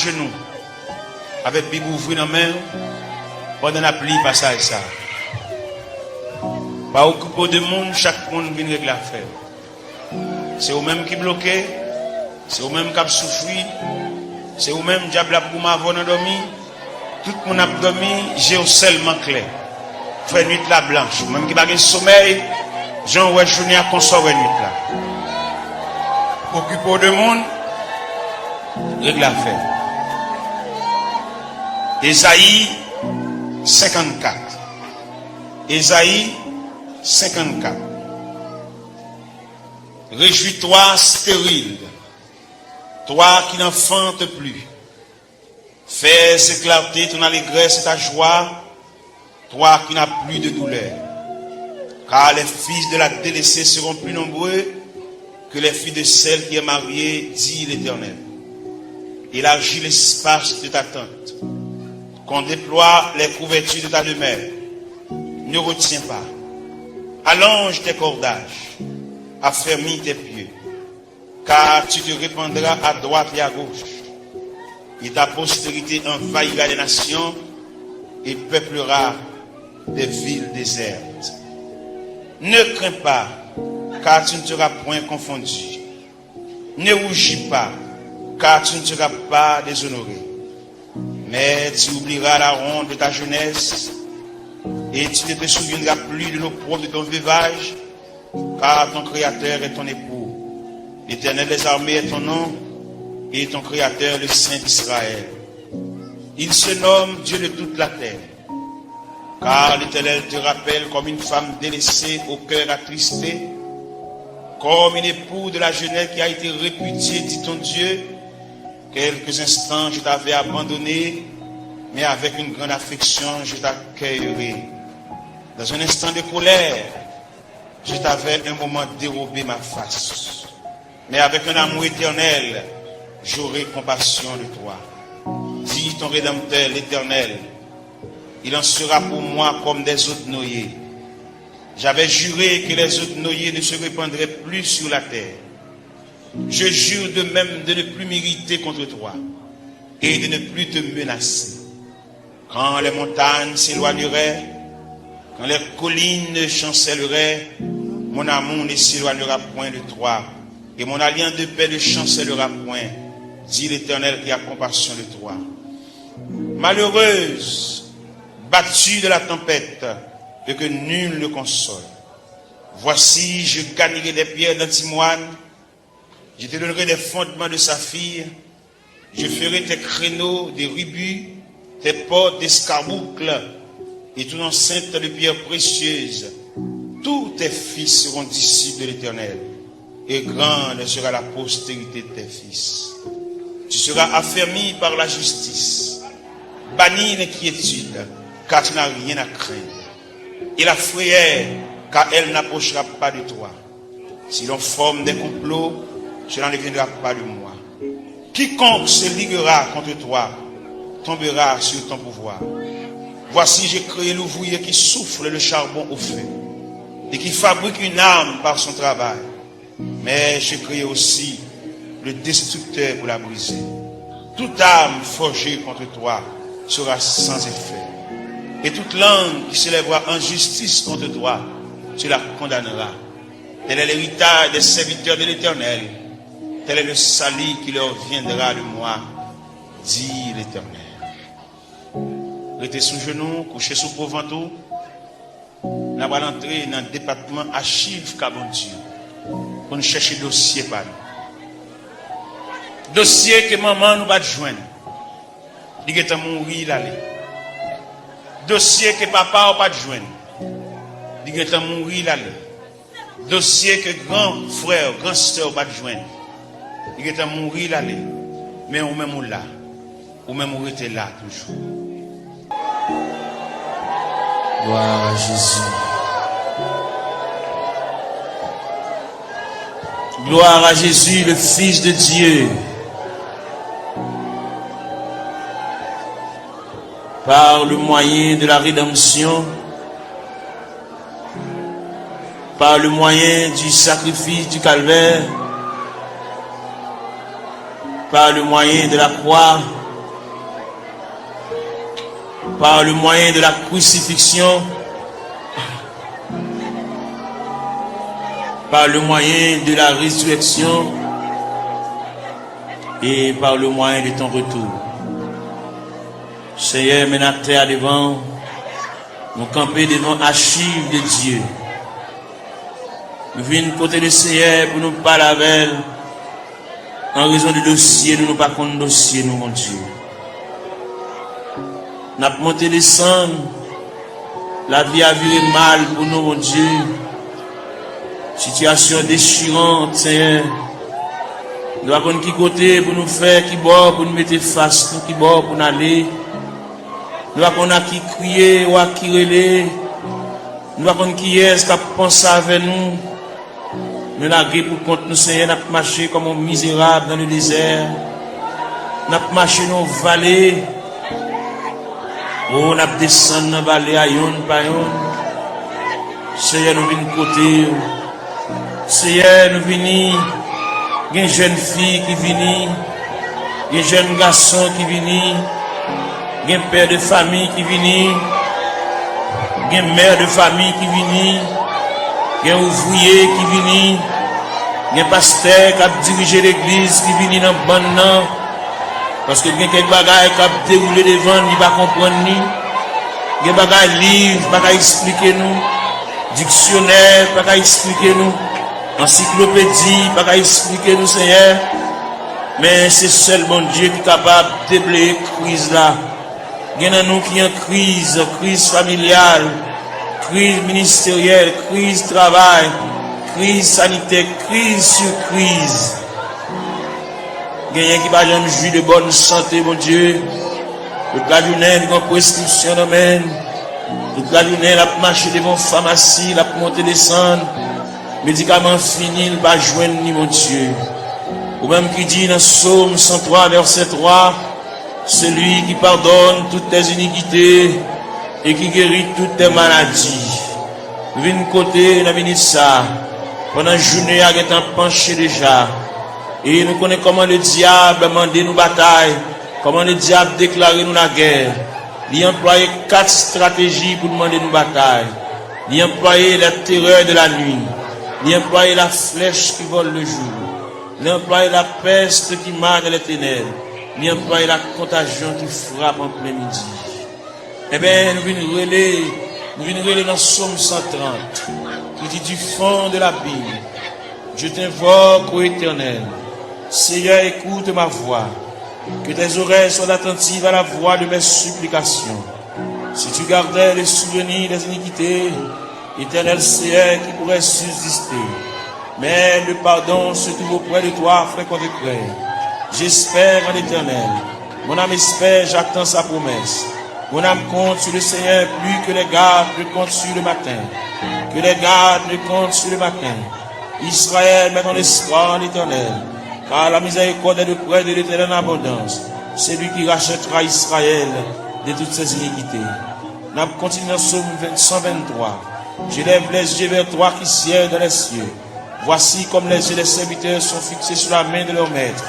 Genou, avec Bible ouvert dans la main, pendant la pluie, passage ça. Pas occuper de monde, chaque monde vient régler l'affaire. C'est eux-mêmes qui bloquent, c'est eux-mêmes qui souffrent, c'est eux-mêmes qui diable pour m'avoir dormi. Tout le monde a dormi, j'ai seulement clair. Fait nuit la blanche, même qui n'a pas de sommeil, Jean ouais journée à consommer nuit là. Occuper de monde, régler l'affaire. Ésaïe 54. Ésaïe 54. Réjouis-toi stérile, toi qui n'enfantes plus. Fais éclater ton allégresse et ta joie, toi qui n'as plus de douleur. Car les fils de la délaissée seront plus nombreux que les filles de celle qui est mariée, dit l'Éternel. Élargis l'espace de ta tente. Qu'on déploie les couvertures de ta demeure. Ne retiens pas. Allonge tes cordages. Affermis tes pieds. Car tu te répandras à droite et à gauche. Et ta postérité envahira les nations et peuplera des villes désertes. Ne crains pas, car tu ne seras point confondu. Ne rougis pas, car tu ne seras pas déshonoré. Mais tu oublieras la ronde de ta jeunesse et tu ne te souviendras plus de l'opprobre de ton veuvage, car ton Créateur est ton époux. L'Éternel des armées est ton nom et ton Créateur le Saint d'Israël. Il se nomme Dieu de toute la terre, car l'Éternel te rappelle comme une femme délaissée au cœur attristé, comme une épouse de la jeunesse qui a été répudiée, dit ton Dieu. Quelques instants, je t'avais abandonné, mais avec une grande affection, je t'accueillerai. Dans un instant de colère, je t'avais un moment dérobé ma face. Mais avec un amour éternel, j'aurai compassion de toi. Dis ton Rédempteur, l'Éternel, il en sera pour moi comme des eaux noyées. J'avais juré que les eaux noyées ne se répandraient plus sur la terre. Je jure de même de ne plus m'irriter contre toi et de ne plus te menacer. Quand les montagnes s'éloigneraient, quand les collines chancelleraient, mon amour ne s'éloignera point de toi et mon alliance de paix ne chancellera point, dit l'Éternel qui a compassion de toi. Malheureuse, battue de la tempête, et que nul ne console. Voici, je gagnerai des pierres d'antimoine, je te donnerai des fondements de saphir, je ferai tes créneaux des rubis, tes portes d'escarboucles, et ton enceinte de pierres précieuses. Tous tes fils seront disciples de l'Éternel, et grande sera la postérité de tes fils. Tu seras affermi par la justice, banni l'inquiétude, car tu n'as rien à craindre. Et la frayeur, car elle n'approchera pas de toi. Si l'on forme des complots, cela ne viendra pas de moi. Quiconque se liguera contre toi tombera sur ton pouvoir. Voici, j'ai créé l'ouvrier qui souffle le charbon au feu et qui fabrique une arme par son travail. Mais j'ai créé aussi le destructeur pour la briser. Toute arme forgée contre toi sera sans effet. Et toute langue qui s'élèvera en justice contre toi, tu la condamneras. Tel est l'héritage des serviteurs de l'Éternel. Tel est le salut qui leur viendra de moi, dit l'Éternel. Restez sous genoux, couchez sous pauvre. Nous allons entrer dans le département archives Kabondieu pour nous chercher dossier par nous. Dossier que maman nous va joindre. Il est mourir l'aller. Dossier que papa n'a pas joindre. Il est mourir l'aller. Dossier que grand frère, grand sœur va joindre. Il est mourir l'aller. Mais on même là. Ou même on était là toujours. Gloire à Jésus. Gloire à Jésus, le Fils de Dieu. Par le moyen de la rédemption, par le moyen du sacrifice du calvaire, par le moyen de la croix, par le moyen de la crucifixion, par le moyen de la résurrection et par le moyen de ton retour. Seigneur, maintenant terre devant, nous camper devant archives de Dieu. Nous venons côté le Seigneur pour nous parler avec elle. En raison du dossier, nous pas contre dossier, nous, mon Dieu. Nous avons monté descendre. La vie a viré mal pour nous, mon Dieu. Situation déchirante, Seigneur. Nous avons qui côté pour nous faire, qui bord pour nous mettre face, qui bord pour nous aller. Nous avons qui crier ou qui relais. Nous avons qui est-ce qui a pensé avec nous. Nous avons pour compte nous, Seigneur, nous avons marché comme un misérable dans le désert. Nous avons marché dans les vallées. Oh, nous avons descendu dans la vallée à yon par yon. Seigneur, nous venons côté. Seigneur, nous venons. Il y a une jeune fille qui vient. Il y a un jeune garçon qui vient. Il y a un père de famille qui vient. Il y a une mère de famille qui vient. Il y a un ouvrier qui vient. Il y a un pasteur qui a dirigé l'église qui vient dans le bon. Parce que il y a quelques bagages qui ont déroulé devant, il ne va pas comprendre. Il y a des bagages livres, qui ne va expliquer nous. Dictionnaire, qui ne va expliquer nous. Encyclopédie, qui ne va expliquer nous, Seigneur. Mais c'est seul bon Dieu qui est capable de déblayer la crise là. Il y en a nous qui ont une crise familiale, crise ministérielle, crise travail, crise sanitaire, crise sur crise. Il y a qui va jamais jouir de bonne santé, mon Dieu. Toute la journée, il y a une prescription d'amène. Toute la journée, il a marché devant la pharmacie, il a monté descendre. Médicaments finis, il va joindre ni mon Dieu. Ou même qui dit dans Psaume 103, verset 3, celui qui pardonne toutes tes iniquités et qui guérit toutes tes maladies. Nous venons côté, nous venons ça. Pendant la journée, il y a un penché déjà. Et nous connaissons comment le diable a demandé nous bataille, comment le diable a déclaré nous la guerre. Il a employé 4 stratégies pour demander nous bataille. Il a employé la terreur de la nuit. Il a employé la flèche qui vole le jour. Il a employé la peste qui marque les ténèbres. Il a employé la contagion qui frappe en plein midi. Eh bien, nous venons relayer dans Psaume 130, qui dit du fond de la Bible, je t'invoque, ô Éternel. Seigneur, écoute ma voix. Que tes oreilles soient attentives à la voix de mes supplications. Si tu gardais les souvenirs des iniquités, Éternel Seigneur, qui pourrait subsister. Mais le pardon se trouve auprès de toi, frère qu'on te crée. J'espère en l'Éternel. Mon âme espère, j'attends sa promesse. Mon âme compte sur le Seigneur plus que les gardes ne comptent sur le matin. Que les gardes ne comptent sur le matin. Israël met ton espoir en l'Éternel. Car la miséricorde est de près de l'Éternel en abondance. C'est lui qui rachètera Israël de toutes ses iniquités. Nous continuons dans Psaume 123. Je lève les yeux vers toi qui sièges dans les cieux. Voici comme les yeux des serviteurs sont fixés sur la main de leur maître,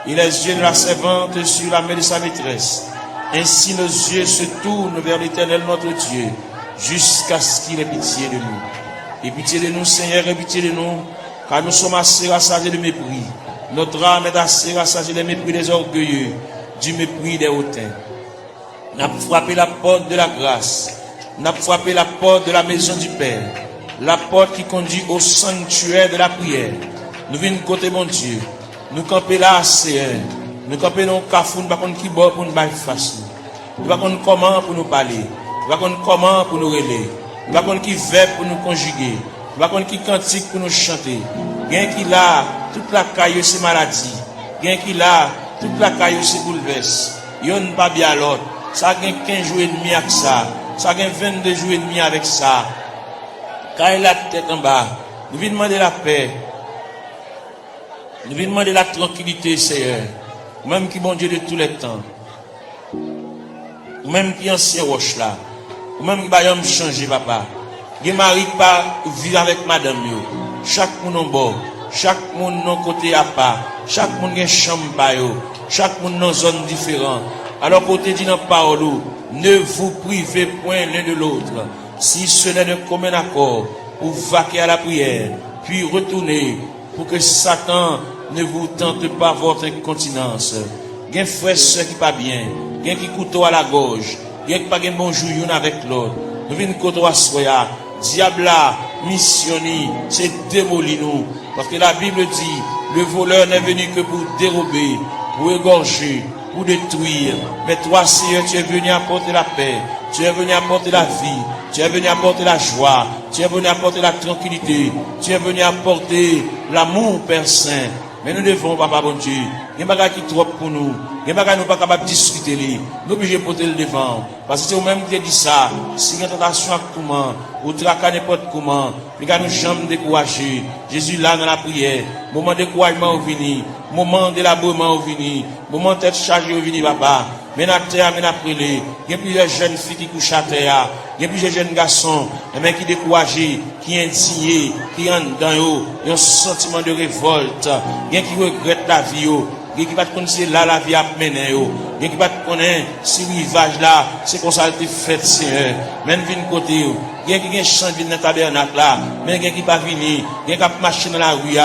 et les yeux de la servante sur la main de sa maîtresse. Ainsi nos yeux se tournent vers l'Éternel notre Dieu, jusqu'à ce qu'il ait pitié de nous. Et pitié de nous, Seigneur, et pitié de nous, car nous sommes assez rassasiés de mépris. Notre âme est assez rassasiée des mépris des orgueilleux, du mépris des hautains. Nous avons frappé la porte de la grâce. Nous avons frappé la porte de la maison du Père. La porte qui conduit au sanctuaire de la prière. Nous venons côté mon Dieu. Nous camper là, Seigneur. Nous camper dans le cafou, nous ne savons pas qui bord pour nous faire face. Nous ne savons pas comment pour nous parler. Nous ne savons pas comment pour nous relayer. Nous ne savons pas qui verbe pour nous conjuguer. Nous ne savons pas qui cantique pour nous chanter. Gain qui là, toute la caille c'est maladie. Gain qui là, toute la caille c'est bouleverse. Yon pas bien l'autre. Ça gagne 15 jours et demi avec ça. Ça gagne 22 jours et demi avec ça. Quand il a la tête en bas, nous venons demander la paix. Nous venons demander la tranquillité, Seigneur. Même qui bon Dieu de tous les temps. Ou même qui ancien roche là. Ou même qui va changer, papa. Les maris pas vivre avec madame yo. Chaque monde en bord. Chaque monde dans côté à part. Chaque monde a une chambre pa yo. Chaque monde dans zone différente. Alors côté dit dans parole, Ne vous privez point l'un de l'autre, si ce n'est d'un commun accord, pour vaquer à la prière, puis retourner, pour que Satan ne vous tente pas votre incontinence. Gen frère soeur qui pas bien, gen qui couteau à la gorge, gen qui pas gen bonjour yon avec l'autre. Nous venons côté à soya, diable là, missionné, c'est démoli nous. Parce que la Bible dit, le voleur n'est venu que pour dérober, pour égorger, pour détruire. Mais toi, Seigneur, tu es venu apporter la paix, tu es venu apporter la vie, tu es venu apporter la joie, tu es venu apporter la tranquillité, tu es venu apporter l'amour, Père Saint. Mais nous devons, Papa bon Dieu, il y a des bagages qui trop pour nous, il y a des bagages qui nous pas capables de discuter, nous obligés de porter le devant. Parce que c'est vous-même qui dit ça, si il y a une tentation à comment, ou traquer n'importe comment, les gars nous jamais décourager. Jésus là dans la prière, moment de découragement au vini, moment d'élaboration au vini, moment de tête chargée au vini, papa. Mais la terre, mais après les, il y a plusieurs jeunes filles qui couchent à terre, il y a plusieurs jeunes garçons, mais qui découragés, qui indignés, qui en dans eux, il y a un sentiment de révolte, il y a qui regrettent la vie, il y a qui va te connaître là la vie à mener, il y a qui va te connaître si rivage là, c'est comme ça a été fait, Seigneur. Même vine côté, il y a qui chante dans le tabernacle là, mais il y a qui pas venir, il y a qui marcher dans la rue, il y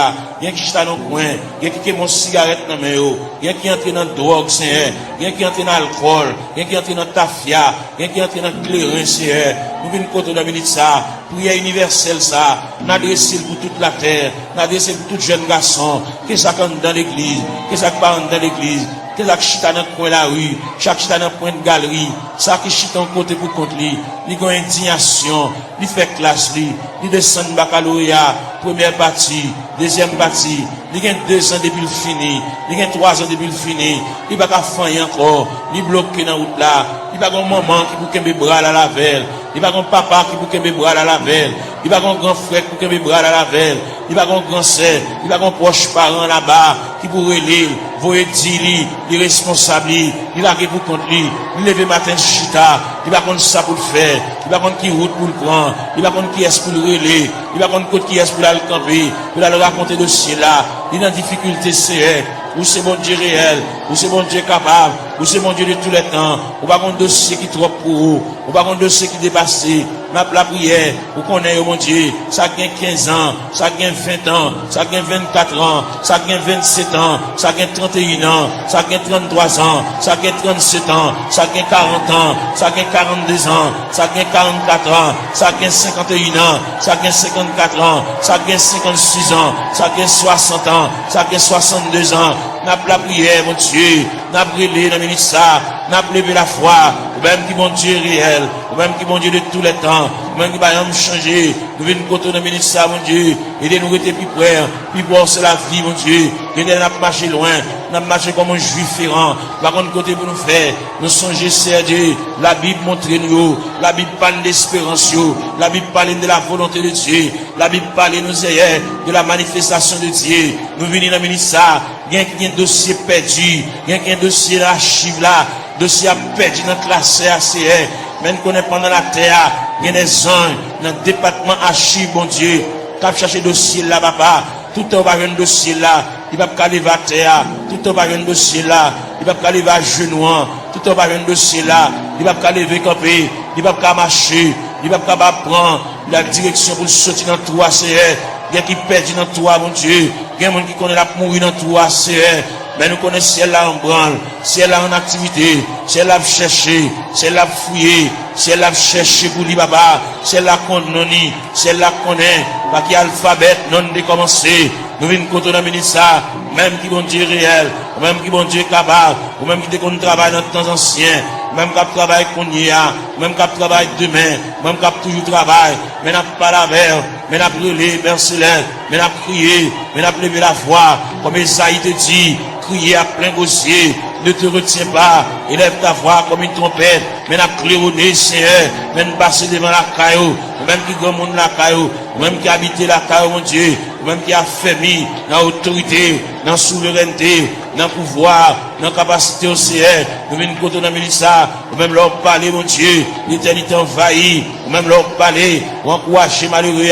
a qui chante dans le coin, il y a qui mon cigarette dans mes yeux, il y a qui entre dans la drogue, Seigneur, il y a qui entre dans l'alcool, il y a qui entre dans tafia, il y a qui entre dans le clairin, Seigneur. Nous venons côté de la minute ça, prière universelle ça, n'adresser pour toute la terre, n'adresser pour tout jeune garçon, que ça compte dans l'église, que ça parle dans l'église, que ça chita dans le coin de la rue, chaque chita dans le point de galerie, ça qui chita en côté pour contre lui, il y a une indignation, il fait classe lui, il descend de baccalauréat, première partie, deuxième partie, il y a 2 ans depuis le fini, il y a 3 ans depuis le fini, il va pas faire encore, il bloqué dans la route là, il va avoir un maman qui bouquet mes bras à la velle, il va avoir un papa qui bouquet mes bras à la velle, il va avoir un grand frère qui bouquet mes bras à la velle, il va avoir un grand sœur, il va avoir un proche parent là-bas qui pourrait lire, voyer dire les responsables, il va pour contre lui, il lever matin chita, il va contre ça pour le faire, il va contre qui route pour le prendre, il va contre qui est pour le relais, il va contre qui est pour aller camper, pour aller raconter le ciel là, il est en difficulté c'est ou c'est bon Dieu réel, ou c'est bon Dieu capable, ou c'est bon Dieu de tous les temps, ou pas un dossier qui est trop pour vous, ou pas un dossier qui est dépassé, la prière, ou qu'on est, mon Dieu, ça gagne 15 ans, ça gagne 20 ans, ça gagne 24 ans, ça gagne 27 ans, ça gagne 31 ans, ça gagne 33 ans, ça gagne 37 ans, ça gagne 40 ans, ça gagne 42 ans, ça gagne 44 ans, ça gagne 51 ans, ça gagne 54 ans, ça gagne 56 ans, ça gagne 60 ans, ça gagne 62 ans. N'a pas la prière, mon Dieu, n'a pas brûlé dans le ministère, n'a pas levé la foi, ou même qui mon Dieu réel, ou même qui mon Dieu de tous les temps, ou même qui va rien changer. Nous venons côté dans le ministère, mon Dieu, et nous rester plus près, plus voir c'est la vie, mon Dieu. Et nous n'a pas marché loin, n'a pas marché comme un juif ferrant. Par contre, côté pour nous faire, nous songer, c'est Dieu. La Bible montre nous, la Bible parle d'espérance, la Bible parle de la volonté de Dieu, la Bible parle nous hier de la manifestation de Dieu. Nous venons dans le ministère. Il y a un dossier perdu, il y a un dossier d'archive là, dossier perdu dans la classe ACR, même qu'on est pendant la terre, il y a des anges dans le département archive, bon Dieu, qui a cherché dossier là, papa, tout le temps va un dossier là, il va pas aller à terre, tout le temps va un dossier là, il va pas aller à genoux, tout le temps va un dossier là, il va pas aller camper, il va pas marcher, il va pas prendre la direction pour sortir dans le trou ACR. Il y a qui perdent dans toi, mon Dieu. Il y a des gens qui connaissent la mourir dans toi, c'est mais nous connaissons celle là en branle, celle là en activité, celle là chercher, celle là fouiller, celle là chercher pour lui papa, celle là qu'on non, celle là connaît, pas qui alphabet non décommencé. Nous venons contre le ministère, même qui bon Dieu réel, ou même qui bon Dieu capable, ou même qui déconne travail dans le temps ancien, même qui travaille qu'on y a, même qui travaille demain, même qui toujours travaille, mais n'a pas la verre, mais n'a brûlé, Père Céleste, mais n'a prié, mais n'a levé la voix, comme Esaïe te dit, crier à plein gosier, ne te retiens pas, élève ta voix comme une trompette, mais n'a claironné, Seigneur, mais n'a passé devant la caillou, même qui grand monde la caillou, même qui habite la caillou, mon Dieu, ou même qui a affermi dans l'autorité, dans la souveraineté, dans le pouvoir, dans la capacité au Seigneur. Nous venons côté dans le ministère, ou même leur parler, mon Dieu, l'éternité envahie, ou même leur parler, ou encourager malheureux,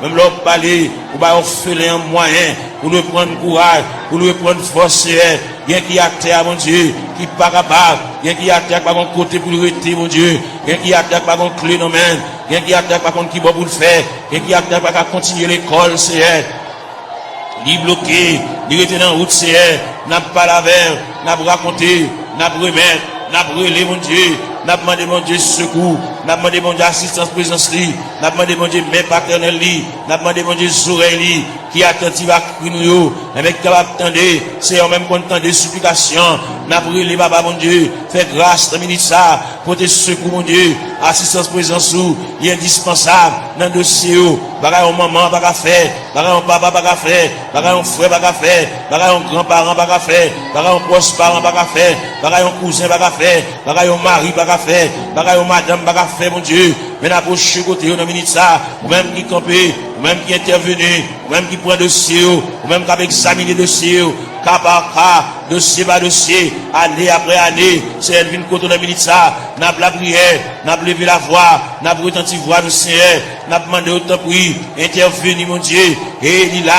même leur parler, ou bien offrir un moyen, pour nous prendre courage, pour nous prendre force, Seigneur. Bien qui a terre, mon Dieu, qui pas capable, bien qui a terre par mon côté pour le rester, mon Dieu, bien qui a terre par mon clé dans main, bien qui a terre par contre qui va pour le faire, bien qui a terre par continuer l'école, Seigneur. Li bloqué, li rete dans route, Seigneur, n'a pas la verre, n'a pas raconté, n'a pas remettre, n'a pas relé, mon Dieu, n'a pas demandé, mon Dieu, secours, n'a pas demandé, mon Dieu, assistance, présence, n'a pas demandé, mon Dieu, main paternelle, n'a pas demandé, mon Dieu, oreilles, qui est attentif à nous, avec capable d'attendre, c'est en même content de supplication, n'a pas relé, papa, mon Dieu, fais grâce, dans minute ça, pour tes secours, mon Dieu, assistance, présence, il est indispensable, dans le dossier, bagay on maman, bagay faire, bagay on papa, bagay faire, bagay on frère, bagay faire, bagay on grand-parent, bagay faire, bagay on proche-parent, bagay faire, bagay on cousin, bagay faire, bagay on mari, bagay faire, bagay on madame, bagay faire, mon Dieu, mais n'approche côté, on a minute ça, ou même qui campé, ou même qui intervenu, ou même qui prend dossier, ou même qui a examiné dossier, cas par cas, dossier par dossier, année après année, c'est elle vient côté, on a minute ça, n'a pas la prière, n'a pas levé la voix, n'a pas retenti voix du Seigneur, n'a pas demandé autant prix, intervenir, mon Dieu, et il là,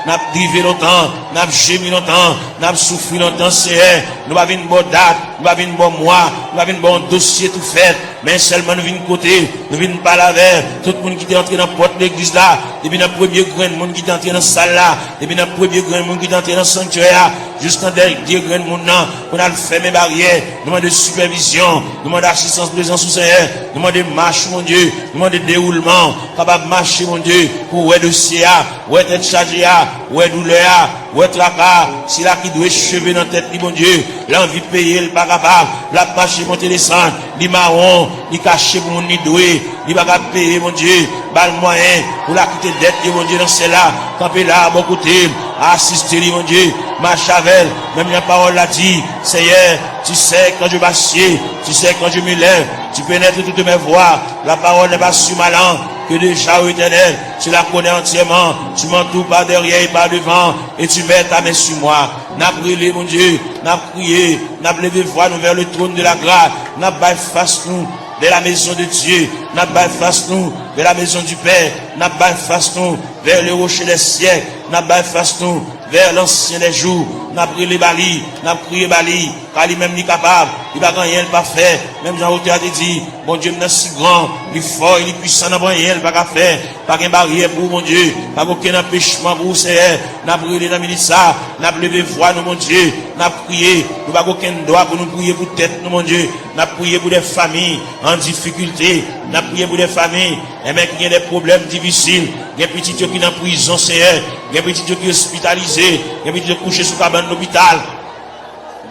n'a pas drivé longtemps, n'a pas gémi longtemps, n'a pas souffert longtemps, Seigneur, nous avons une bonne date, nous avons une bonne mois, nous avons un bon dossier tout fait, mais seulement nous venons côté, nous venons pas la vers, tout le monde qui est entré dans la porte de l'église là, depuis le premier grain de monde qui est entré dans la salle là, depuis le premier grain de monde qui est entré dans le sanctuaire, jusqu'en dernier grain de monde là, on a fait mes barrières, nous demandons de supervision, nous demandons d'assistance, présence au Seigneur, nous demandons de marche, mon Dieu, nous demandons de déroulement, capable de marcher, mon Dieu, pour où est dossier, où est tête chargée, où est douleur, où est tracas, c'est là qui doit cheveux dans la tête, mon Dieu, l'envie de payer, le pas capable, la marche, monter, descendre, les marrons, les cacher pour mon nid doué, les pas capable payer, mon Dieu, bal moyen, pour la quitter dette, mon Dieu, dans celle-là, camper là, bon côté, assister, mon Dieu, marche avec, même la parole l'a dit, Seigneur, tu sais quand je m'assieds, tu sais quand je me lève, tu pénètres toutes mes voies, la parole n'est pas sur ma langue, que déjà au éternel, tu la connais entièrement, tu m'entoures par derrière et par devant, et tu mets ta main sur moi. N'a brûlé, mon Dieu, n'a prié, n'a levé voix nous vers le trône de la grâce, n'a pas face nous vers la maison de Dieu, n'a pas face nous vers la maison du Père, n'a pas face nous vers le rocher des siècles, n'a pas face nous vers l'ancien des jours, n'a brûlé Bali, n'a prié Bali, car lui-même n'est capable, il va rien pas faire, même Jean-Auteur a dit, mon Dieu, est si grand, il est fort, il est puissant, n'a rien pas faire, pas qu'une barrière pour mon Dieu, pas aucun empêchement pour Seigneur, n'a brûlé dans le ça, n'a levé voix, nous, mon Dieu, n'a prié, nous pas aucun droit pour nous prier pour tête, nous, mon Dieu, n'a prié pour des familles en difficulté, n'a prié pour des familles, et même qui ont des problèmes difficiles, il y a des petits qui sont en prison, Seigneur, il y a des petits qui sont hospitalisés, il y a des petits qui sont couchés sous cabane d'hôpital,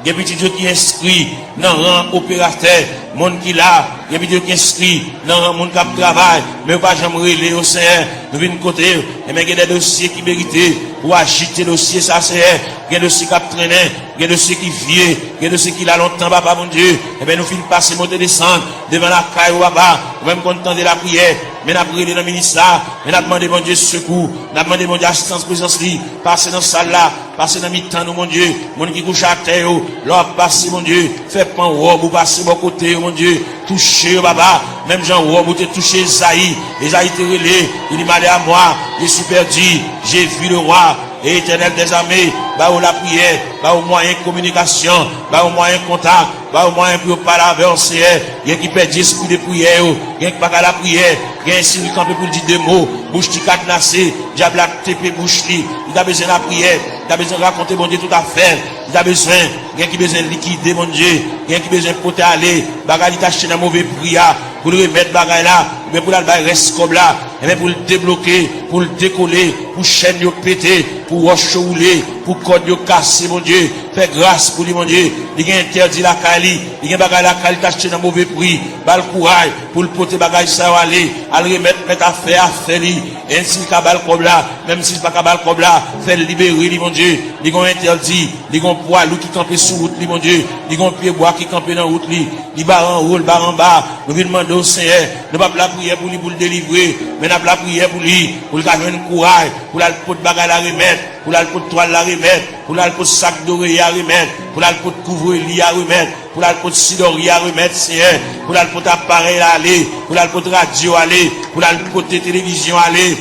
il y a des petits qui sont inscrits dans le rang opérateur, monde qui là, il y a des petits qui sont inscrits dans le rang monde qui travaille, mais pas jamais relé au Seigneur, nous venons côté, et même il y a des dossiers qui méritent pour agiter le dossier, ça c'est, il y a des dossiers qui traînent, il y a des dossiers qui viennent, il y a des dossiers qui là longtemps, papa mon Dieu, et bien nous finissons passer, monter, descendre, devant la caille, papa, même content de la prière, mais nous avons prié dans le ministère, mais nous avons demandé, mon Dieu, secours, nous avons demandé, mon Dieu, assistance, présence, passer dans cette salle là, passer dans mi-temps, nous, mon Dieu, mon qui couche à terre, l'or passer, mon Dieu, fait pas un robe, ou passer mon côté, mon Dieu, toucher, papa, même Jean robe, ou te toucher Esaïe te relé, il m'a dit à moi, je suis perdu, j'ai vu le roi, et éternel des armées, bah où la prière, bah au moyen de communication, bah au moyen de contact, bah au moyen pour parler avec le Seigneur, il y a qui perd l'esprit de prière, il y a qui pas la prière, il y a un signe campé pour dire deux mots, bouche qui cadenassée, diable a TP bouche li, il a besoin de la prière, il a besoin de raconter mon Dieu tout à fait, il a besoin, il y a qui besoin de liquider mon Dieu, il y a qui besoin de porter aller, bagay il t'acheter dans mauvais prière, pour le remettre bagay là, mais pour le reste comme là, et même pour le débloquer, pour le décoller, pour chaîne yo péter, pour roche rouler, pour code yo casser, mon Dieu, fais grâce pour lui, mon Dieu, il y a interdit la Kali, il y a bagay la Kali t'acheter dans mauvais prix, bal courage, pour le porter bagay ça aller, à le remettre, mettre à faire lui, et s'il cabal comme là, même s'il pas cabal comme là, fait libérer lui, mon Dieu, il y a interdit, il y a un poids qui campe sur route, lui, mon Dieu, il y a un pied bois qui campe dans route, lui, il bar en haut, bar en bas, nous venons demander au Seigneur, nous pas la prière pour lui, pour le délivrer, mais nous la prière pour lui, pour le garder un courage, pour la pot de bagarre à remettre, pour la pot de toile à remettre, pour la pot de sac d'oreiller à remettre, pour la pot de couvre-lit à remettre, pour la pot de sidori à remettre, Seigneur, pour la pot d'appareil à aller, pour la pot de radio à aller, pour la pot de télévision à aller,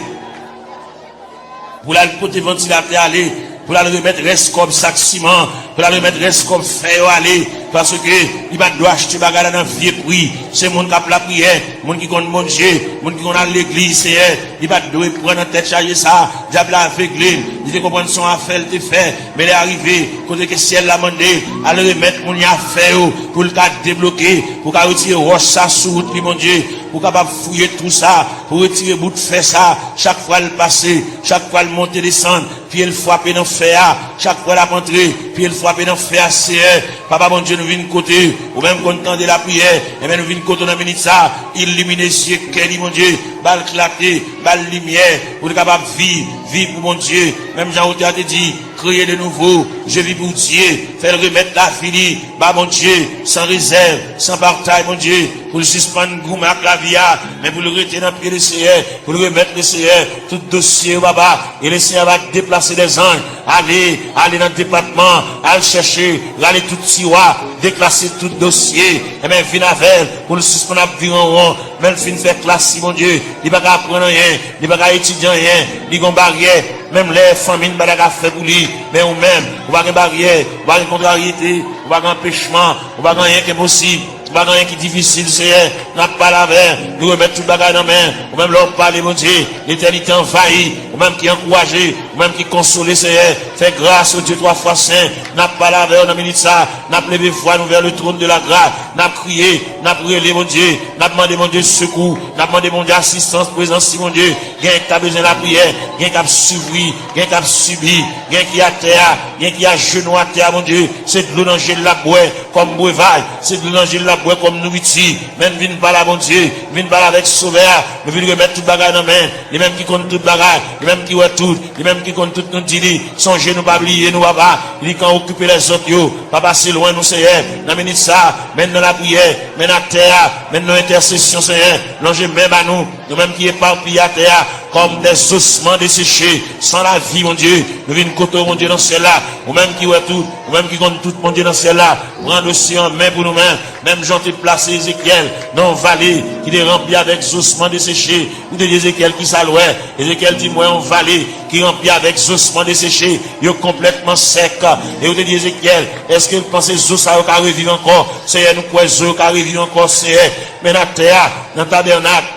pour la pot de ventilateur à aller, pour la remettre reste comme sac ciment, pour la remettre reste comme fer à aller, parce que il va doit acheter bagarre dans vieux prix. C'est mon qui a la prière, mon qui compte manger, mon qui compte à l'église, Seigneur. Il va devoir prendre en tête charger ça. Diable a aveuglé, il te comprend son affaire, il te fait, mais il est arrivé, côté que ciel l'a demandé, à le remettre mon affaire, pour le cas débloquer, pour qu'il retire roche ça sous route, mon Dieu, pour capable fouiller tout ça, pour retirer bout de fait ça, chaque fois le passer, chaque fois le monter, descendre, puis il frapper dans le fer, chaque fois la rentrer, puis il frapper dans le fer, Seigneur. Papa, mon Dieu, nous venons côté, ou même content de la prière, et bien nous venons côté dans minute ça, illuminer les yeux, mon Dieu, balle claquer, balle lumière, pour être capable de vivre pour mon Dieu, même Jean-Auteur a dit, créer de nouveau, je vis pour Dieu, faire remettre la fini, bah mon Dieu, sans réserve, sans partage, mon Dieu, pour le suspendre, goumer à clavier, mais pour le retirer dans le pied du Seigneur, pour le remettre le Seigneur, tout dossier, baba, et le Seigneur va déplacer des anges, aller dans le département, aller chercher, aller tout tiroir, déclasser tout dossier, et bien, venir avec, pour le suspendre à vivre en rond, même fin faire classe, mon Dieu, il va pas apprendre rien, il va pas étudier rien, il va barrière, même les familles ne vont pas faire pour lui, mais ou même, on va avoir une barrière, on va avoir une contrariété, on va avoir un empêchement, on va avoir rien qui est possible. Pas rien qui est difficile, Seigneur. N'a pas la verre. Nous remettre tout le bagage dans la main. Ou même leur parler, mon Dieu. L'éternité envahie. Ou même qui encouragé. Ou même qui console, Seigneur. Fait grâce au Dieu 3 fois saint. N'a pas la verre dans minute ça. N'a pas levé foi nous vers le trône de la grâce. N'a crié. N'a prié, mon Dieu. N'a demandé, mon Dieu, secours. N'a demandé, mon Dieu, assistance, présence, mon Dieu. Gain qui a besoin de la prière. Gain qui a suivi. Gain qui a subi. Gain qui a terre. Gain qui a genou à terre, mon Dieu. C'est de l'eau dans la boue. Comme breuvage. C'est de l'eau dans la comme nourriture, même vine pas là, bon Dieu, vine pas là avec sauveur, mais vine remettre tout bagage dans la main, les mêmes qui comptent tout bagage, les mêmes qui voient tout, les mêmes qui comptent tout nous dit, songez nous pas oublier nous papa, il dit quand occuper les autres yo, papa c'est loin nous Seigneur, dans minute ça, même dans la prière, même dans la terre, même dans l'intercession Seigneur, l'ange même à nous, nous mêmes qui éparpillés à terre, comme des ossements desséchés, sans la vie mon Dieu, nous venons côté mon Dieu dans celle-là, ou même qui voient tout, ou même qui comptent tout mon Dieu dans celle-là, prendre aussi en main pour nous-mêmes, même Jean te placé Ézéchiel dans une vallée qui est remplie avec ossements desséchés. Ou de Ézéchiel qui s'allouait. Ézéchiel dit moi en vallée qui est remplie avec ossements desséchés. Il est complètement sec. Et vous de Ézéchiel, est-ce que vous pensez que ça va revivre encore? Seigneur, nous croyons que ça va revivre encore, Seigneur. Mais dans la terre, dans le tabernacle,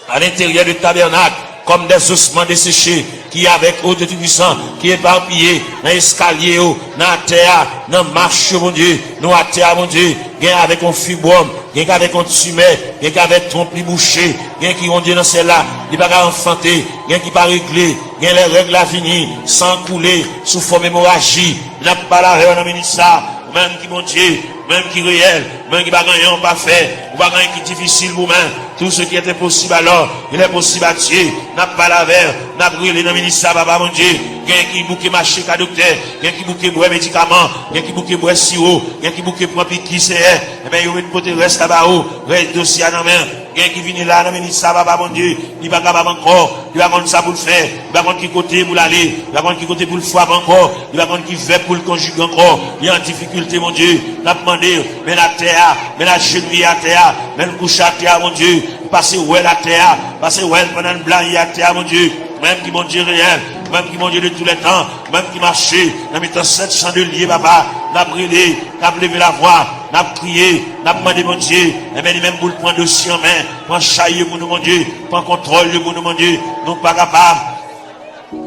à l'intérieur du tabernacle, comme des ossements desséchés, qui est avec eau de Tout-Puissant, qui est éparpillé dans l'escalier, dans la terre, dans la marche, mon Dieu, dans la terre, mon Dieu, gain avec un fibrome, gain avec un tumeur, gain avec trompe bouché, gain qui ont dit dans celle-là, il va pas enfanter, gain qui pas réglé, gain les règles à venir, sans couler, sous forme hémorragie, n'a pas la règle dans le ministère, même qui mon Dieu, même qui réel, même qui va gagner, on va faire, ou va gagner qui difficile pour même, tout ce qui était possible alors, il est possible à Dieu, n'a pas la verre, n'a brûlé dans le ministère, papa mon Dieu, quelqu'un qui bouquet marché qu'à docteur, quelqu'un qui bouquet boire médicaments, quelqu'un qui bouquet boire sirop, quelqu'un qui bouquet prend piqui, c'est, eh bien, il y a une côté reste là-bas, reste dossier dans la main, quelqu'un qui vient là dans le ministère, papa mon Dieu, il va capable encore, il va prendre ça pour le faire, il va prendre qui côté pour l'aller, il va prendre qui côté pour le frapper encore, il va prendre qui fait pour le conjuguer encore, il y a en difficulté, mon Dieu, n'a demandé, mais la terre, mais la chenille à terre, mais le couche à terre, mon Dieu, passer où est la terre, passer où est pendant le blanc, il y a terre, mon Dieu, même qui mon Dieu réel, même qui mon Dieu de tous les temps, même qui marchait, dans mes temps 700 de liés, papa, n'a brûlé, n'a levé la voix, n'a prié, n'a demandé mon Dieu, et bien, même pour le prendre dossier en main, prendre chaille pour nous, mon Dieu, prendre contrôle pour nous, mon Dieu, nous pas capables.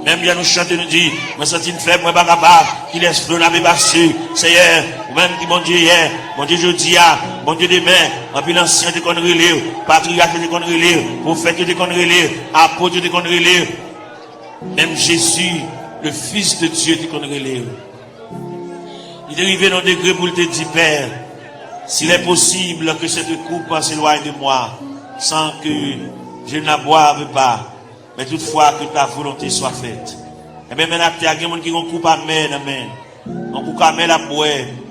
Même bien nous chanter, nous dit, moi senti une faible, moi pas capable, qui laisse flot la passé, Seigneur, ou même qui mon Dieu hier, mon Dieu jeudi, mon Dieu demain, en puis l'ancien de qu'on relève, patriarche de qu'on relève, prophète de qu'on relève, apôtre de qu'on relève, même Jésus, le Fils de Dieu de qu'on relève. Il est arrivé dans le degré pour te dire, Père, s'il est possible que cette coupe s'éloigne de moi, sans que je ne la boive pas, mais toutefois que ta volonté soit faite. Et bien maintenant, il y a des gens qui ont coupé à main, on coupe à main la boire,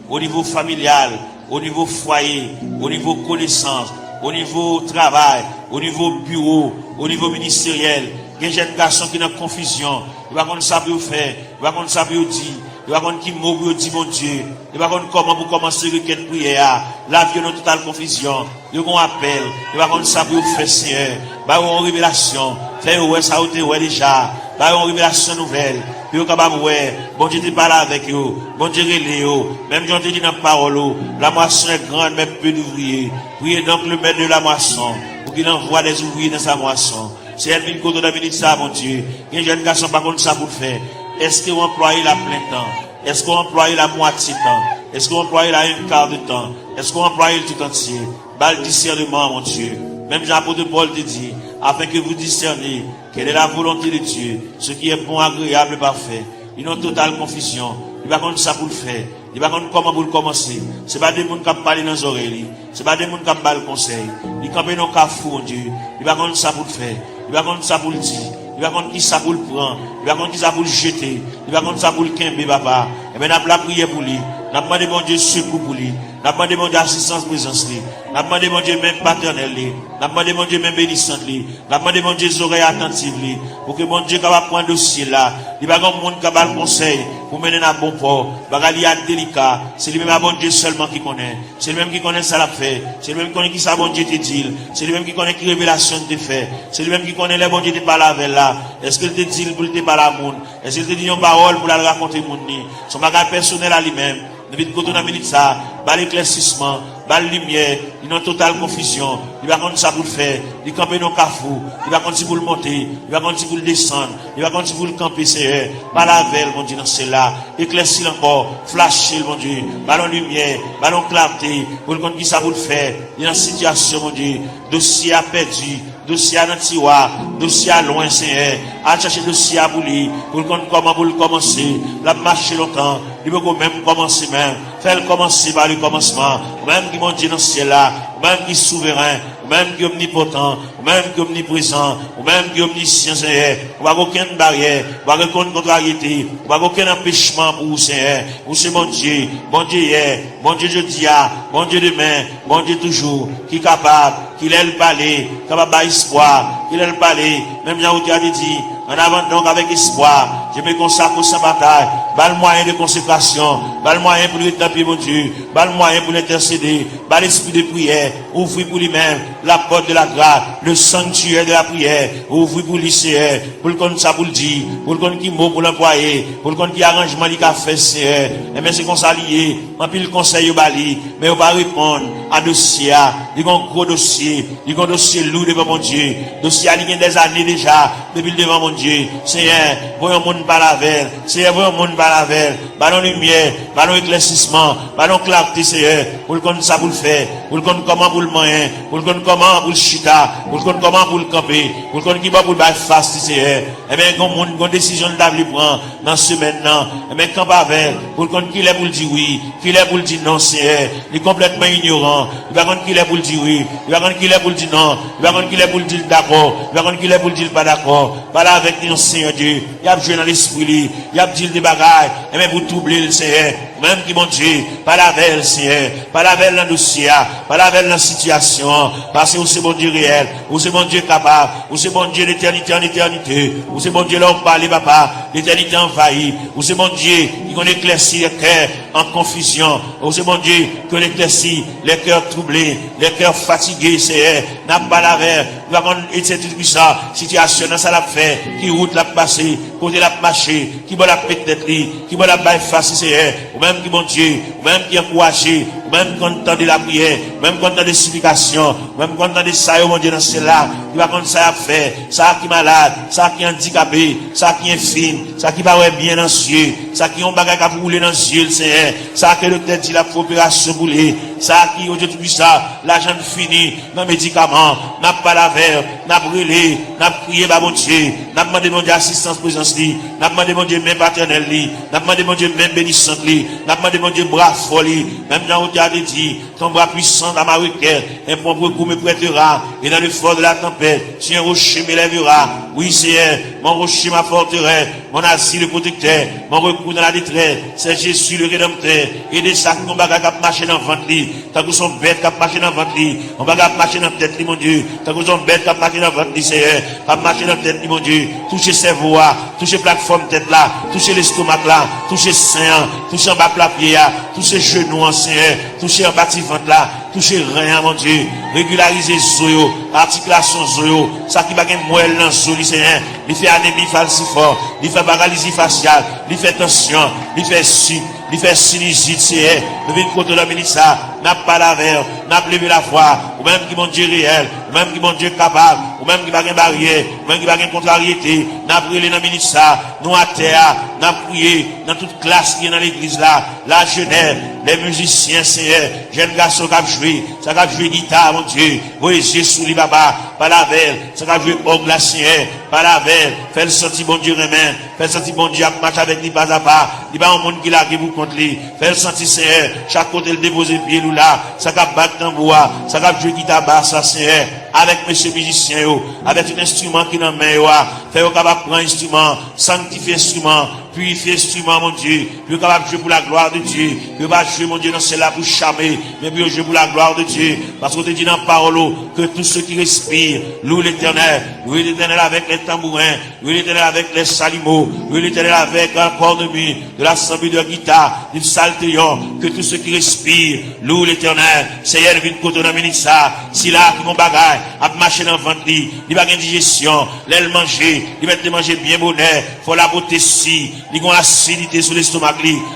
au niveau familial, au niveau foyer, au niveau connaissance, au niveau travail, au niveau bureau, au niveau ministériel. des jeunes garçons qui sont en confusion. Ils ne savent pas ça pour faire. Ils ne savent pas ça pour dire. Ils ne savent pas qui mot pour dire, mon Dieu. Ils ne savent pas comment pour commencer requête prière. La vie est totale confusion. Ils ont un appel. Ils ne savent pas ça pour faire, Seigneur. Ils ont une révélation. Faire ouais, ça a été ouais déjà. Ils ont une révélation nouvelle. Ils sont capables de ouais. Bon Dieu te parle avec eux. Bon Dieu relève eux. Même Dieu te dit dans la parole. La moisson est grande, mais peu d'ouvriers. Priez donc le maître de la moisson. Pour qu'il envoie des ouvriers dans sa moisson. C'est elle qui côté de ça, mon Dieu. Il y a un jeune garçon, par contre, ça pour faire. Est-ce qu'on emploie la plein temps? Est-ce qu'on emploie la moitié temps? Est-ce qu'on emploie la un quart de temps? Est-ce qu'on emploie le tout entier? Bal discernement, mon Dieu. Même Jean-Apôtre Paul te dit, afin que vous discerniez quelle est la volonté de Dieu, ce qui est bon, agréable et parfait. Ils ont totale confusion. Il va contre ça pour le faire. Il va contre comment pour le commencer. C'est pas des gens qui parlent dans les oreilles. C'est pas des gens qui parlent le conseil. Ils campent dans le cafou, mon Dieu. Il va contre ça pour le faire. Il va contre ça pour le dire. Il va contre qui ça pour le prendre. Il va contre qui ça pour le jeter. Il va contre ça pour le quimber, papa. Et bien, on a prié pour lui. On a demandé, mon Dieu, secours pour lui. On a demandé, mon Dieu, assistance, présence, lui. On a demandé, mon Dieu, même paternel, lui. On a demandé, mon Dieu, même bénissante, lui. On a demandé, mon Dieu, oreilles attentives, lui. Pour que, mon Dieu, capable prendre dossier là. Il va avoir un monde capable de conseil pour mener à bon port. Il est délicat. C'est lui-même, mon Dieu, seulement qui connaît. C'est lui-même qui connaît ça l'a fait. C'est lui-même qui connaît qui ça, mon Dieu, te dit. C'est lui-même qui connaît qui révélation te fait. C'est lui-même qui connaît les bon Dieu te parle avec là. Est-ce qu'il te dit pour te parler à monde? Est-ce qu'il te dit une parole pour la raconter monde? Son bagage personnel à lui-même. Depuis que on a mis ça, bas l'éclaircissement, bas la lumière, il y a une totale confusion. Il va contre ça pour le faire. Il camper dans le cafou. Il va contre ça pour le monter. Il va contre ça pour le descendre. Il va contre ça pour le camper, c'est pas la veille, mon Dieu, dans celle-là. Éclaircir encore, flasher, mon Dieu. Ballon lumière, ballon clarté. Pour le contre qui ça pour le faire. Il y a une situation, mon Dieu. Dossier à perdu. Dossier à tiroir, dossier à loin, Seigneur. À chercher dossier à bouler. Pour le compte comment pour le commencer. La marcher longtemps. Il peut même commencer même. Faire commencer par le commencement. Même qui monte dans ce ciel là. Même qui est souverain. Même qui est omnipotent. Même qui est omniprésent. Même qui est omniscient, Seigneur. On va aucune barrière. On va aucune contrariété. On va aucun empêchement pour vous, Seigneur. Vous c'est mon Dieu. Bon Dieu hier. Bon Dieu jeudi. Bon Dieu demain. Bon Dieu toujours. Qui est capable. Qu'il ait le palais. Capable d'espoir. Qu'il ait le palais. Même Jean-Outi a dit. En avant donc avec espoir, je me consacre sans bataille. Bas le moyen de consécration, bas le moyen pour rétablir mon Dieu, bas le moyen pour l'intercéder, bas l'esprit de prière, ouvrir pour lui-même la porte de la grâce, le sanctuaire de la prière, ouvrir pour lycéen, pour le compte ça pour le dire, pour le compte qui mot pour l'employer, pour le compte qui arrangement il a fait, Seigneur. Et bien c'est qu'on s'allie, en plus le conseil au bali, mais on va répondre à dossier, il y a un gros dossier, il y a un dossier lourd devant mon Dieu, dossier il y a des années déjà, depuis devant mon Dieu, Seigneur, voyons mon par la veille, Seigneur, voyons mon par la veille, ballon lumière, ballon éclaircissement, ballon clarté, Seigneur, pour le compte ça pour le faire, pour le compte comment pour le moyen, pour le compte comment pour le chita, pour le compte comment pour le camper, pour le compte qui va pour le bail face, Seigneur, et bien, une décision de l'avenir prend dans ce maintenant, et bien, camp avec, pour le compte qu'il est pour le dire oui, qu'il est pour le dire non, Seigneur, il est complètement ignorant, il va compte qu'il est pour le dire oui, il va compte qu'il est pour le dire non, il va compte qu'il est pour le dire d'accord, il va compte qu'il est pour le dire pas d'accord, voilà avec nous, Seigneur Dieu, il y a joué dans l'esprit, il y a dit des bagailles, et même pour troubler le Seigneur, même qui mon Dieu, pas la veille, Seigneur, pas la veille dans le dossier, pas la veille dans la situation, parce que vous c'est bon Dieu réel, vous c'est bon Dieu capable, vous c'est bon Dieu d'éternité en éternité, vous c'est bon Dieu là où parlez, papa, l'éternité envahie, vous c'est bon Dieu qui connaît éclairci les cœurs en confusion, vous c'est bon Dieu qui connaît éclairci les cœurs troublés, les cœurs fatigués, Seigneur, n'a pas la veille, nous avons été tout ça, situation dans ça l'a fait, qui route l'a passé, côté l'a marché, qui va la peut-être, qui va la baille face, Seigneur, ou même qui bon Dieu, ou même qui encouragé, ou même content de la prière, même content de supplication, même content de ça, mon Dieu, dans cela, qui va comme ça à faire, ça qui est malade, ça qui est handicapé, ça qui est fine, ça qui va bien dans les yeux, ça qui ont bagage à rouler dans les yeux, Seigneur, ça qui est le tête dit la opération boulée, ça qui, au Dieu tout ça, l'argent fini, dans les médicaments, n'a pas la verre, n'a brûlé, n'a prié, bah, mon Dieu, n'a demandé, mon Dieu, assistance, présence, n'a demandé, mon Dieu, même paternel, n'a demandé, mon Dieu, même bénissante, n'a demandé, mon Dieu, bras folie, même dans a dit, ton bras puissant dans ma requête, un propre coup me prêtera, et dans le fort de la tempête, si un rocher m'élèvera, oui, Seigneur, mon rocher, ma forteresse, mon asile protecteur, mon recours dans la détresse, c'est Jésus le Rédempteur, et des sacs qu'on bagarre qui marcher dans le ventre, tant que son bête qui marche dans le ventre, on bagarre marcher dans la tête, mon Dieu, tant que son bête qui marche dans le ventre, Seigneur, qui marcher dans la tête, mon Dieu, toucher ses voix, toucher plateforme tête là, toucher l'estomac là, toucher sein, toucher en bas plapier, toucher genoux, Seigneur, toucher en bas ventre là, toucher rien, mon Dieu, régulariser zoyo, articulation zoyo, ça qui va gagner moelle dans zoyo, Seigneur, il fait anémie falciforme, il fait paralysie faciale, il fait tension, il fait sinusite, Seigneur, nous venons contre la ministre, n'a pas la verre, n'a levé la foi, ou même qui mon Dieu réel, ou même qui mon Dieu capable, ou même qui va gagner barrière, ou même qui va gagner contrariété, n'a brûlé dans la ministre, nous à terre, n'a prié dans toute classe qui est dans l'église là, la jeunesse, les musiciens, Seigneur, jeunes garçons qui ont joué, ça qui ont joué guitare, mon Dieu, voyez sous les baba, par la veille, ça qui ont joué orgue la Seigneur, par la veille, fait le sentir bon Dieu remède, fait le sentir bon Dieu à marcher avec lui pas à pas, il va un monde qui l'a qui vous contre lui, fait le sentir Seigneur, chaque côté le déposer pied ou là, ça qui a battre tambour, ça qui a joué guitare basse, ça Seigneur, avec monsieur musicien, avec un instrument qui dans main, fait au capable prendre instrument, sanctifier instrument, purifier instrument, mon Dieu, puis capable jouer pour la gloire de Dieu, puis pas jouer, mon Dieu, dans celle-là pour charmer, mais puis jouer pour la gloire de Dieu, parce qu'on te dit dans la parole, que tous ceux qui respirent, louent l'éternel avec les tambourins, louent l'éternel avec les salimos, louent l'éternel avec un corps de mie, de l'assemblée de guitare, du saltéon, que tous ceux qui respirent, louent l'éternel, Seigneur, vient côté dans le ça, si là, qui mon bagage, à marcher dans le ventre, il va gagner digestion, l'aile manger, il va te manger bien bonheur, faut la beauté si, il a acidité sur l'estomac,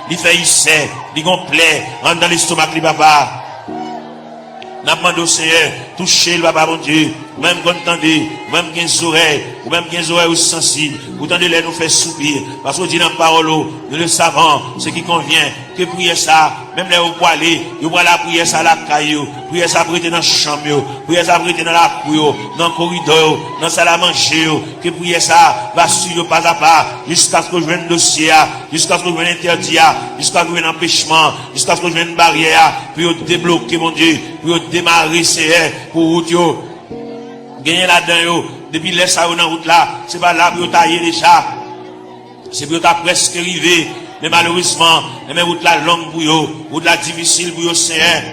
il fait ici, il a plaie, rentre dans l'estomac, papa. N'a pas demandé au Seigneur, toucher le papa, mon Dieu, même quand entendez, même qui les oreilles, ou même qui les oreilles sensibles, vous tendez les nous faire soupir, parce qu'on dit dans la parole, nous le savons, ce qui convient, que prier ça, même les poilés, vous voyez la prière ça la caillou, prier ça prêter dans la chambre, prier ça prêter dans la cour, dans le corridor, dans la salle à manger, que prier ça, va suivre pas à pas, jusqu'à ce que je vienne le dossier, jusqu'à ce que je vienne interdit, jusqu'à ce que je vienne empêchement, jusqu'à ce que je vienne barrière, puis débloquer, mon Dieu, puis démarrer, Seigneur, pour route, gagner là-dedans, depuis les ça dans route là, c'est pas là pour tailler déjà, c'est pour presque arrivé. Mais malheureusement, les routes là longue pour eux, route là difficile pour eux, Seigneur.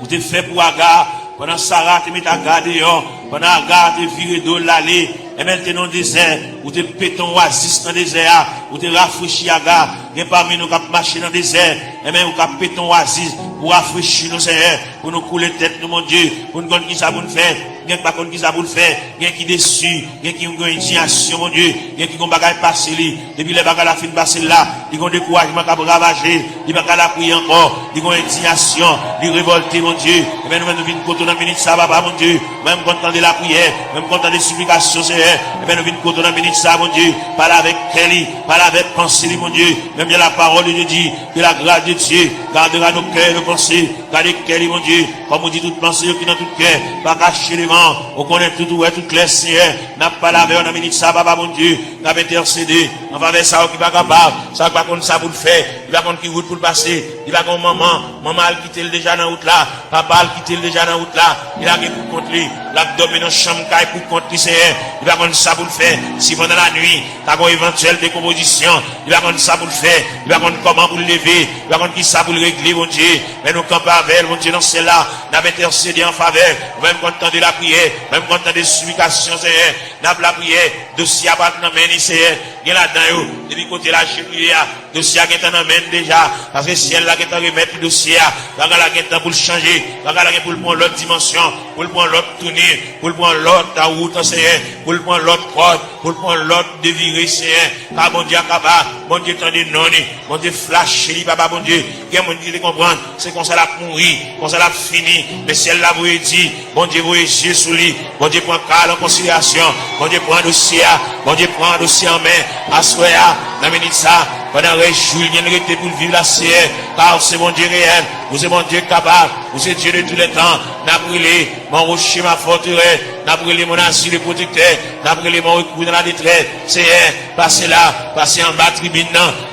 Vous te fait pour Agar, pendant Sarah te met à garder, pendant Agar te viré d'eau l'allée, et maintenant dans le désert, vous te péton oasis dans le désert, vous te rafraîchis Agar, et parmi nous qui marcher dans le désert, et même vous qui péton oasis, pour rafraîchir nos Seigneur, pour nous couler tête, nous, mon Dieu, pour nous connaître qui ça pour nous faire, il y a pas qui ça pour nous faire, il y a qui déçu, il y a qui ont une indignation, mon Dieu, il y a qui ont bagaille passé, depuis les bagailles la fin passé là, ils ont découragement qui a ravagé, ils ont la prier encore, ils ont indignation, ils révolté, mon Dieu, et bien nous venons côté dans minute ça, papa, mon Dieu, même quand on entend la prière, même quand on entend les supplications, Seigneur, et bien nous venons côté dans minute ça, mon Dieu, parle avec Kelly, parle avec pensée, mon Dieu, même bien la parole de Dieu dit, que la grâce de Dieu gardera nos cœurs, nos pensées, gardez Kelly, mon Dieu, comme on dit toute pensée qui dans tout cœur, pas cacher les vents, on connaît tout, ouais, tout clair, Seigneur, n'a pas lavé, on a minute ça, papa, mon Dieu, n'a pas intercédé, on va vers ça, qui va capable, ça va contre ça pour le faire, il va contre qui route pour le passer, il va contre maman a quitté le déjà dans la route là, papa a quitté le déjà dans la route là, il a rien pour contre lui, l'abdomen dans la chambre pour contre lui, Seigneur, il va contre ça pour le faire, si pendant la nuit, t'as une éventuelle décomposition, il va contre ça pour le faire, il va contre comment pour le lever, il va contre qui ça pour le régler, mon Dieu, mais nous campons avec, mon Dieu, dans celle-là, n'a intercédé en faveur, même quand on de la prière, même quand on des supplications, Seigneur, n'a pas la prière, dossier à battre dans main, Seigneur, il y a là-dedans, depuis côté la chérie, dossier qui est en main déjà, parce que si elle là qui est en remettre le dossier, la gala qui est pour le changer, la gala pour le prendre l'autre dimension, pour le prendre l'autre tournée, pour le prendre l'autre route, Seigneur, pour le prendre l'autre code, pour le prendre l'autre déviré, Seigneur, car mon Dieu capable, mon Dieu tendez non, mon Dieu flash, papa, mon Dieu, il y a mon Dieu qui comprendre, c'est qu'on s'est là mourir, qu'on s'est là fini, mais si elle là vous dit, mon Dieu vous Jésus sous lui, mon Dieu prend calme en considération, mon Dieu prend dossier, mon Dieu prend dossier en main, assoya, dans minute ça, pendant réjouir, il y a une pour vivre la CR, car c'est mon Dieu réel, Vous êtes mon Dieu capable. Vous êtes Dieu de tous les temps. N'a brûlé mon rocher, ma forteresse. N'a brûlé mon asile protecteur. N'a brûlé mon recours dans la détresse. Seigneur, passez là. Passez en bas tribune,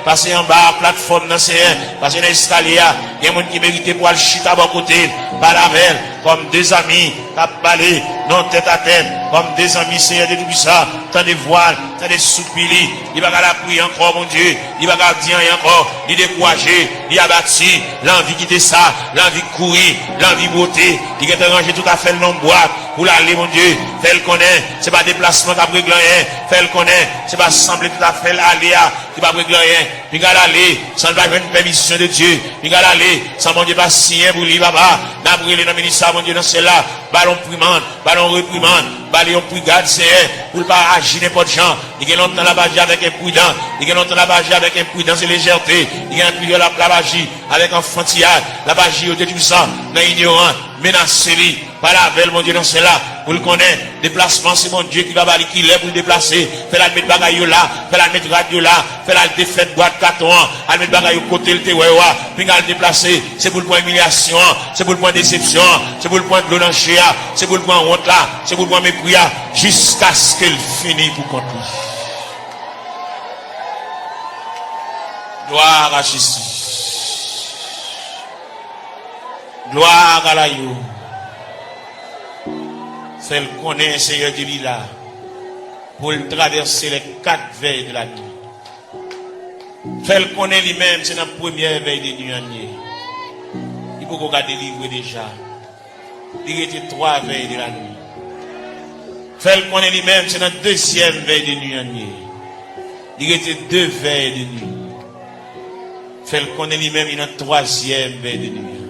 passez en bas plateforme, Seigneur. Passez dans l'escalier. Il y a des gens qui méritent pour aller chita à bon côté. Par la veille, comme deux amis, cap balé, non tête à tête, comme deux amis, Seigneur de tout ça. Tant de voiles, tant de soupili. Il va la prier encore, mon Dieu. Il va dire encore. Il décourager, il abattu. L'envie quitter ça, l'envie courir, l'envie beauté. Il va ranger tout à fait le nom boîte. Pour l'aller, mon Dieu, fais le connaître, c'est pas déplacement qui a régler rien, fais le connaître, c'est pas sembler tout à fait l'aléa qui va régler rien. Il va aller, sans pas une permission de Dieu, il va aller, sans mon Dieu pas signer pour lui, papa, n'a brûlé dans le ministère, mon Dieu, dans cela, ballon primande, ballon reprimande, ballon brigade, c'est pour pas agir n'importe gens. Il y a longtemps la bagie avec imprudence, il y a longtemps la bagie avec imprudence et légèreté, il y a un peu la bagie avec enfantillage, la bagie au Dieu tout ça, dans l'ignorant, menacé lui. Par la belle, mon Dieu, dans cela, vous le connaissez, déplacement, c'est mon Dieu qui va balayer, qui lève pour le déplacer, fait la mettre bagaille là, fait la mettre radio là, fait la défaite boîte carton, elle mettre bagaille au côté, le tewewa, puis elle déplacer, c'est pour le point humiliation, c'est pour le point déception, c'est pour le point de l'eau dans c'est pour le point honte là, c'est pour le point mépris, jusqu'à ce qu'elle finisse pour compter. Gloire à Jésus. Gloire à la you. Fait le connaître, Seigneur de l'Ila, pour le traverser les 4 veilles de la nuit. Fait le connaître lui-même, c'est la première veille de nuit. Il faut qu'on délivrer déjà. Il était 3 veilles de la nuit. Fait le connaître lui-même, c'est la deuxième veille de nuit. Il était 2 veilles de nuit. Fait le connaître lui-même, il y a 3e veille de nuit.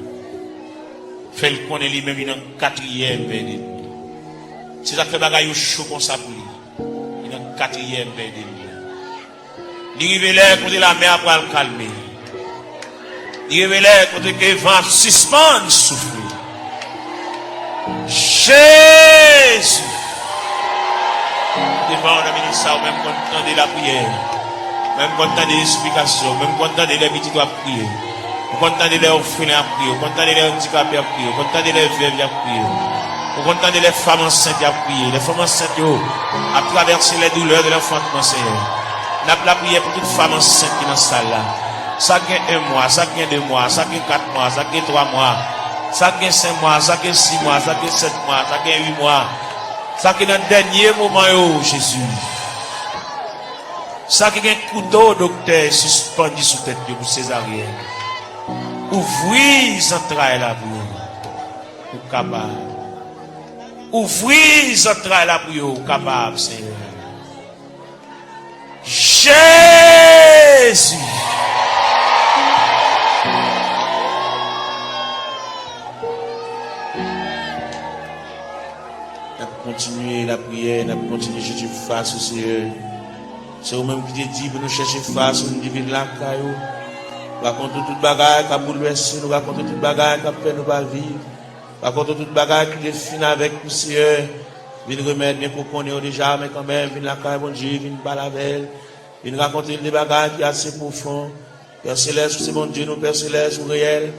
Fait le connaître lui-même, il y a 4e veille de nuit. Si ça fait bagaille chaud comme ça pour lui. Il est en 4e veille de nuit. Il révèle côté la mer pour le calmer. Il révèle côté que le vent suspend souffler. Jésus. Devant le ministère, même quand on de la prière, même quand on des explications, même quand on des petits doigts prier, quand on des orphelins à prier, quand on des handicapés à prier, quand on des veuves à prier. Vous entendez les femmes enceintes à prier. Les femmes enceintes à traverser les douleurs de l'enfantement, Seigneur. N'a pas prié pour toutes les femmes enceintes qui sont dans la salle là. Ça gagne 1 mois, ça gagne 2 mois, ça gagne 4 mois, ça gagne 3 mois, ça gagne 5 mois, ça gagne 6 mois, ça gagne 7 mois, ça gagne 8 mois. Ça gagne dans le dernier moment, Jésus. Ça gagne un couteau, docteur, suspendu sous tête pour césarienne. Ouvrez les entrailles là pour capable. Ouvrez les entrailles là pour capable, Seigneur. Jésus. N'a continuer la prière, n'a continuer chercher face au Seigneur. C'est vous-même qui te dit pour nous chercher face, nous divine la caillou. Raconte toute bagaille qui a bouleversé nous, raconte toute bagaille qui a fait nous pas vivre. Raconte toute bagaille qui est fini avec nous, Seigneur. Viens remettre bien pour qu'on ait déjà, mais quand même, viens la caille, bon Dieu, viens pas la belle. Viens raconter des bagailles qui sont assez profondes. Père Céleste, c'est mon Dieu, nous, Père Céleste, ou réel.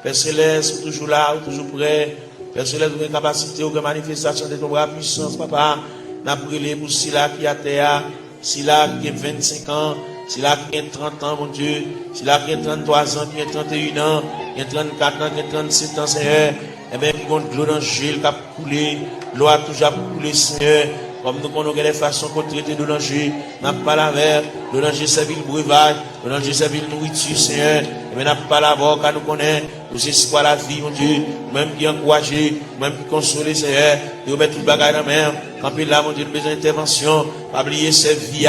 Père Céleste, toujours là, toujours prêt. Père Céleste, vous avez capacité, vous avez manifestation de ton bras puissance, papa. N'a brûlé pour Sila qui a terre, Sila qui a 25 ans, Sila qui a 30 ans, mon Dieu, Sila qui a 33 ans, qui a 31 ans, qui a 34 ans, qui a 37 ans, Seigneur. Et bien, qui compte l'eau dans le gel, qui a coulé, l'eau a toujours coulé, Seigneur. Comme nous connaissons les façons qu'on traite de danger, n'a pas la mer, le danger c'est le breuvage, le danger c'est la nourriture, Seigneur. Et bien, n'a pas la voix, car nous connaissons, nous espoir la vie, mon Dieu, même qui encourager, même qui consoler, Seigneur, et remettre tout le bagage dans la mer. Quand il là, mon Dieu, besoin d'intervention, pas oublier cette vie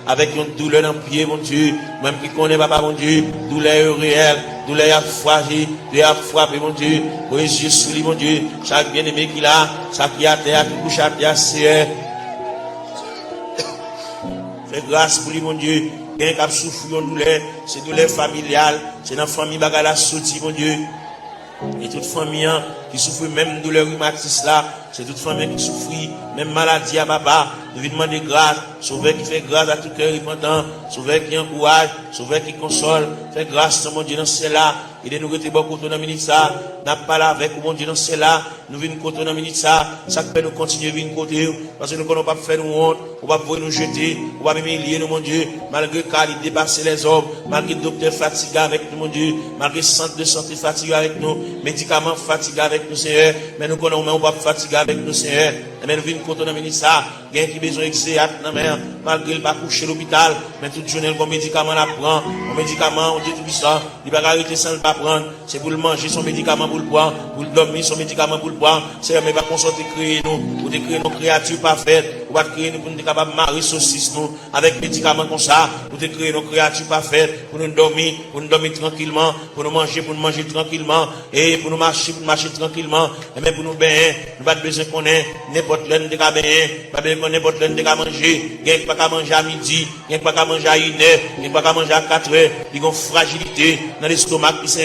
avec une douleur dans le pied, mon Dieu, même qui connaît, papa, mon Dieu, douleur réelle, douleur à frappé, douleur à frapper, mon Dieu, pour les yeux sous lui, mon Dieu, chaque bien-aimé qu'il a, chaque qui a terre, qui couche à terre, Seigneur. Fais grâce pour lui, mon Dieu. Quelqu'un qui a souffert de douleur, c'est douleur familiale, c'est dans la famille qui a sorti, mon Dieu. Et toute famille qui souffre même de douleur rhumatisme là, c'est toute famille qui souffre même maladie à papa. Nous lui demandons grâce, Sauveur qui fait grâce à tout cœur repentant. Sauveur qui encourage. Sauveur qui console. Fais grâce, mon Dieu, dans cela. Il est nous rester beaucoup dans la minute ça. N'a pas là avec mon Dieu dans cela. Nous venons côté dans la minute ça. Ça fait nous continuer à venir côté. Parce que nous ne pouvons pas faire nous honte. On va pouvoir nous jeter. On va humilier nous, mon Dieu. Malgré qu'il dépasse les hommes. Malgré le docteur fatigué avec nous, mon Dieu. Malgré le centre de santé fatigué avec nous. Médicaments fatigués avec nous, Seigneur. Mais nous connaissons, on va pas fatiguer avec nous, Seigneur. Mais nous venons côté dans la minute ça. Il y a qui besoin d'exéat dans la mer. Malgré le pas coucher à l'hôpital. Mais toute journée, le médicament la prend. Le médicament, on dit tout ça. Il va arrêter sans le pas prendre. C'est pour le manger son médicament pour le boire. Pour le dormir son médicament pour le boire. C'est mais va consulter créer nous. Pour créer nos créatures parfaites. Pour créer nous pour nous capables de marier saucisse nous. Avec médicaments comme ça. Pour créer nos créatures parfaites. Pour nous dormir tranquillement. Pour nous manger tranquillement. Et pour nous marcher tranquillement. Et même pour nous baigner. Nous pas besoin qu'on ait n'importe l'un de baigner. Pas besoin qu'on ait n'importe l'un de manger. Il n'y a pas qu'à manger à midi. Il n'y a pas qu'à manger à 1h. Il n'y a pas qu'à manger à 4h. Il y a une fragilité dans l'estomac qui c'est.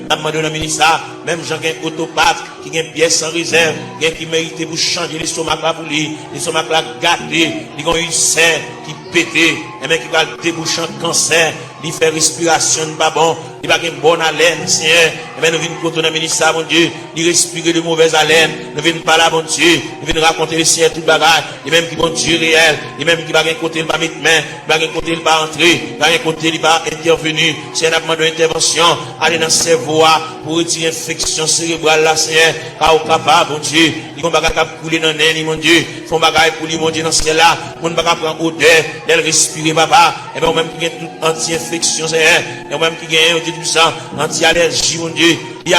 N'a demandé dans ministre même Jean qui est autopathe, qui a une pièce sans réserve, qui mérite pour changer l'estomac là pour lui. L'estomac là gâté. Il y a une ulcère qui pété. Et même qui va déboucher un cancer. Il fait respiration pas bon. Il va avoir une bonne haleine, Seigneur. Et bien, nous venons contre le ministère, mon Dieu. Il respire de mauvaise haleine. Nous venons parler à mon Dieu. Nous venons raconter le ciel, tout bagage. Et même qui bon Dieu réel. Et même qui va avoir un côté, il va mettre main. Il va avoir un côté, il va entrer. Il va avoir un côté, il va intervenir. C'est un demande d'intervention. Aller dans le cerveau pour retirer l'infection cérébrale, là, Seigneur. Car au capable, mon Dieu. Il va pas couler dans le nez, mon Dieu. Il faut bagage pour lui, mon Dieu, dans ce ciel-là. On ne va pas prendre odeur. Elle respire, papa. Et bien, même qui a toute anti-infection, Seigneur. Et même qui gagne, tout ça, anti-allergie, mon Dieu. Il y a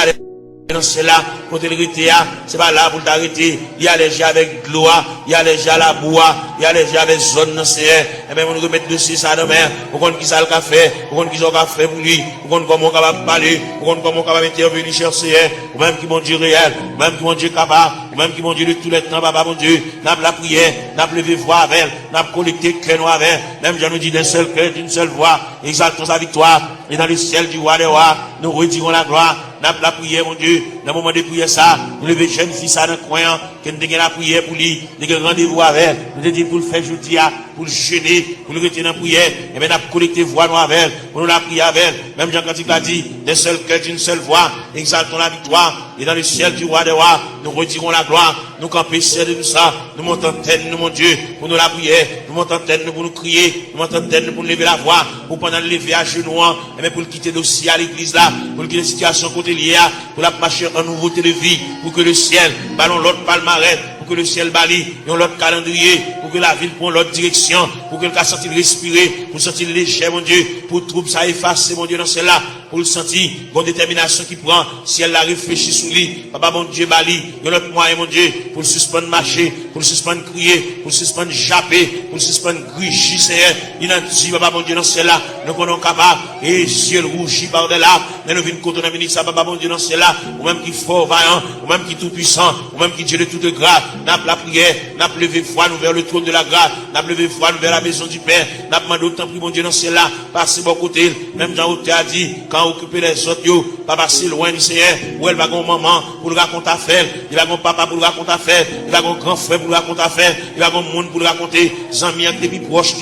dans cela, quand il était c'est pas là pour t'arrêter. Il y a allergie avec de l'eau, il y a allergie à la boue, il y a allergie avec zone dans Seigneur. Et bien, on remet dessus ça demain. Pour qu'on qui ça le café, pour qu'on qui ça le café pour lui, pour qu'on comment on capable parler, pour qu'on comment on capable intervenir chercher, ou même qui mon Dieu réel, ou même qui mon Dieu capable, ou même qui mon Dieu de tous les temps, papa mon Dieu, n'a la prière, n'a levé voix avec, n'a collecté cœur noir avec, même je nous dis d'un seul cœur, d'une seule voix, exaltons sa victoire, et dans le ciel du roi des rois, nous retirons la gloire. N'a la prière, mon Dieu, dans le moment de prière, ça, nous lever jeune fille, ça, dans le coin, que nous avons la prière pour lui, nous avons rendez-vous avec, nous avons dit pour le faire jeudi, pour le jeûner, pour le retirer dans la prière, et bien, nous avons collecté voix nous avec, pour nous la prier avec, même Jean Cantique l'a dit, d'un seul cœur, d'une seule voix, exaltons la victoire, et dans le ciel du roi des rois, nous retirons la gloire, nous campons ciel de tout ça, nous montons tête, nous, mon Dieu, pour nous la prière, nous montons tête, nous, pour nous crier, nous montons tête, nous, pour nous lever la voix, pour pendant le lever à genoux, et bien, pour le quitter dossier à l'église là, pour le quitter la situation côté lié, pour la marcher en nouveauté de vie, pour que le ciel, ballon l'autre palmarès, pour que le ciel bali, et l'autre calendrier, pour que la ville prenne l'autre direction, pour que le cas sentir respirer, pour sentir léger, mon Dieu, pour trouble ça effacer, mon Dieu, dans celle-là, pour le sentir, bonne détermination qui prend, si elle la réfléchit sous lui, papa, mon Dieu, bali, et l'autre moyen, mon Dieu, pour le suspendre marcher, pour le suspendre crier, pour le suspendre japper, pour le suspendre grigir, Seigneur, il a dit, papa, mon Dieu, dans celle-là, nous connaissons capable, et ciel rougit par de là, mais nous venons contre la ministre, papa, mon Dieu, dans celle-là, ou même qui fort, vaillant, ou même qui tout puissant, ou même qui Dieu de toute grâce, n'a la prière, n'a levé foi, nous vers le trône de la grâce, n'a levé foi, nous vers la maison du Père, n'a demandé autant pris, mon Dieu, dans celle-là, passez bon côté, même Jean Hauté a dit, quand occuper les autres, yo, pas passer loin du Seigneur, où elle va gon maman, pour le raconter à faire, il va gon papa pour le raconter à faire, il va gon grand frère pour le raconter à faire, il va gon monde pour le raconter, Zami, depuis proche,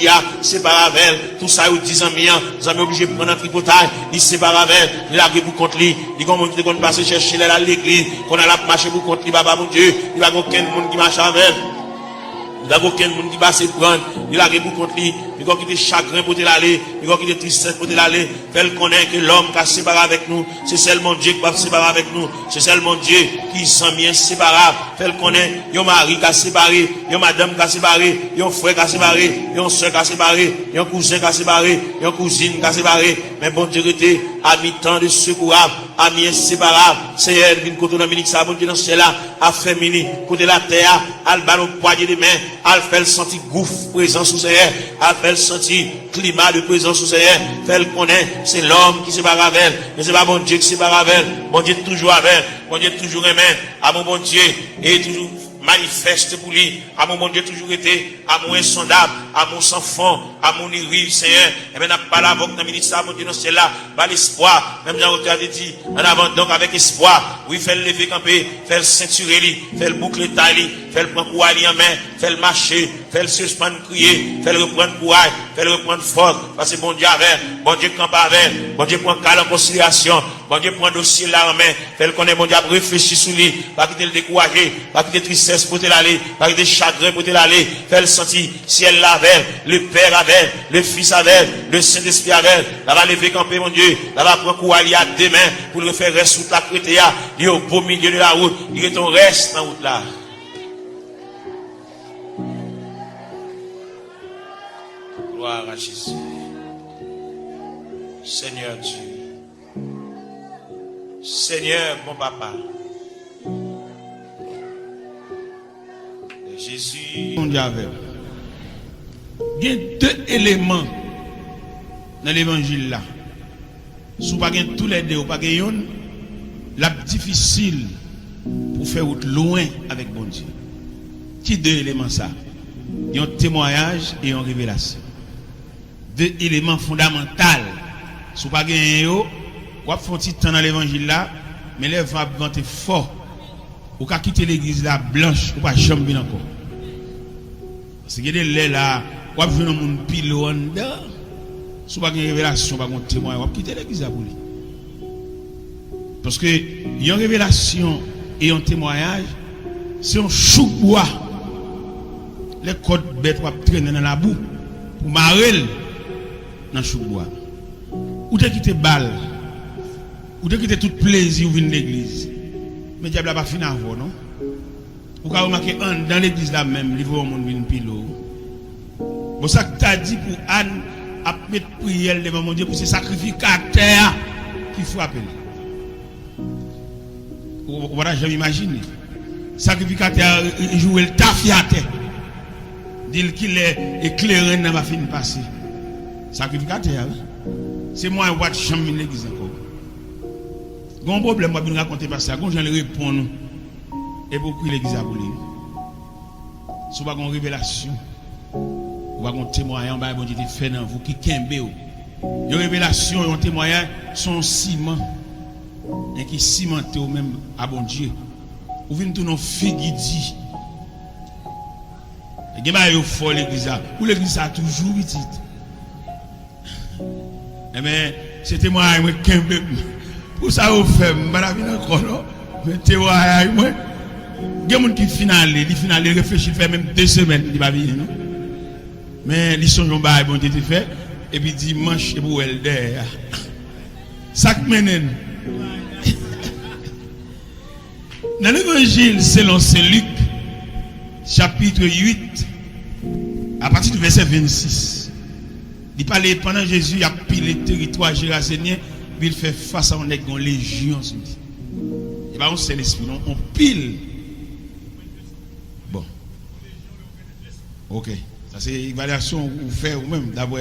c'est pas avec tout ça, il dit Zami, obligé de prendre un tripotage, il c'est pas avec il a pour contre lui, il va gon monde passer chercher à l'église, qu'on a la marché pour contre lui, papa mon Dieu, il va gon aucun monde qui marche avec. Il n'y a aucun monde qui va se prendre. Il a pour contre lui. Il va quitter chagrin pour l'aller. Il va quitter tristesse pour l'aller. Fait connaître que l'homme qui a séparé avec nous, c'est seulement Dieu qui va séparer avec nous. C'est seulement Dieu qui s'en vient séparable. Fait connaître, il y a un mari qui a séparé, il y a une madame qui a séparé, il y a un frère qui a séparé, il y a une soeur qui a séparé, il y a un cousin qui a séparé, il y a une cousine qui a séparé. Mais bon Dieu était à mi-temps de secourable, à mi-inséparable. C'est elle qui vient dans ministre, bon Dieu dans cela, a fait mini, côté la terre, al ballon poignée de main, al fait le sentir gouffre présence sous Seigneur, al fait le sentir climat de présence sous Seigneur, fait le connaître, c'est l'homme qui sépare avec elle, mais c'est pas bon Dieu qui sépare avec elle, bon Dieu toujours avec elle, bon Dieu toujours aimé, à mon bon Dieu, et toujours manifeste pour lui, à mon bon Dieu toujours été, à mon insondable, à mon sans fond, à mon irrive, Seigneur, et bien, n'a pas la voix dans le ministère, mon Dieu, dans cela, pas l'espoir, même Jean Hauté a dit, en avant, donc, avec espoir, oui, fait le lever camper, fait le ceinturer, fait le boucler taille, fait le prendre courage en main, fait le marcher, fais-le suspendre crier, fais-le reprendre courage, fais-le reprendre force, parce que bon Dieu avec, bon Dieu campe avec, bon Dieu prend calme en conciliation, bon Dieu prend dossier là en main, fais-le qu'on est bon Dieu réfléchir sur lui, pas quitter le décourager, pas quitter tristesse pour te l'aller, pas quitter chagrin pour te l'aller, fais-le sentir ciel là avec, le Père avec, le Fils avec, le Saint-Esprit avec, là va lever camper mon Dieu, là va prendre courage à demain pour le faire rester sur la crétéa, il est au beau milieu de la route, il est ton reste en route là. Gloire à Jésus. Seigneur Dieu. Seigneur mon papa. Jésus. Il y a deux éléments dans l'évangile là. Si vous n'avez pas tous les deux, vous n'avez pas la difficile pour faire route loin avec bon Dieu. Qui deux éléments ça? Il y a un témoignage et une révélation. Deux éléments fondamentaux. Si vous n'avez pas gagné, vous faites un petit temps dans l'évangile là, mais les vents vont fort. Vous pouvez quitter l'église là blanche, vous ne pouvez pas jamais venir encore. Parce que les là, vous pouvez venir dans mon pilo en dedans. Si vous n'avez pas une révélation, vous n'avez pas un témoin, vous pouvez quitter l'église là pour lui. Parce que il y a une révélation et un témoignage, c'est un chou bois. Les côtes bêtes vont traîner dans la boue pour marrer dans le chou bois. Ou de quitter balle, ou de quitter tout plaisir ou venir l'église. Mais diable n'a pas fini avant, non? Ou quand vous remarquez dans l'église là même, il faut un monde vient pilo. Bon, ça que tu as dit pour Anne, à mettre prière devant mon Dieu pour ce sacrificateur qui frappe. Vous n'avez jamais imaginé. Sacrificateur, il joue le tafiateur. Dit qu'il est éclairé dans ma fin de passer. Sacrificateur, c'est moi qui vais jamais l'église encore. Gon problème, moi, je vais raconter par ça. Quand je réponds, nous. Et beaucoup l'église a voulu. Si vous avez une révélation, vous avez un témoignage, bon Dieu fait dans vous qui kembe. Une révélation et un témoignage sont ciment. Et qui cimentent au même à bon Dieu. Vous venez tout nos figues dit. Et que bah, il faut l'église. Ou l'église a toujours petite. Eh bien, c'est témoignage qui kembe. Pour ça, vous faites, madame, encore, non? Mais témoignage, moi. Il y a des gens qui finale, il réfléchit, il fait même 2 semaines, il va venir, non? Mais ils sont en bas, bon Dieu, il fait, et puis dimanche, et pour elle derrière. Ça qui mène. Dans l'évangile selon Saint Luc, chapitre 8, à partir du verset 26, il parlait pendant Jésus, il a pile le territoire gérasénien, puis il fait face à une légion. Et bien, on sait l'esprit, on pile. Bon. Ok. Ça, c'est une évaluation que vous faites vous-même, d'abord.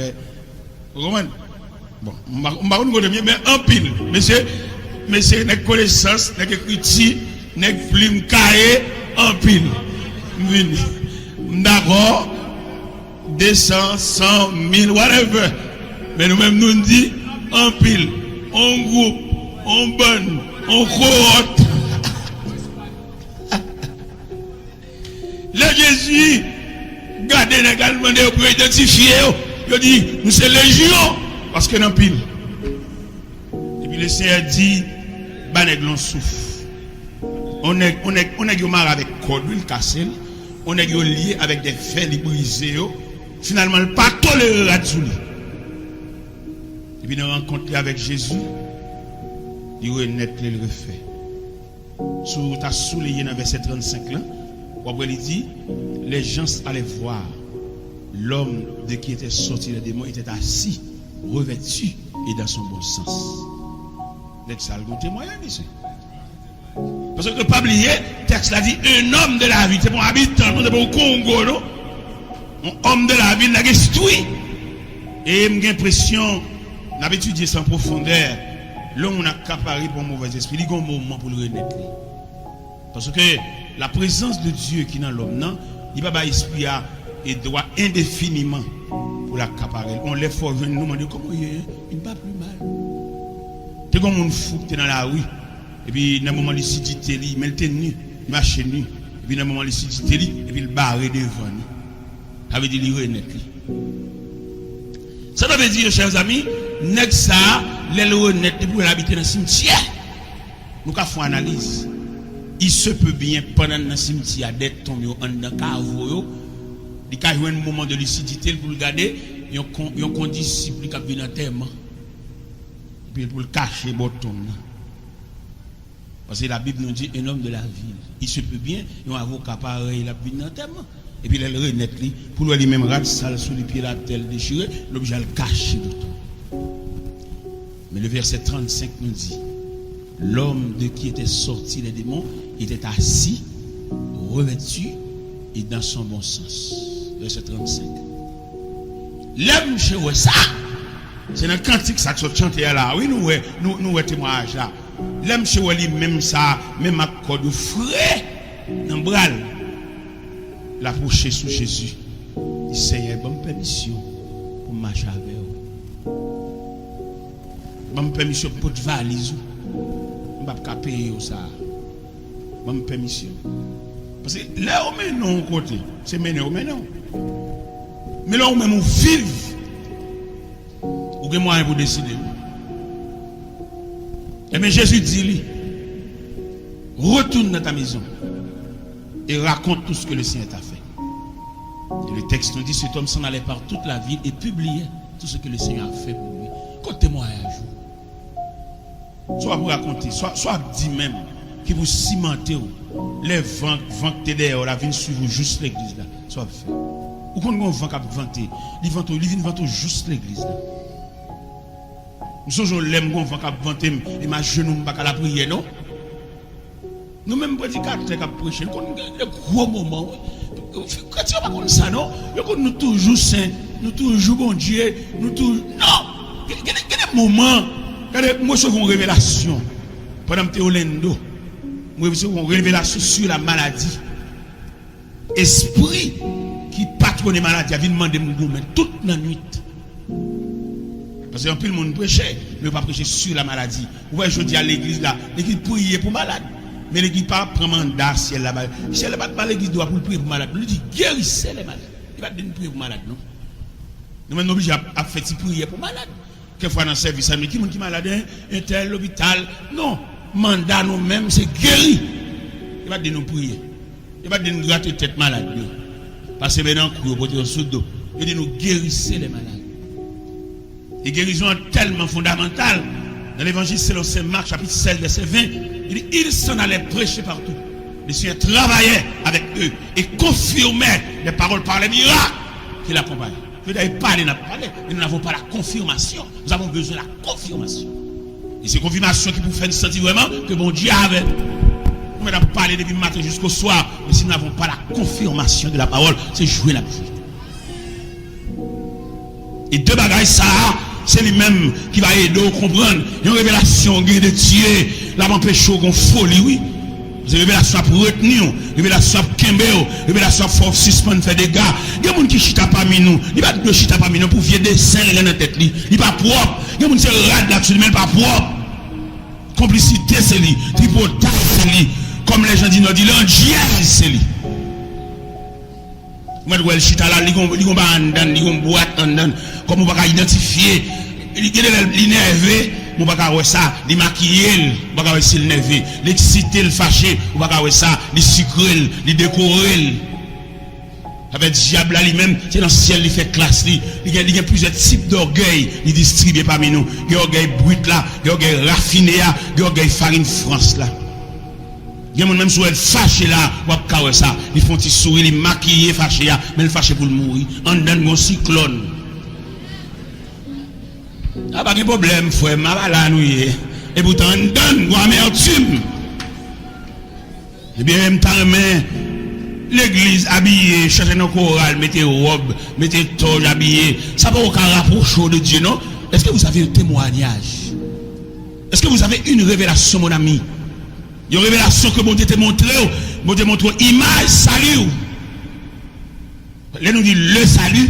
Vous comprenez? Bon. On va vous dire, mais en pile. Monsieur, n'est connaissance, n'est écriture, n'est plume cahier, en pile. D'accord? 200, 100, 1000, whatever. Mais nous-mêmes, nous disons, en pile, en groupe, en bonne, en cohorte. Le Jésus, gardez également pour identifier. Il dit, nous sommes légion, parce que nous pile. Et puis le Seigneur dit, banègle souffle. On est marre avec corde, il casse, on est lié avec des fers brisés. Finalement, il pas toléré à tout. Et puis nous rencontrons avec Jésus, il renaît le refait. Sur ta souligné dans verset 35 là, il dit, les gens allaient voir l'homme de qui était sorti le démon était assis, revêtu et dans son bon sens. C'est ça le témoignage, monsieur. Parce que pas oublier, le texte l'a dit, un homme de la ville, c'est mon habitant, c'est mon Congo, non? Un homme de la ville, il a instruit. Et j'ai l'impression, on a étudié sans profondeur, l'homme a accaparé pour un mauvais esprit, il y a un moment pour le renaître. Parce que la présence de Dieu qui est dans l'homme, non, il va pas esprit et droit indéfiniment pour l'accaparer. On lève fort, nous demander comment il est, il ne va plus mal. Tu es comme un fou qui est dans la rue. Et puis, dans un moment, il s'est dit, il met le nu, il marche nu. Et puis, dans un moment, il s'est dit, et puis, il barre devant nous. Ça veut dire qu'il renaître. Ça veut dire, chers amis, nèg ça, les renaître pour habiter dans le cimetière. Nous avons fait une analyse. Il se peut bien, pendant le cimetière, d'être tombé en dans cave, il y a un moment de lucidité pour le garder, il y a un condisciple qui a venu en terme. Puis pour le cacher, bâton. Parce que la Bible nous dit un homme de la ville. Il se peut bien, il y a un avocat pareil, il a venu en terme. Et puis il a renaître, pour lui même rate sale sous les pieds, la tête déchirée, l'objet à le cacher de tout. Mais le verset 35 nous dit, l'homme de qui était sorti les démons était assis, revêtu et dans son bon sens. Verset 35. L'homme chez ça, c'est dans le cantique ça que chanté là. Oui, nous témoignage là. L'homme chez lui même ça, même accord de frais dans bral. L'approcher sous Jésus. Il Seigneur, bonne permission pour marcher avec vous. Bonne permission pour te valise. On va pas payer ça. Bonne permission. Parce que là on met non côté, c'est mener au non. Mais là on même vive. Ou que moyen pour décider. Et bien Jésus dit lui, retourne dans ta maison et raconte tout ce que le Seigneur t'a fait. Et le texte nous dit, cet homme s'en allait par toute la ville et publiait tout ce que le Seigneur a fait pour lui. Comme témoignage. Soit vous raconter, soit dit même que vous cimentez les vents que derrière la vie suivre juste l'église là. Soit fait. Ou quand on vent qui vanter, il vient vanter juste l'église là. Nous sommes l'aime qu'on vent qui vanter et ma genou pas à la prière non. Nous même prédicateurs qui prêcher, nous avons des gros moments. Quand tu pas comme ça non, nous toujours saints, nous toujours bon Dieu, nous toujours non. Il y a des moments quand moi je fais une révélation pendant que Orlando, moi je fais une révélation sur la maladie. Esprit qui patronne les maladies, il vient demander mon goût toute la nuit. Parce que un peu le monde prêchait, mais pas prêcher sur la maladie. Vous voyez, je dis à l'église là, l'église prier pour malade. Mais l'église pas prend mandat ciel là-bas. Ciel là-bas, pas l'église doit pour prier pour malade. Il dit guérissez les malades. Il va dire prier pour malade, non? Nous sommes obligés à faire prier pour malade. Quelquefois dans le service, mais qui est malade, un tel, l'hôpital. Non, mandat nous-mêmes, c'est guéri. Il va dire nous prier. Il va dire nous gratter tête malade. Parce que maintenant, nous avons sous dos. Il dit nous guérissez les malades. Et guérison est tellement fondamentale. Dans l'évangile selon Saint Marc, chapitre 16, verset 20, il dit ils s'en allaient prêcher partout. Le Seigneur travaillait avec eux et confirmait les paroles par les miracles qui l'accompagnaient. Vous n'avez pas parlé, mais nous n'avons pas la confirmation. Nous avons besoin de la confirmation. Et c'est confirmation qui vous fait sentir vraiment que mon Dieu avait. Nous n'avons pas parlé depuis le matin jusqu'au soir, mais si nous n'avons pas la confirmation de la parole, c'est jouer la musique. Et deux bagailles ça, c'est lui-même qui va aider à comprendre. Il y a une révélation de Dieu, là m'empêche qu'on folie, oui. C'est une révélation pour retenir, révélation pour kember, révélation pour suspendre faire des gars. Il y a des gens qui chita parmi nous, il n'y a pas de chita parmi nous pour vieux dessin dans la tête, il n'est pas propre. Il y a des gens qui rad là-dessus, mais pas propre. Complicité c'est lui, tripotage c'est lui, comme les gens disent, c'est lui. Moi, je suis là, il y a une boîte, comme on va identifier, il y a l'énervé, on va voir ça, il maquiller, on va voir ça, l'énervé, l'exciter, le fâché, on va voir ça, il sucrer, il décorer. Avec le diable lui-même, c'est dans le ciel, il fait classe, il y a plusieurs types d'orgueil, il distribue parmi nous. Il y a l'orgueil brut là, il y a l'orgueil raffiné là, il y a l'orgueil farine France là. Il y a même si elle fâché là, ou à ça, ils font petit sourire, ils maquillent fâché là, mais ils fâché pour le mourir. En donne un cyclone. Ah, pas de problème, frère, ma là nous y est. Et pourtant, on donne une amertume. Et bien, même temps, l'église habillée, chercher nos chorales, mettez robe, mettez toge habillée. Ça va aucun rapprocher de Dieu, non? Est-ce que vous avez un témoignage? Est-ce que vous avez une révélation, mon ami? Il y a une révélation que bon Dieu t'a montré, bon Dieu montre image, salut. Là, nous dit le salut.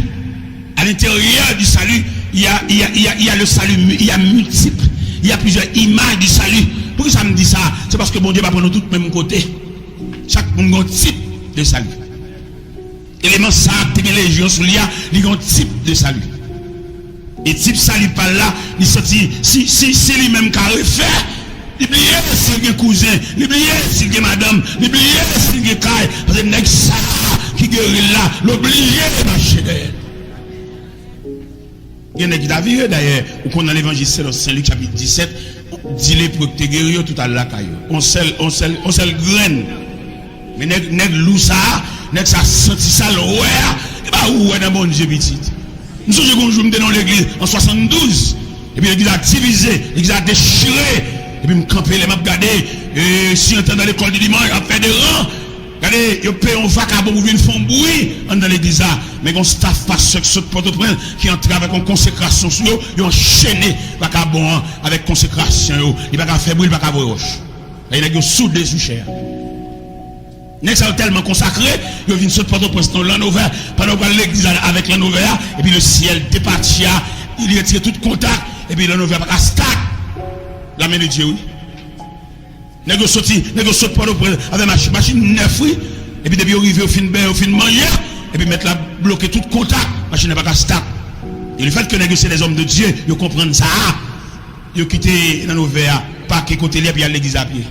À l'intérieur du salut, il y a le salut, il y a multiple. Il y a plusieurs images du salut. Pourquoi ça me dit ça? C'est parce que bon Dieu va prendre nous tous même côté. Chaque monde a un type de salut. Élément ça, tu as légion sous l'IA, il y a un type de salut. Et type salut par là, il sorti, si lui-même qui a refait, l'oublier s'il y a cousin, l'oublier s'il y a madame, l'oublier s'il y a caille, parce que n'est ça qui guérit là, l'oublier de marcher derrière. Il y en a qui t'a vu d'ailleurs, ou qu'on a l'évangile selon Saint-Luc chapitre 17, dis-les pour que tu guéris tout à la caille. On seul graine. Mais nèg lou ça, nèg ça senti ça l'ouer, et bah ouais dans bon Dieu petit. Nous sommes un jour dans l'église en 72, et puis l'église a divisé, l'église a déchiré, et puis me camper les m'a regardé, et si on est dans l'école du dimanche, on fait des rangs. Regardez, ils payent un vacabon pour venir faire bruit dans l'église. Mais on staff pas ceux qui sont Port-au-Prince qui entrent avec une consécration sur eux, ils ont enchaîné vacabon avec consécration. Ils ne peuvent pas faire bruit, ils ne peuvent pas faire roche. Il y a des soudés sous chair. Ils sont tellement consacrés, ils viennent sur Port-au-Prince dans l'an ouvert, pendant qu'on l'église avec l'an ouvert, et puis le ciel départit, il retire tout contact, et puis l'an ouvert pas stack. La main de Dieu, oui. Négocier avec machine neuf, oui. Et puis depuis arriver au fin de manger, et puis mettre la bloquer tout contact, machine n'est pas qu'à stop. Et le fait que négocier les hommes de Dieu, ils comprennent ça. Ils quittent dans nos verres, pas que côté là, puis à l'église à pied.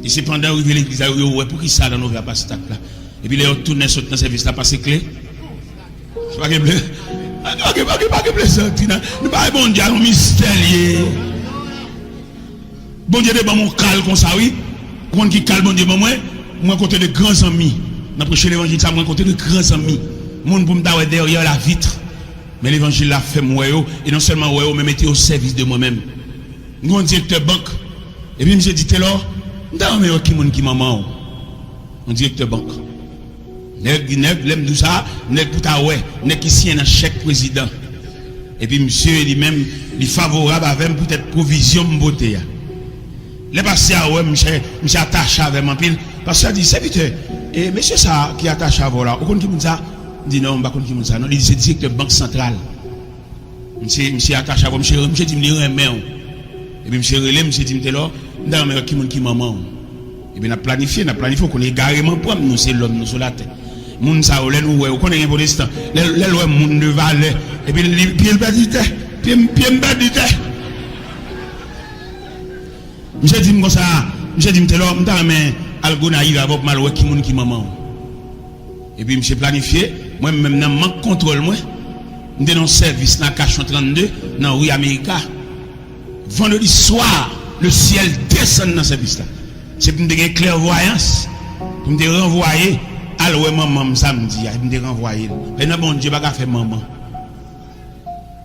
Et c'est pendant arriver à l'église à pied, pour qui ça dans nos verres pas stop là. Et puis les autres tournent sur le service là, passer clé. C'est pas que bleu. Pas que bleu, ça. Nous pas bon Dieu, un mystère. Bon Dieu, de mon cal comme ça, oui. Quand qui cal, bon Dieu, moi, côté de grands amis. Dans le prochain évangile, ça, moi, côté de grands amis. Mon pour me derrière la vitre. Mais l'évangile l'a fait, moi, et non seulement, moi, mais mettez au service de moi-même. Mon directeur banque. Et puis, je dis, alors, non, mais qui maman, mon directeur banque. L'aime tout ça, nèg tout à ouais, nèg qui signe un chèque président. Et puis, monsieur, lui-même, il est favorable avec peut-être provision de beauté. Les patients, ouais, monsieur attaché avec moi, pile. Parce qu'il dit, c'est vite. Et monsieur, ça, qui attache à vous là, vous connaissez ça? Il dit, non, on ne connaît pas ça. Non, il dit, c'est directeur banque centrale. Monsieur attache à vous, monsieur dit, il me dit, et puis, monsieur relève, monsieur dit, là, non, mais qui maman. Et puis, on a planifié, qu'on est garément pour nous, c'est l'homme, nous, sur la tête. Moun ça, on connaît un policier, les lois, moun de valet, et puis, il va dire, Monsieur dit comme ça, monsieur dit là, mais algo naïf avec mal ouais qui maman. Et puis monsieur planifié, moi même dans manque contrôle moi, dans service dans Cachon 32 dans rue America. Vendredi soir, le ciel descend dans service là. C'est pour me donner clairvoyance, pour me renvoyer allo maman samedi, pour me renvoyer. Mais non bon Dieu pas faire maman.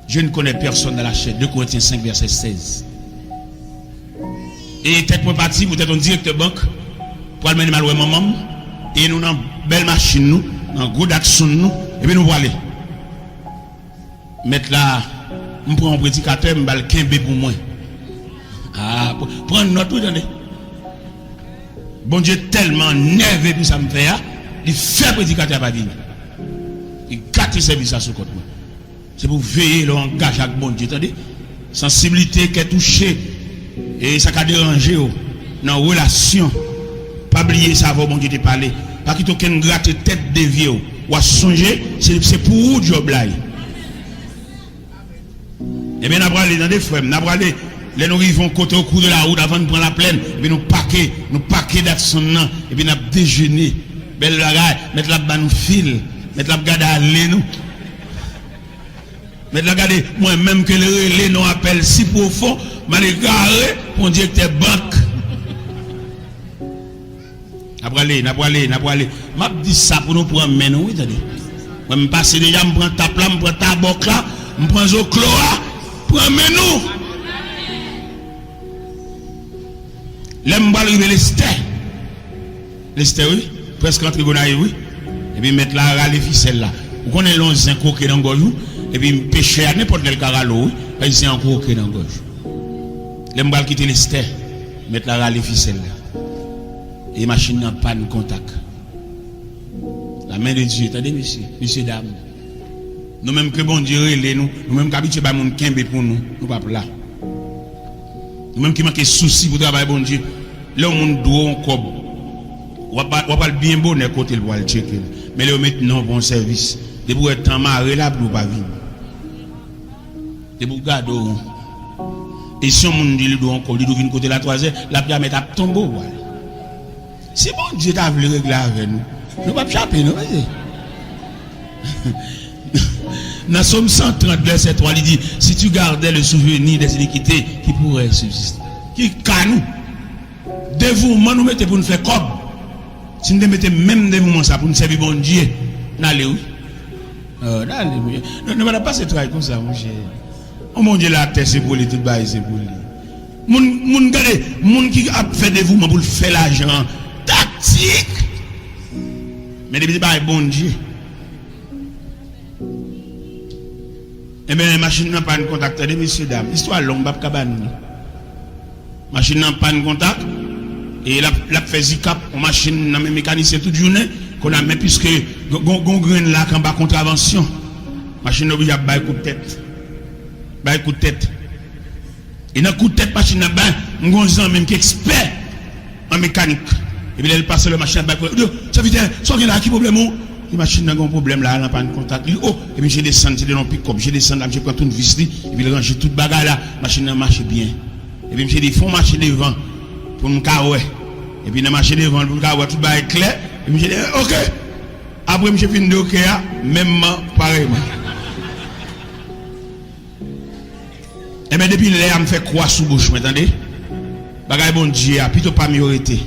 Je ne connais personne dans la chaîne. 2 Corinthiens 5 verset 16. Et peut-être moi parti, peut-être un directeur banque, pour aller mal ouais maman, et nous dans belle machine nous, dans gros d'action nous, et puis nous voilà. Mettre là, on prend un prédicateur, on va le quimber pour moi. Ah, prendre notre attendez. Bon Dieu tellement nerveux pour ça me faire, il fait prédicateur pas dire. Il gâte le service à ce côté. C'est pour veiller l'engagement avec bon Dieu, attendez. Sensibilité qui est touchée. Et ça a dérangé dans la relation. Pas oublier ça, bon Dieu te parler. Pas qu'il y ait une gratte tête de vieux. Ou à songer, c'est pour vous, job là. Et bien, nous allons dans des frères, nous allons les nous arrivons côté au cours de la route avant de prendre la plaine. Et puis nous paquer d'action, et puis nous déjeuner. Belle bagaille, mettre la banne fil, mettre la garde à aller nous. Mais regardez, moi-même que les noms appellent si profond, je vais garé pour un directeur banque. N'abralé. Je dis ça pour nous prendre main, oui, attendez. Je me passe déjà, je prends ta plat, je prends ta boc là, je prends au chlore, prends main nous. L'aime pas arriver l'ester, oui, presque en tribunal, oui. Et puis mettre la râle ficelle là. Vous connaissez l'onzin coquet dans le gorge, et puis pêcher à n'importe quel caralo, oui, c'est un coquet dans le gorge. L'aime pas quitter l'ester, mettre la râle ficelle là. Et machine n'a pas de contact. La main de Dieu, attendez, messieurs, dames. Nous-mêmes que bon Dieu, nous-mêmes qui habitués à mon kembe pour nous, nous pas là. Nous-mêmes qui manquons de soucis pour travailler, bon Dieu. Là, on doit un cob. On va bien bon côté le voir checker. Mais là maintenant bon service. De pour être temps marré là pour pas vivre. De pour garder. Et si on dit le doit encore, il doit venir côté la troisième, la pierre met à tomber. Si bon Dieu t'a voulu régler avec nous, nous pas chaper non. Dans Somme 130 verset 3, il dit si tu gardais le souvenir des iniquités qui pourraient subsister, qui canou dévouement nous mettez pour nous faire comme si nous mettez même dévouement ça pour nous servir bon Dieu, n'allez où ne va pas se travailler comme ça mon cher. Oh mon Dieu, la terre c'est pour lui, tout bas c'est pour lui. Moun qui a fait dévouement pour faire l'argent tactique. Mais depuis pas bon Dieu. Eh bien, machine n'a pas de contact, messieurs dames. Histoire longue, bab cabane. Machine n'a pas de contact. Et la fait zikap, machine n'a même mécanicien toute journée. Qu'on a même puisque gon grain là quand bas contravention. Machine obligée à bailler coup de tête. Bah coup de tête. Et dans coup de tête machine là on a même qui expert en mécanique. Et puis elle passe le machine là ça veut dire soit qu'il y a qui problème ou la machine n'a pas un problème là, elle n'a pas de contact. Oh, et puis j'ai descendu de pick-up, j'ai descendu là, j'ai pris une vis et puis il range toute bagarre là, la machine a marché bien. Et puis j'ai dit faut marcher devant pour me carouer. Et puis dans marcher devant pour me carouer tout bagarre clair. Et puis j'ai dit OK. Après j'ai fini de OK même pareillement. Et bien depuis là, je me fait croix sous bouche, m'entendez? Bagay bon Dieu, plutôt pas minorité.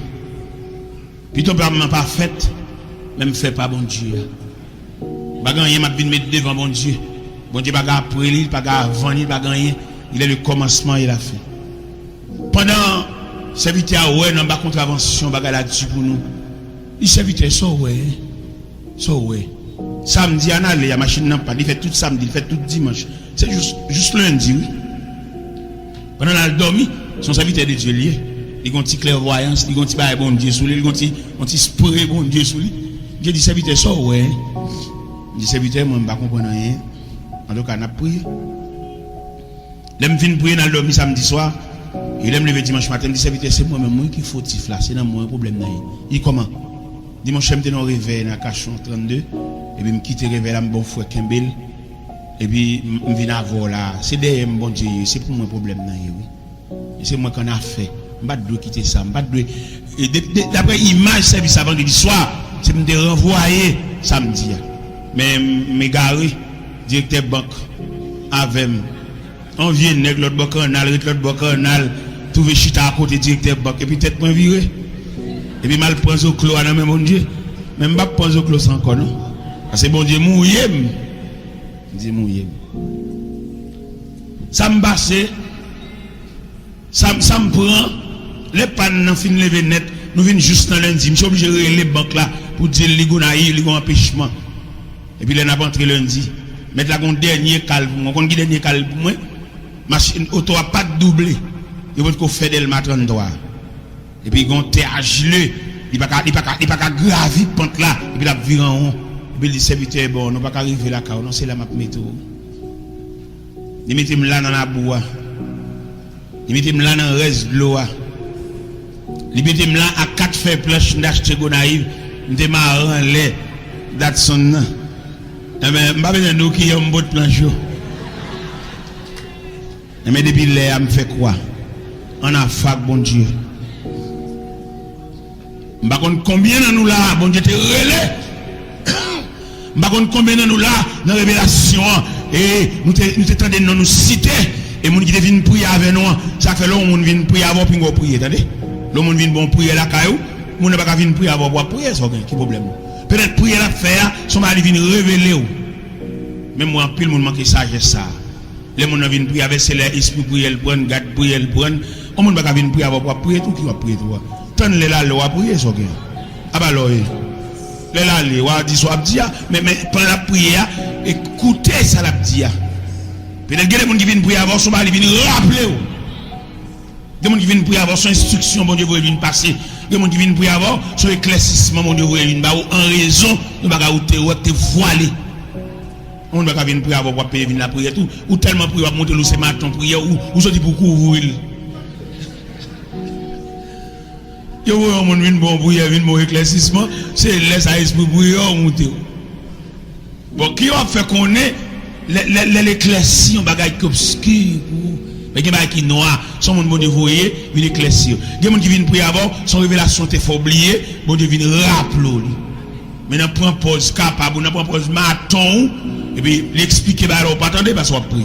Plutôt pas fait, même fait pas bon Dieu. Bagay m'a vinn mettre devant bon Dieu. Bon Dieu bagay après lui, bagay avant lui, bagay il est le commencement il a fait. Pendant serviteur ouais dans bas contravention bagay là-dessus pour nous. Il serviteur ça ouais. Ça ouais. Samedi en aller, la machine n'a pas, il fait tout samedi, il fait tout dimanche. C'est juste lundi oui. Pendant la dormi, son serviteur de Dieu lié. Il a une petite clairvoyance, il a un petit bon Dieu sous lui, il a un petit spray bon Dieu sous lui. Dieu dit serviteur ça ouais. Il dit serviteur moi je ne comprends rien. En tout cas, on a prié. L'aime fin prier dans le dormi samedi soir. Il aime lever dimanche matin, il dit serviteur c'est moi même qui fautif là, c'est dans moi un problème là. Il comment? Dimanche je me dans réveil dans cachon 32 et puis me quitter réveil là mon frère Kembel. Et puis, je viens à voir là. C'est derrière mon Dieu, c'est pour moi un problème. Oui. Et c'est moi qu'on a fait. Je ne vais pas quitter ça. D'après l'image service avant vendredi soir, c'est me renvoyer samedi. Mais mes garé, directeur banque, avec on vient avec l'autre bocanal, l'autre bocanal, trouver chita à côté directeur banque. Et puis peut-être moi virer. Et puis mal prendre au clos à mon Dieu. Même pas prendre au clos encore, non? Parce que bon Dieu mouillé. Dis mouillé. Ça me passe, ça me prend, les pannes n'en fin lever net, nous venons juste dans lundi, je suis obligé de les banques là pour dire les gens ont empêchement. Et puis les n'a pas entré lundi. Mettre là un dernier calme, on dit dernier calme pour moi, machine auto a pas doublé. Il faut qu'on fait le matin droit. Et puis on THL, il pas gravir pente là, et puis la vire en haut. Et puis le serviteur bon, nous pas arriver là car non c'est la map météo. Il mettez là dans la bois. Il mettez là dans reste de l'eau. Il mettez là à 4 feuilles planches d'acheter gonaïve, m'te marrant les Datsun. Eh ben m'pa besoin nous qui un bout de planche. Mais depuis là me fait quoi? On a fait bon Dieu. M'pa connait combien dans nous là, bon Dieu te relais. M'pa connait combien dans nous là dans révélation et nous t'entendons dans nous citer et moun qui viennent prier avec nous, ça fait long moun viennent prier avant puis on prier, attendez. Le monde vient bon prier la caillou, moun ne pas venir prier avant pour prier, ça qui problème. Peut-être prier la faire, son mari vient révéler ou. Même moi pile moun manque sagesse ça. Les moun viennent prier avec c'est l'esprit prier le prendre, garde prier le prendre. On moun pas venir prier avant pour prier tout qui va prier toi. Tant les là le va prier ça. Ah bah alors les là les va dire soit dire mais pendant la prière écoutez ça la dire. Peut-être que les moun qui viennent prier avant son mari vient rappeler ou. Des gens qui viennent prier avoir son instruction, bon Dieu, vous venir passer. Des gens qui viennent prier avoir son éclaircissement, bon Dieu, vous venir en raison de bagarre ou te voiler. On ne va pas venir prier avoir pour payer la prière tout ou tellement prier monter le matin prière ou sortir pour couvrir. Yo voyez mon vin bon prière, vin bon éclaircissement, c'est laisse à esprit prière monter. Bon, qui a fait qu'on est l'éclairci, on bagaille obscur, mais qui est noir, son monde bon Dieu voyez, vient éclaircir. Il y a des gens qui viennent prier avant, son révélation te faut oublier, bon Dieu vient rappeler. Maintenant prend pause capable, on prend pause maton et puis l'expliquer bah alors pas attendre parce qu'on prie.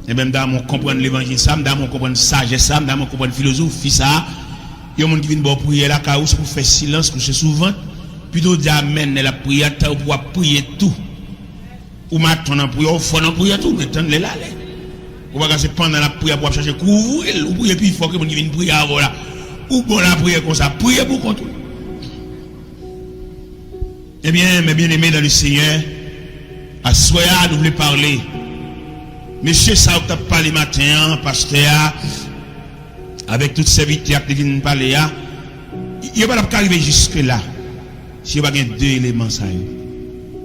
Et même dans mon comprendre l'évangile ça, dans mon comprendre sagesse ça, dans mon comprendre philosophie ça, il y a des gens qui viennent bon prier là car pour faire silence coucher souvent, plutôt dire amen la prière pour prier tout. Ou maton en prière, ou fond en prière tout, maintenant les là. Ou pas c'est pendant la prière pour chercher couvrir, ou prier puis il faut que les gens viennent prier avant là. Ou bon la prière comme ça, prier pour contrôler. Eh bien, mes bien-aimés dans le Seigneur, à Soya, nous voulons parler. Monsieur, ça, vous avez parlé matin, pasteur, avec toutes ces serviteurs qui viennent parler, il n'y a pas arriver jusque-là. Si vous avez deux éléments, ça.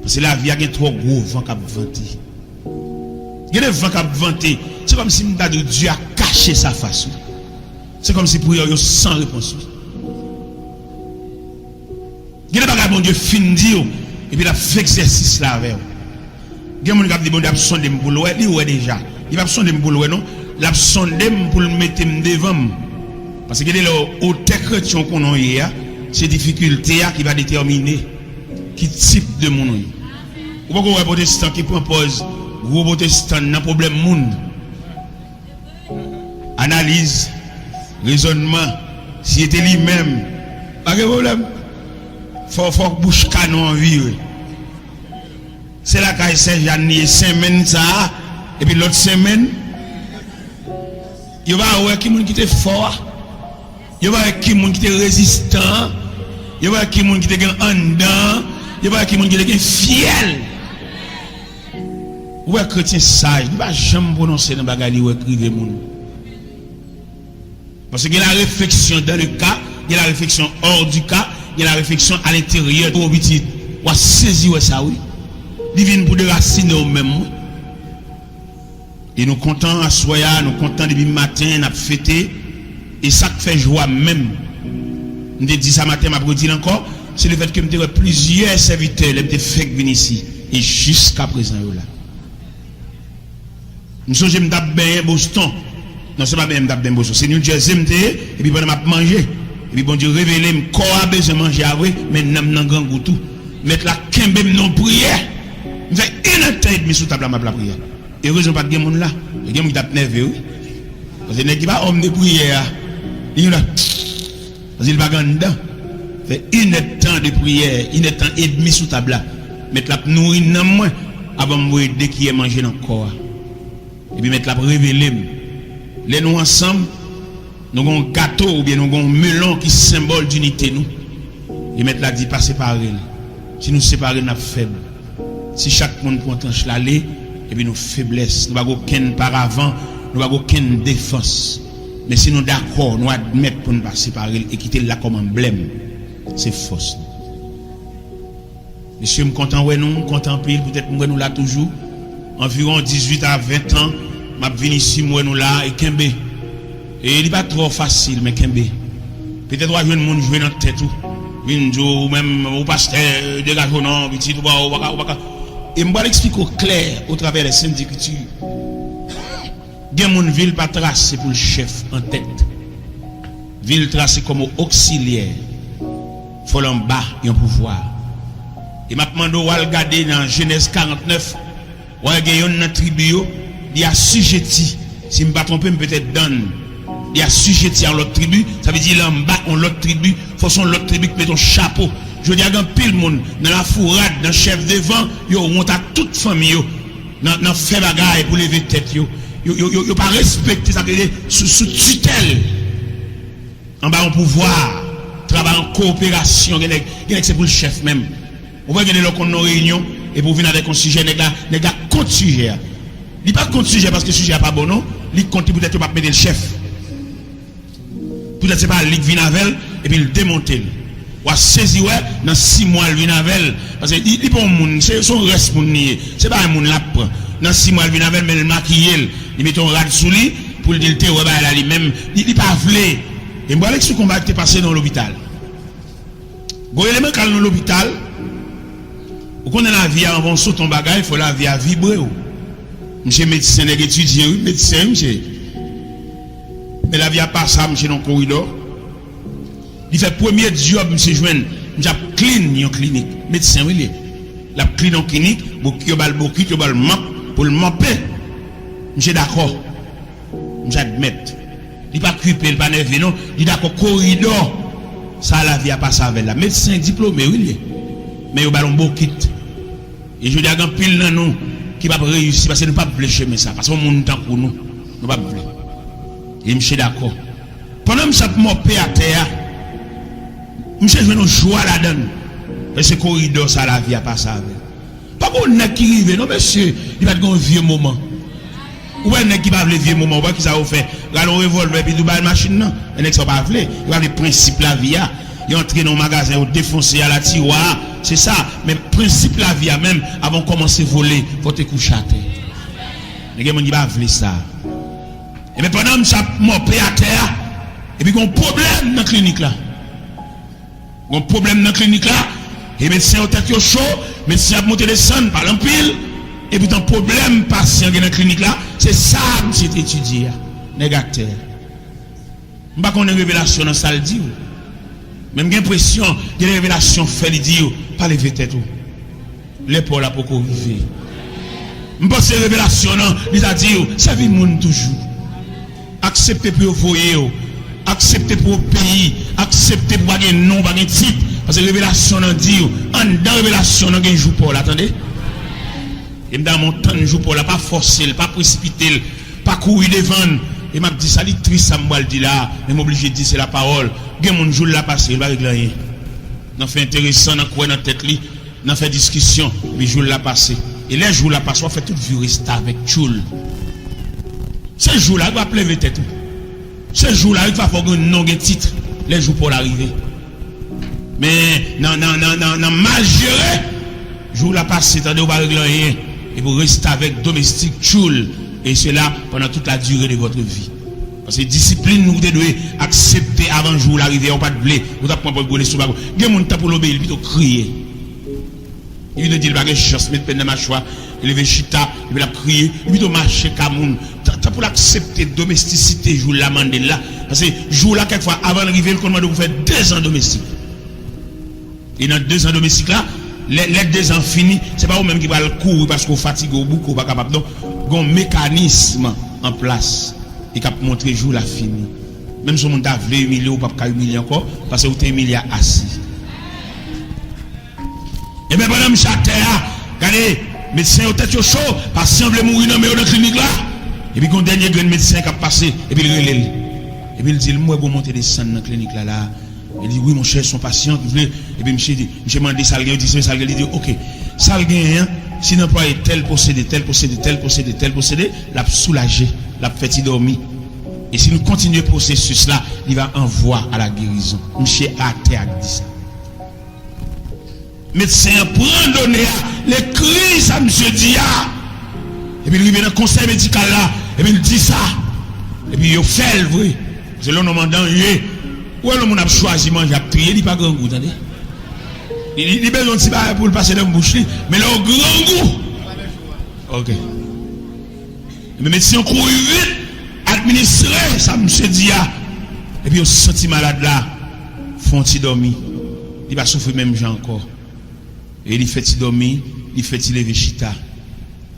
Parce que la vie a trop gros vent qui a vanté. Il y a des vents qui a vanté. C'est comme si Dieu a caché sa face. C'est comme si pour eux, sans réponse. Il y a des bagages, bon Dieu, fin dire, et puis il a fait exercice là avec. Il y a des gens qui disent, bon Dieu, il a sondé pour l'ouest, il est déjà. Il va sondé pour l'ouest, non? Il a sondé pour le mettre devant. Parce que les hautes chrétiens qu'on a hier, c'est difficulté qui va déterminer qui type de monde. Ou pas qu'on voit protestant qui propose, gros protestant, n'a problème monde. Analyse, raisonnement, si était lui-même, pas de problème. Faut bouche canon en vie. C'est la caille Saint-Jean, semaine ça, et puis l'autre semaine, il va avoir qui était fort, il va avoir qui était résistant, il va avoir qui était en dedans, il va avoir qui était fiel. Ou est chrétien sage, il ne va jamais prononcer dans bagarre ou écrire des gens. Parce qu'il y a la réflexion dans le cas, il y a la réflexion hors du cas. Il y a la réflexion à l'intérieur pour petit ou à saisir ça oui divine pour de racines au même et nous comptons à soya nous comptons depuis matin n'a fêté et ça fait joie même nous dit ça matin m'a redit encore c'est le fait que me plusieurs serviteurs les fait venir ici et jusqu'à présent là nous sommes bien Boston non c'est pas bien Boston c'est New Jersey et puis pendant m'a manger. Et puis bon Dieu révélé corps a besoin de manger avec mais n'a grand goût tout mettre la kembe non prière fait une tête mis sous table ma prière et heureusement pas de monde là il y a qui tape nerveux parce que n'est pas homme de prière il là parce qu'il va dedans fait une temps de prière une temps et demi sous table là mettre la nourrir dans moi avant moi dès qui est manger dans corps et puis mettre la révéler les nous ensemble nous avons un gâteau ou bien nous avons un melon qui symbole d'unité nous. Et mettre la dit pas séparer. Si nous séparer nous faible. Si chaque monde prend tranche l'aller et puis nous faiblesse, nous n'avons aucun paravent, nous n'avons aucune défense. Mais si nous d'accord, nous admettons pour ne pas séparer et quitter là comme emblème. C'est fausse. Monsieur me content ouais nous, content pile peut-être nous là toujours environ 18 à 20 ans, m'a venu ici moi nous là et Kembe. Et il n'est pas trop facile, mais Kembe. Peut-être que le monde jouer dans la tête. Ou même au pasteur, dégagez non, petit, ou pas. Et je vais l'expliquer au clair au travers des Saintes Écritures. Il y a une ville pas tracée pour le chef en tête. Ville tracée comme auxiliaire. Il faut l'en bas et un pouvoir. Et maintenant, on va regarder dans Genèse 49. On va regarder une tribu, il y a assujetti. Si je ne me trompe pas, peut-être donne. Il y a assujetti à l'autre tribu. Ça veut dire en bas, on l'autre tribu. Il faut son l'autre tribu qui met ton chapeau. Je dis à un pile monde dans la fourrade, dans le chef devant, yo monte à toute famille dans fait bagaille pour lever tête yo pas respecter ça sous tutelle. En bas on pouvoir travailler en coopération, c'est pour le chef même. On va gagner nos réunions et pour venir avec un sujet les gars contre sujet. Il pas contre sujet parce que le sujet n'est pas bon non, il compte peut-être pas mettre le chef. Peut-être c'est pas il vient avec et puis il démonter. Ou à saisir dans 6 mois il vient avec parce que il pas un monde, c'est son reste monde nié. C'est pas un monde là dans 6 mois il vient avec mais il maquiller, il met un rad sous lui pour dire te ouais là lui même il pas vle. Et moi, avec ce combat qui est passé dans l'hôpital. Bon élément quand dans l'hôpital, ou qu'on a la vie avant saut ton bagage, il faut la vie à vibrer. Monsieur médecin, étudiant, oui, médecin, monsieur. Mais la vie a pas ça, monsieur, dans le corridor. Il fait premier job, monsieur Jouen, monsieur clean en clinique. Médecin, oui, la clean en clinique, il va le map pour le mapper. Monsieur d'accord. Monsieur admet. Il n'est pas occupé, il n'est pas nerveux, non. Il est d'accord, corridor. Ça, la vie a pas ça avec la médecin diplômé, oui, mais il y a un beau kit. Et je dis à un pile dans nous qui va réussir parce que nous ne pouvons pas chemin ça. Parce que nous sommes pour nous. Nous ne pouvons pas blé. Et je suis d'accord. Pendant que je suis mopé à terre, je suis venu jouer là-dedans. Parce que corridor, ça, la vie a pas ça avec. Pas pour nous qui arrive, non, monsieur, il va être un vieux moment. Ou un qui va le vieux moment, ou qui ça va faire. Regardez un revolver, puis il va machine, non. Un qui ça va faire. Il va les principes la vie. Il entre dans le magasin, il défoncer à la tiroir. C'est ça. Mais principe la vie, même avant de commencer à voler, il faut te coucher à terre. Les gens ne va pas ça. Et bien pendant que ça mopé à terre, et puis il y a un problème dans la clinique là. Il y a un problème dans la clinique là. Et les médecins ont tête chaud, les médecins ont monté des sons par l'empile. Et puis, un problème patient dans la clinique là, c'est ça que j'ai étudié. Négateur. Je ne sais pas qu'on a une révélation dans ça le dit. Même j'ai l'impression qu'il y a une révélation fait le dire, pas lever tête. L'épaule là pour qu'on vive. Je pense que la révélation, il a dit, ça vit le monde toujours. Acceptez pour vous voyer, acceptez pour le pays, acceptez pour avoir un nom, pour avoir un titre. Parce que la révélation dit, en dans la révélation, on a un jour pour l'attendez. Et dans mon temps de jour pour la pas forcer, pas précipiter, pas courir devant. Et m'a dit ça, c'est triste, ça me dit là, mais m'obligé de dire c'est la parole. Gen mon jour là passé, il va régler rien. On fait intéressant, on quoi dans tête li, on fait discussion, mais jour là passé. Et les jours là passé, on fait toute vie rester avec Choul. Ces jours là, il va pleuver tête tout. Ces jours là, il va faire un nom de titre, les jours pour l'arrivée. Mais non, mal géré. Jour là passé, on va régler rien. Et vous restez avec domestique Choul. Et c'est là pendant toute la durée de votre vie. Parce que discipline, nous devons accepter avant le jour l'arrivée. On pas de blé. Vous n'avez pas de blé sur le bagot. Il y a des gens pour l'obéir, il plutôt crier. Il vient de dire, il va y chance, mettre peine de ma choix. Il va chita, il va crier. Il plutôt marcher comme moun. T'as pour l'accepter domesticité, jour là, là. Parce que jour là, quelquefois, avant l'arrivée, le commande vous fait 2 ans domestique. Et dans 2 ans domestique là, les 2 ans finis, c'est pas vous-même qui va le courir parce qu'on fatigue au bout, qu'on va capable. Donc, il y a un mécanisme en place et qui a montré jour la fini. Même si on a voulu humilier, ou pas humilier encore, parce que vous êtes humilié assis. Et bien, madame Chater, regardez, médecin au tête chaud, patient veut mourir dans la clinique là. Et puis, il y a un dernier grand médecin qui a passé, et puis il relève. Et puis il dit, moi, je vais monter des scènes dans la clinique là. Il dit, oui, mon cher, son patient, et puis monsieur dit, j'ai demandé ça, il dit, ça, il dit, ok, ça, si l'emploi est tel possédé, l'a soulagé, l'a fait dormir. Et si nous continuons le processus là, il va envoyer à la guérison. Monsieur a terre dit ça. Médecin prend donner les cris, ça, monsieur dit, et puis il vient dans le conseil médical là, et puis il dit ça. Et puis il fait le vrai. C'est là, nous demandons, où est-ce qu'on a choisi de manger, à prier, il n'y a pas grand goût, attendez. Il a besoin de petit pour le passer dans la bouche, mais là, au grand goût. Ok. Mais médecin court vite, administrer, ça me se dit, et puis on se senti malade là, font-ils dormir. Il va souffrir même gens encore. Et il fait-il dormir, il fait-il lever chita.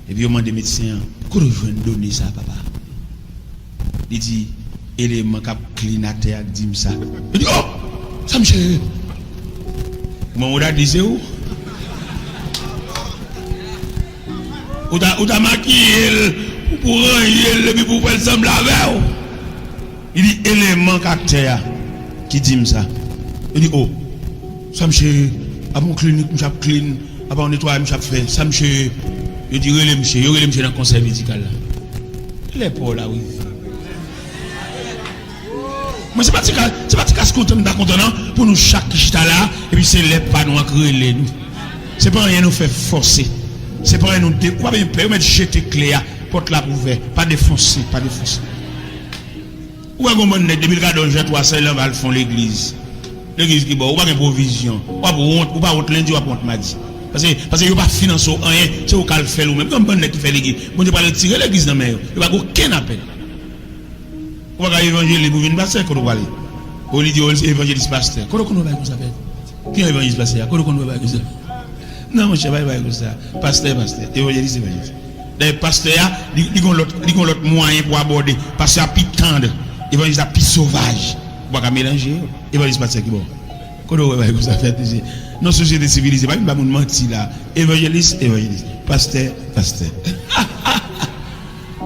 Et puis on demande au médecin, comment je vais donner ça, papa? Il dit, élément qui a clinaté à dire ça. Il dit, oh, ça me chérit. Mon ouda disait où? Ou t'as maquillé, pour ranger, puis pour faire ensemble avec. Il dit, élément caractère qui dit ça. Il dit, oh, ça me chérit. À mon clinique, je suis clean. À mon nettoyage, je suis fait. Ça me chérit. Il dit, relève monsieur, il relève monsieur dans le conseil médical là. Il est pas là, oui. Mais c'est pas ce qu'on est content pour nous chaque chita là, et puis c'est les pas nous créer nous. C'est pas rien nous faire forcer. C'est pas rien nous découvrir, bien mettre jeter clé, porte la ouverte, pas défoncer. Ou pas qu'on ait 2014, j'ai 300 ans, va le fond l'église. L'église qui bon, ou pas une provision. Ou pas honte lundi, ou pas honte mardi. Parce que vous pas financer rien, c'est vous qui le fait vous-même. Comme bon qui fait l'église. Bon Dieu pas le tirer l'église dans mer. Il n'y a aucun appel. Ou pas évangile pour venir passer quand vous parlez. Ou lui dit évangéliste pasteur. Comment on va comme ça fait? Qui est évangéliste pasteur? Comment on va comme ça? Non, mon cher, pas comme ça. Pasteur, évangéliste. Les pasteurs, ils ont l'autre moyen pour aborder. Parce qu'il y a plus tendre. Évangéliste a plus sauvage. On va mélanger. Évangéliste pasteur qui bon. Comment on va comme ça fait? Nos sociétés civilisées, pas une mentir là. Évangéliste. Pasteur.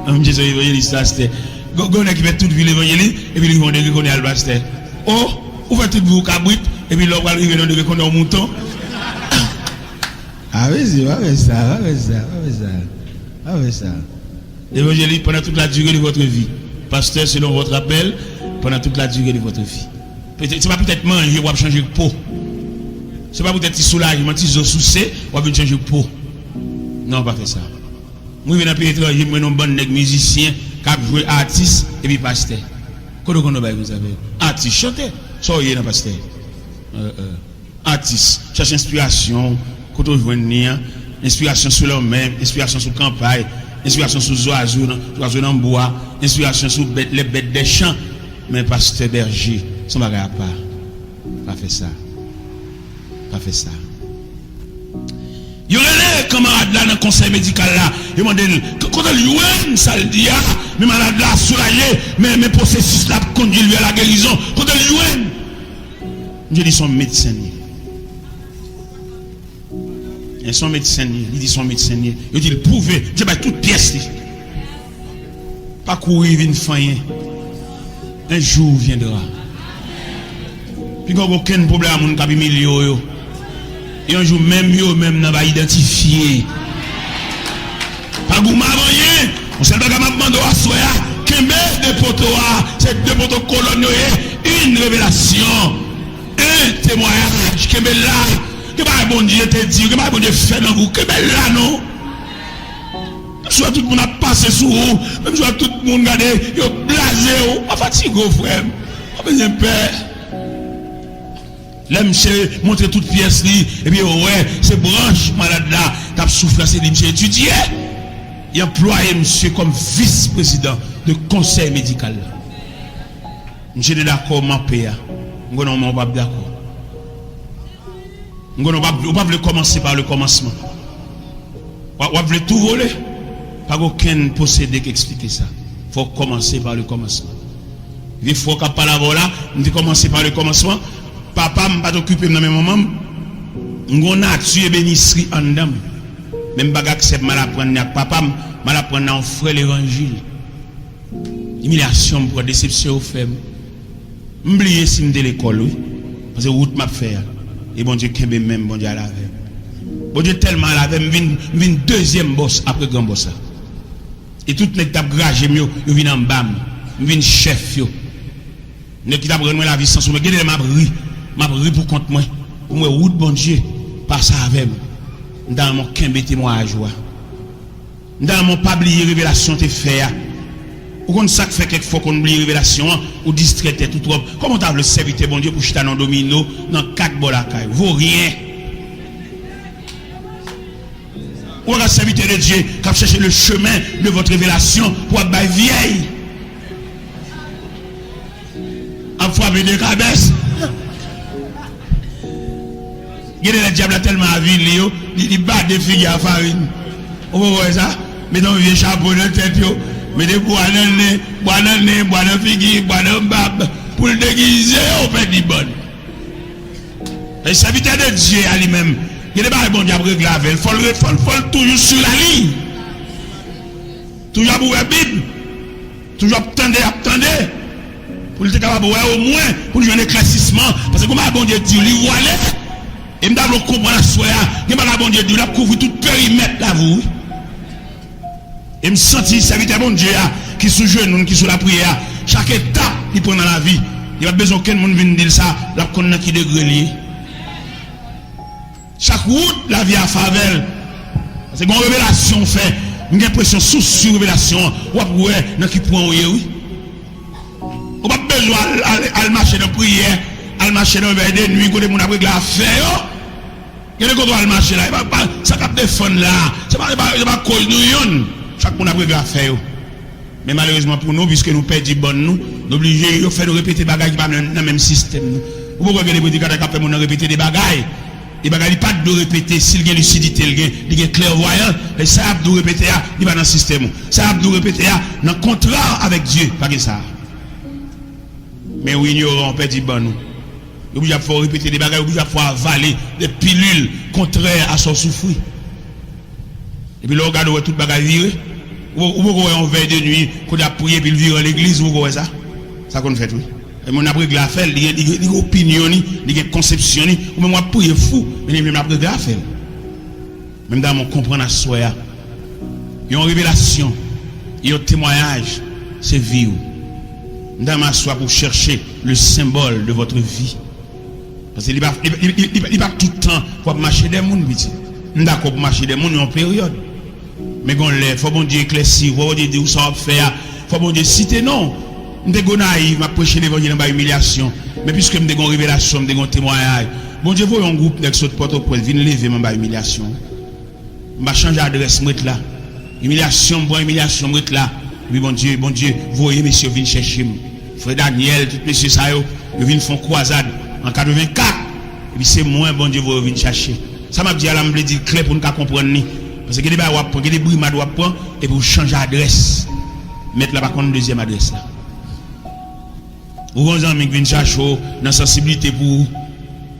On dit évangéliste, pasteur. Gon qui fait toute ville évangéliste et puis ils vont dire qu'on est le pasteur. Oh, ou fait toute vous cabrit et puis l'on va arriver dans de qu'on est un mouton. Ah oui, c'est ça. Évangéliste pendant toute la durée de votre vie. Pasteur selon votre appel pendant toute la durée de votre vie. C'est pas peut-être manger ou changer de peau. C'est pas peut-être soulagement, si vous souciez ou changer de peau. Non, pas fait ça. Moi, je viens dans le pays étranger, je suis un bon musicien qui a joué artiste et puis pasteur. Comment on va vous savez? Artiste, chanter. Soyez dans pasteur. Artiste, cherche inspiration. Quand on joue inspiration sur l'homme-même, inspiration sur la campagne, inspiration sur les oiseaux dans le bois, inspiration sur les bêtes des champs. Mais pasteur berger, ça ne va pas faire ça. Pas fait ça. Il y a des camarades là dans le conseil médical là. Ils m'ont dit, quand il y ça le dit, mes malades là soulagés, mais mes processus là conduisent vers la guérison. Quand il y a, je dis son médecin. Et son médecin, il dit son médecin, il dit prouver, je vais toute pièce. Pas courir, une faille. Un jour viendra. Puis il n'y a aucun problème à mon cabi milieu. Et un jour même, on va identifier. Pas goût rien. On sait pas comment demander à soi, qu'un de poteaux, c'est deux poteaux coloniaux, une révélation, un témoignage, qu'un là. Que pas bon Dieu te dit, que pas bon Dieu fait dans vous, que là non. Soit tout le monde a passé sous vous, même soit tout le monde regarde, il a blasé, on fatigue frère, on a besoin de paix. Là, monsieur, montre toute pièce, et puis ouais, c'est branche malade là, t'as soufflé, c'est dit, monsieur étudié. Il a employé monsieur comme vice-président de conseil médical. Monsieur est d'accord, mon père. Je ne suis pas d'accord. On ne va pas commencer par le commencement. On va tout voler. Pas aucun possédé qui explique ça. Il faut commencer par le commencement. Il faut qu'à parler là, on dit commencer par le commencement. Papa m'a pas occupé dans mes moments. On a tué bénisserie en dame. Même pas accepte mal apprendre papa mal apprendre en frère l'évangile. Humiliation pour déception au fait. M'oublier si m'de l'école oui. Parce que route m'a fait. Et bon Dieu kembe même bon Dieu à la veille. Bon Dieu tellement à la veille, m'vin deuxième boss après grand boss. Et tout nèg t'a gragé mieux, yo vinn en bas, m'vin chef yo. Nèg qui t'a prendre la vie sans sou, mais gade m'a ri pour compte moi. Pour moi route bon Dieu, pas ça avec dans mon kembe témoignage joie. Dans mon pas oublier révélation te fait. Ou qu'on ça fait quelque fois qu'on oublie révélation ou distraité tout trop. Comment t'as le serviteur bon Dieu pour chita dans domino dans 4 bols à caille. Vaut rien. Ou un serviteur de Dieu qui a cherché le chemin de votre révélation pour être vieille. À frapper des cabesses. Il y a le diable tellement à ville, il bat des filles à farine. Vous voyez ça? Mais dans le vieux chapeau de tête, mais des bois dans le nez, bois dans le figuier, bois dans le bab, pour le déguiser, on fait du bon. Le serviteur de Dieu à lui-même, il n'est pas bon diable réglavé, il faut toujours sur la ligne. Toujours pour la Bible, toujours attendre. Pour le capable au moins, pour lui un éclaircissement, parce que comme bon Dieu dit, lui voilà, et m'd'a le comprendre la soya, il m'a bon Dieu dit, il a couvert tout périmètre là vous. Et me sentir serviteur bon Dieu qui sous genou qui sous la prière chaque étape il prend dans la vie il n'y a pas besoin qu'un monde vienne dire ça la connaît qui degré lié chaque route la vie à favelle c'est une révélation fait une impression sous révélation ou ouais dans qui point oui on va besoin à marcher dans prière, à marcher dans vers des nuits, côté mon après la faire. Il y a des contrôles à marcher là, ça cap défendre là, c'est pas cause nous chaque monde après la faire. Mais malheureusement pour nous, puisque nous perdons bon nous obligés de faire répéter des bagages qui pas dans le même système. Vous pouvez regarder les prédicateurs qui font répéter des bagages. Les bagages pas de répéter s'il y a lucidité, il y a clairvoyance, et ça a de répéter, il va dans le système. Ça a de répéter dans le contrat avec Dieu, pas que ça. Mais oui, ignorant, on perd bon nous. Il faut répéter des bagages, il faut avaler des pilules contraires à son souffrir. Et puis là, on regarde tout le bagage viré. Vous voyez en veille de nuit, qu'on a prié, puis il vire à l'église, vous voyez ça? Ça qu'on fait, oui. Et mon après la fait, il y a des opinions, il y a des conceptions, ou même moi prier fou, mais même après la fait. Même dans mon comprendre à soi, il y a une révélation, il y a un témoignage, c'est vie. Dans ma soi pour chercher le symbole de votre vie. Parce qu'il n'y a pas tout le temps pour marcher des mondes, d'accord pour marcher des mondes en période. Mais quand il faut bon Dieu éclaircir, il faut bon Dieu dire où ça va faire, il faut bon Dieu citer non. Je suis naïf, je prêcher l'évangile dans l'humiliation. Mais puisque je suis une révélation, je suis un témoignage, bon Dieu, vous un groupe de Port-au-Prince, venez lever dans l'humiliation. Je vais changer d'adresse, je là. Humiliation, bon humiliation, je là. Et puis bon Dieu, vous voyez, messieurs, venez chercher. Frère Daniel, tous messieurs, ça, ils viennent faire croisade en 84. Et puis c'est moi, bon Dieu, vous venez chercher. Ça m'a dit à l'âme, dit clair pour nous comprendre. Parce que des brimades doivent prendre et pour changer d'adresse. Mettre là par contre une deuxième adresse là. Ou un ami qui vient chercher dans la sensibilité pour vous.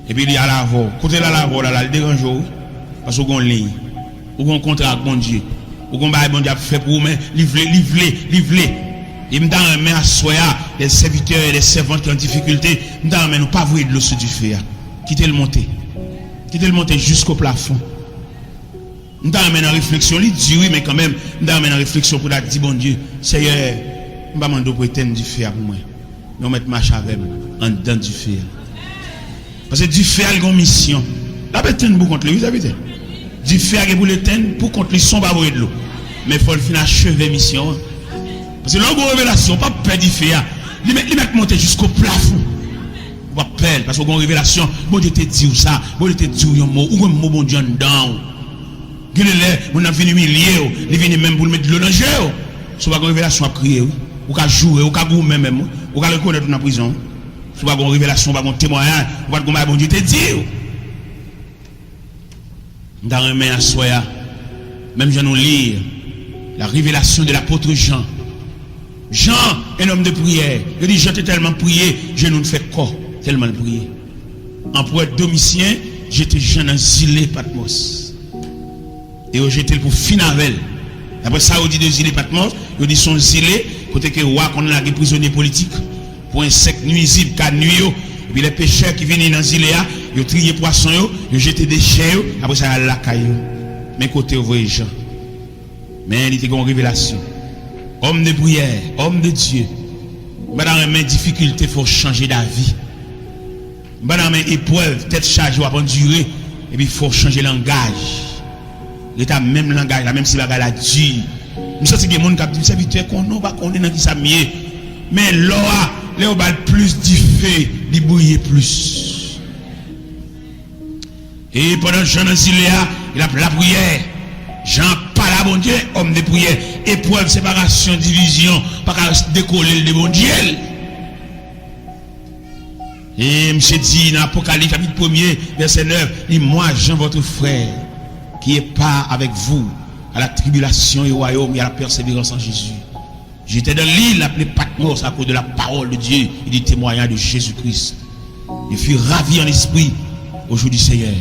Et puis il y a la voix. Côté là, la voix là, il dérange vous. Parce que vous avez une ligne. Vous avez un contrat avec bon Dieu. Vous avez un bon Dieu fait pour vous, mais livrer. Et me donne à soya, les serviteurs et les servantes qui ont difficulté. Me donne nous pas voir de l'eau sur du feu. Quittez le monter. Quittez le monter jusqu'au plafond. Nous t'amène en réflexion, il dit oui, mais quand même, nous t'amène en réflexion pour dire, bon Dieu, Seigneur, je ne vais pas pour éteindre du feu pour moi. Mais on met marche avec en dedans du feu. Parce que du feu a une mission. La bête pour contre lui, vous avez dit. Du feu a pour l'éteindre, pour contre lui, son pas de l'eau. Mais il faut le finir achever la mission. Parce que l'angle révélation, pas perdre du feu. Il met monter jusqu'au plafond. On va perdre, parce qu'on a une révélation, bon Dieu te dit ça, bon Dieu te dit un mot, ou un mot bon Dieu dedans. On a venu humilier, il vient même pour le mettre de l'eau dans le jeu. Si vous avez une révélation à crier, ou qu'à jouer, ou qu'à goûter même, ou qu'à le connaître dans la prison. Si vous avez une révélation, vous avez un témoignage, vous avez un bon Dieu te dit. Dans un main à soi, même je nous lire la révélation de l'apôtre Jean. Jean, un homme de prière. Il dit, je t'ai tellement prié, je ne fais quoi, tellement prier. En poète Domitien, j'étais jeune en Zilé Patmos. Et j'étais pour Finavel. Après ça, on dit de Zilé Patmos, on dit son Zilé, côté que roi qu'on a des prisonniers politiques, pour insectes nuisibles, car nuit, et puis les pêcheurs qui viennent dans Zilé, ils ont trié poissons, ils ont jeté des chiens, après ça, ils ont la caillou. Mais côté, vous voyez Jean. Mais il était une révélation. Homme de prière, homme de Dieu. Dans mes difficultés, il faut changer d'avis. Dans mes épreuves, tête chargée, on va endurer, et puis il faut changer de langage. L'état même langage, la même si la a dit. Nous sommes des gens qui disent serviteur qu'on n'a pas connu dans qui ça mieux. Mais là, les bal plus diffé, il brille plus. Et pendant Jean Ziléa, il a la prière. Jean parle à bon Dieu, homme de prière. Épreuve, séparation, division, pas qu'à décoller le bon Dieu. Et M. dit dans l'Apocalypse, chapitre 1er, verset 9, il dit, moi, Jean, votre frère, qui est pas avec vous à la tribulation et au royaume et à la persévérance en Jésus. J'étais dans l'île appelée Patmos à cause de la parole de Dieu et du témoignage de Jésus-Christ. Je fus ravi en esprit au jour du Seigneur.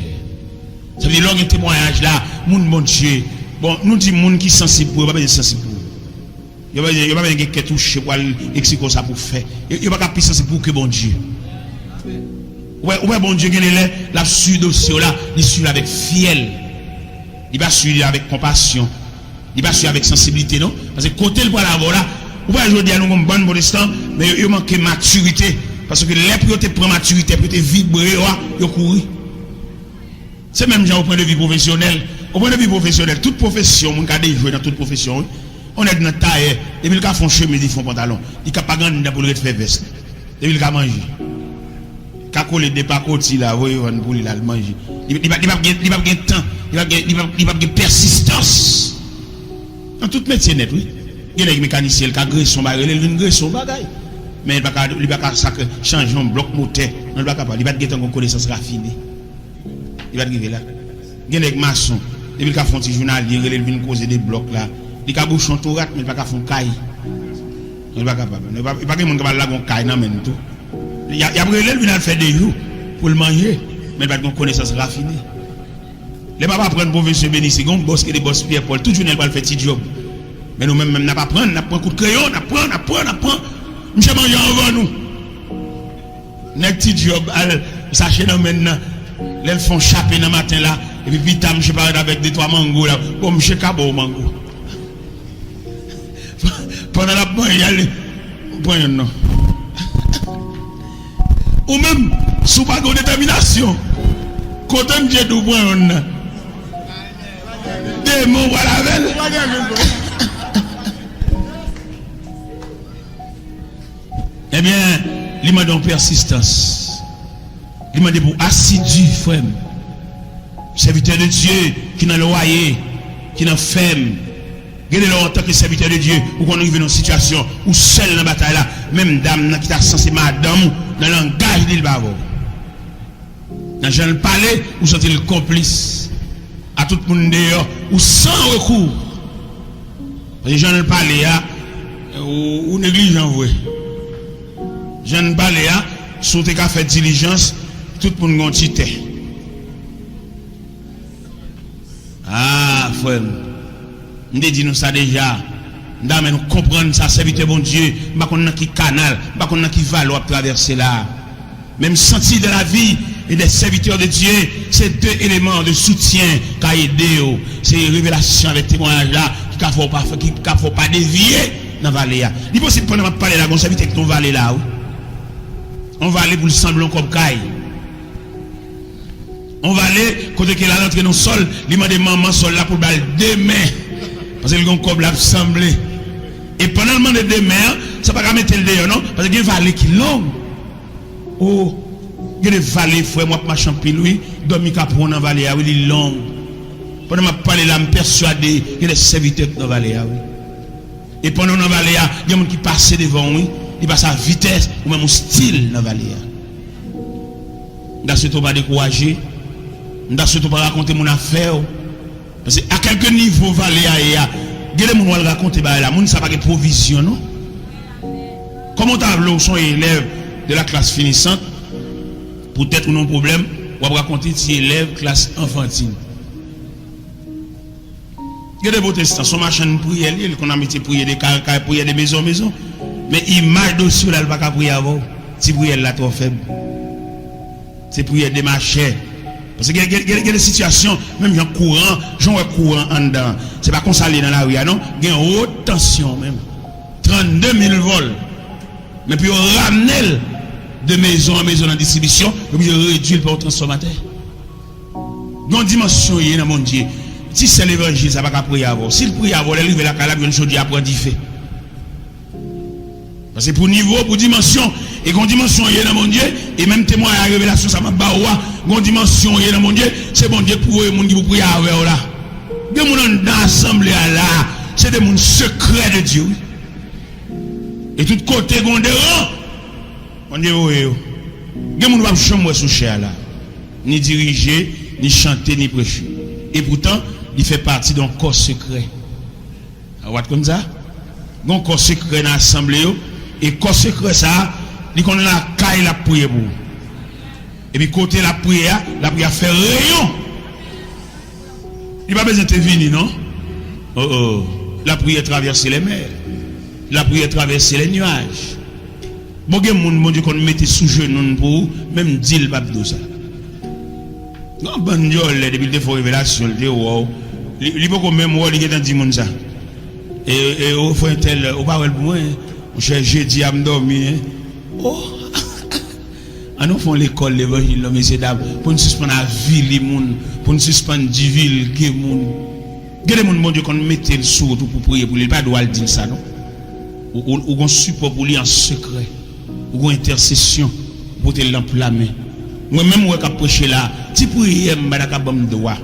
Ça veut dire que le témoignage là, mon Dieu, bon, nous disons monde qui est sensible pour, il n'y a pas de sensible pour. Il n'y a pas de qui touche pour expliquer ça pour faire. Il n'y a pas de sensible pour que bon Dieu. Ouais, bon Dieu, il est là, sur dossier là, il suit avec fiel. Il va suivre avec compassion. Il va suivre avec sensibilité, non? Parce que côté le poil là, vous pouvez aujourd'hui à nous comme bon modestin, mais il manque maturité. Parce que les pour te prendre maturité, pour te vibrer, il couru. C'est même genre au point de vue professionnel. Au point de vue professionnel, toute profession, on a joué dans toute profession, on est dans la taille, et puis ils font chemise, ils font pantalon. Ils ne peuvent pas gagner pour le faire veste. Et il a mangé. Quand coller des pacotis là, oui, on pour il a manger. Il va pas de temps, il va de persistance. Dans tout métier net, oui. Il y a des mécaniciens qui agressent son bagage, il agresse son bagage. Mais il va pas changer un bloc moteur. Il va pas de connaissance raffinée. Il va arriver là. Il y a des maçons, il va faire un petit journal, il va causer des blocs là. Il va boucher un tourate, mais il va faire un caille. Il va pas capable. Il va pas de monde qui va là caille dans même tout. Il y a il fait des jours pour le manger, mais il va de connaissance raffinée. Les papas prennent professeur Bénissi, on bosse que des boss Pierre Paul, tout journée va faire petit job. Mais nous-mêmes, n'a pas prendre, n'a pas un coup de crayon, n'a prend. Monsieur manger avant nous. N'a petit job, sachez dans maintenant, les font chaper dans matin là, et puis vite, monsieur parle avec des trois mangos là, bon, monsieur Cabo mango. Pendant la pointe, il y a les points non. Ou même, sous pas de détermination, quand on dit du point, des mots à la veille. Eh bien, il m'a donné persistance. Il m'a dit pour assidu, frère. Serviteur de Dieu, qui n'a loyer, qui n'a ferme. Regardez-le en tant que serviteur de Dieu, ou qu'on arrive dans une situation où seul dans la bataille là, même dame qui t'a censé madame, dans le langage d'il bavo. Dans le palais, où sont le complice à tout le monde dehors, ou sans recours. Les gens ne parlent pas, ou négligent, oui. Je ne parle pas, si tu as fait diligence, tout le monde a tité. Ah, frère, nous disons ça déjà. Nous comprenons ça, serviteur bon Dieu. Nous ne savons pas qui canal, nous ne savons pas qui valeur à traverser là. Même senti de la vie et des serviteurs de Dieu, c'est deux éléments de soutien qui ont aidé. C'est révélation avec témoignage là, qui ne faut pas dévier dans la vallée. Il est possible de parler là, on s'invite avec ton vallée là. On va aller pour le semblant comme caille. On va aller, côté qu'elle a rentré dans le sol, il m'a dit maman sol là pour balle demain. Parce que le comme l'a semblé. Et pendant le moment de demain, ça ne va pas mettre le dehors, non? Parce qu'il y a une vallée qui est longue. Oh, il y a des vallées, frère, moi, ma champille, oui, dormi capron dans la vallée, oui, il est long. Pendant que je parle là, je me persuadé qu'il y a des serviteurs dans la vallée, oui. Et pendant la vallée, il y a des gens qui passent devant, oui. Il passe à vitesse ou même au style dans la vallée. Dans ce temps, pas décourager. Dans ce temps, pas raconter mon affaire. Parce qu'à quelques niveaux, vallée, il y a des gens qui raconter là. Moun ça pas de provision, non? Comment tableau sont élèves de la classe finissante? Peut-être non problème, on va raconter si élèves classe enfantine. Il y a des protestants, son machin de prière, qu'on a mis de prier des caracas, prier des maisons. Mais image dossier là, elle va pas prier avant. Si prière là trop faible. C'est prière des marchés. Parce qu'il y a des situations, même genre courant en dedans. C'est pas qu'on s'allie dans la rue, non? Il y a une haute tension même. 32 000 vols. Mais puis on ramène de maison en maison en distribution, et puis on réduit par le transformateur. Il y a une dimension dans mon Dieu. Si c'est l'évangile, ça va pas prier avant. Si le prier avant, il arrive à la calabre, il y a une chose à prendre du fait. Parce que pour niveau, pour dimension, et quand dimension est dans mon Dieu, et même témoin à la révélation, ça m'a baoua, quand dimension est dans mon Dieu, c'est bon Dieu pour eux, mon Dieu pour prier avec eux là. Des gens dans l'assemblée là, c'est des gens secrets de Dieu. Et tout côté, on dit, on dit, oui, des gens ne vont pas chambre sous chair là, ni diriger, ni chanter, ni prêcher. Et pourtant, il fait partie d'un corps secret. Vous voyez comme ça? Un corps secret dans l'assemblée. Et corps secret ça, il qu'on a la caille la prière pour. Et puis côté la prière fait rayon. Il n'a pas besoin de venir, non? La prière traverse les mers. La prière traverse les nuages. Bon, il y a des gens qu'on mette sous genou pour même dire le pape de ça. Non, bon Dieu, depuis le révélation, il dit wow. Il faut même voir il est dans 10 monde ça. Et au fond tel au pas pour moi, j'ai dit à me dormir. Oh. Ah nous font l'école l'évangile messieurs dames pour nous suspendre la vie les monde, pour nous suspendre du ville les monde. Gardez mon bon Dieu qu'on mette le sourd pour prier pour lui pas doit dire ça non. Ou on support pour lui en secret. ou intercession pour te l'emplammer. Moi-même, je vais prêcher là, si prière, je vais droit.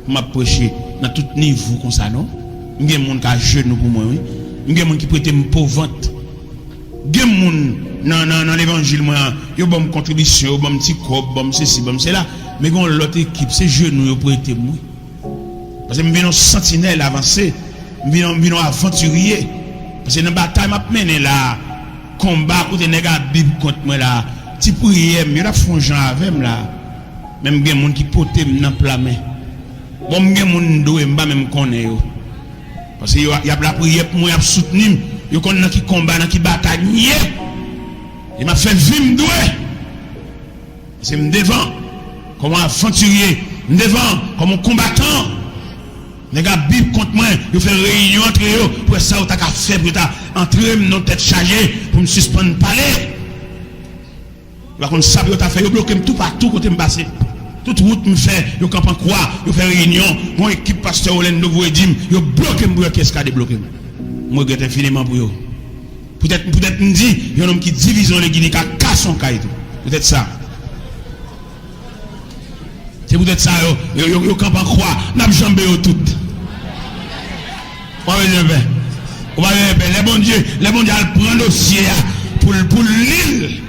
Je vais prêcher dans tout niveau comme ça, non? Il y a des gens qui ont genou pour moi, oui. Il y a des gens qui prêtent une pauvre. Il y a des gens dans l'évangile, ils ont une contribution, ils ont un petit corps, ils ont ceci, ils ont cela. Mais quand l'autre équipe, c'est genou, ils prêtent moi. Parce que je viens sentinelle avancé, je viens aventurier. Parce que dans la bataille, je mène là, combat contre les gars, Bible contre moi là. Si prière, je vais faire gens avec moi là. Même des gens qui portent dans la main. Bon, des gens qui ne même connaître. Parce qu'il y a la prière pour moi, il y a soutenu. Il y a des gens qui combattent, qui bataillent. Il m'a fait vivre doué. C'est me devant comme un aventurier, me devant comme un combattant. Les gars, Bible contre moi, ils font réunion entre eux pour ça, vous avez fait pour entrer dans tête chargée pour me suspendre parler. Par contre, ça, vous avez fait, vous bloquez tout partout côté me passer. Toute route me fait, vous comprenez quoi, vous faites réunion, mon équipe pasteur Orlando vous dit, vous bloquez moi, qu'est-ce qu'il y a débloqué? Moi, je suis infiniment pour vous. Peut-être me dit, il y a un homme qui divise les Guinées, qui casse son caille. Peut-être ça. C'est peut-être ça, vous comprenez quoi, n'a jamais tout. Les bons dieux, prennent le dossier pour l'île.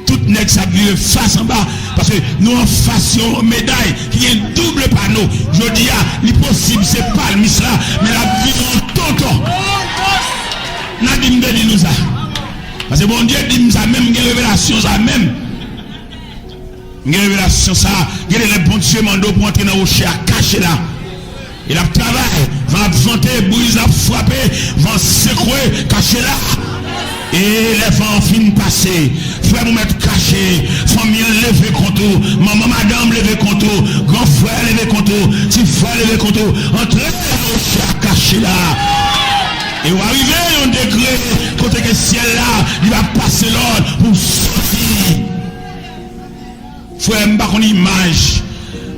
Tout n'est que ça vire face en bas. Parce que nous en fassions médaille qui est un double panneau. Je dis, l'impossible, c'est pas le misra, mais la vie en tonton. Nadim dit nous ça. Parce que bon Dieu dit ça même, il y a révélation ça même. Il y a révélation ça. Il y a les bons dieux mando pour entrer dans le rocher à cacher là. Il a travaillé, va vanter, brise, va frapper, va secouer, cacher là. Et les vents finissent passer. Frère vous mettre caché. Famille lever contre. Maman, madame lever contre. Grand frère lever contre. Petit frère lever contre. Entrez à cacher là. Et vous arrivez à un degré. Côté que le ciel là, il va passer l'ordre pour sortir. Frère, je ne sais pas image.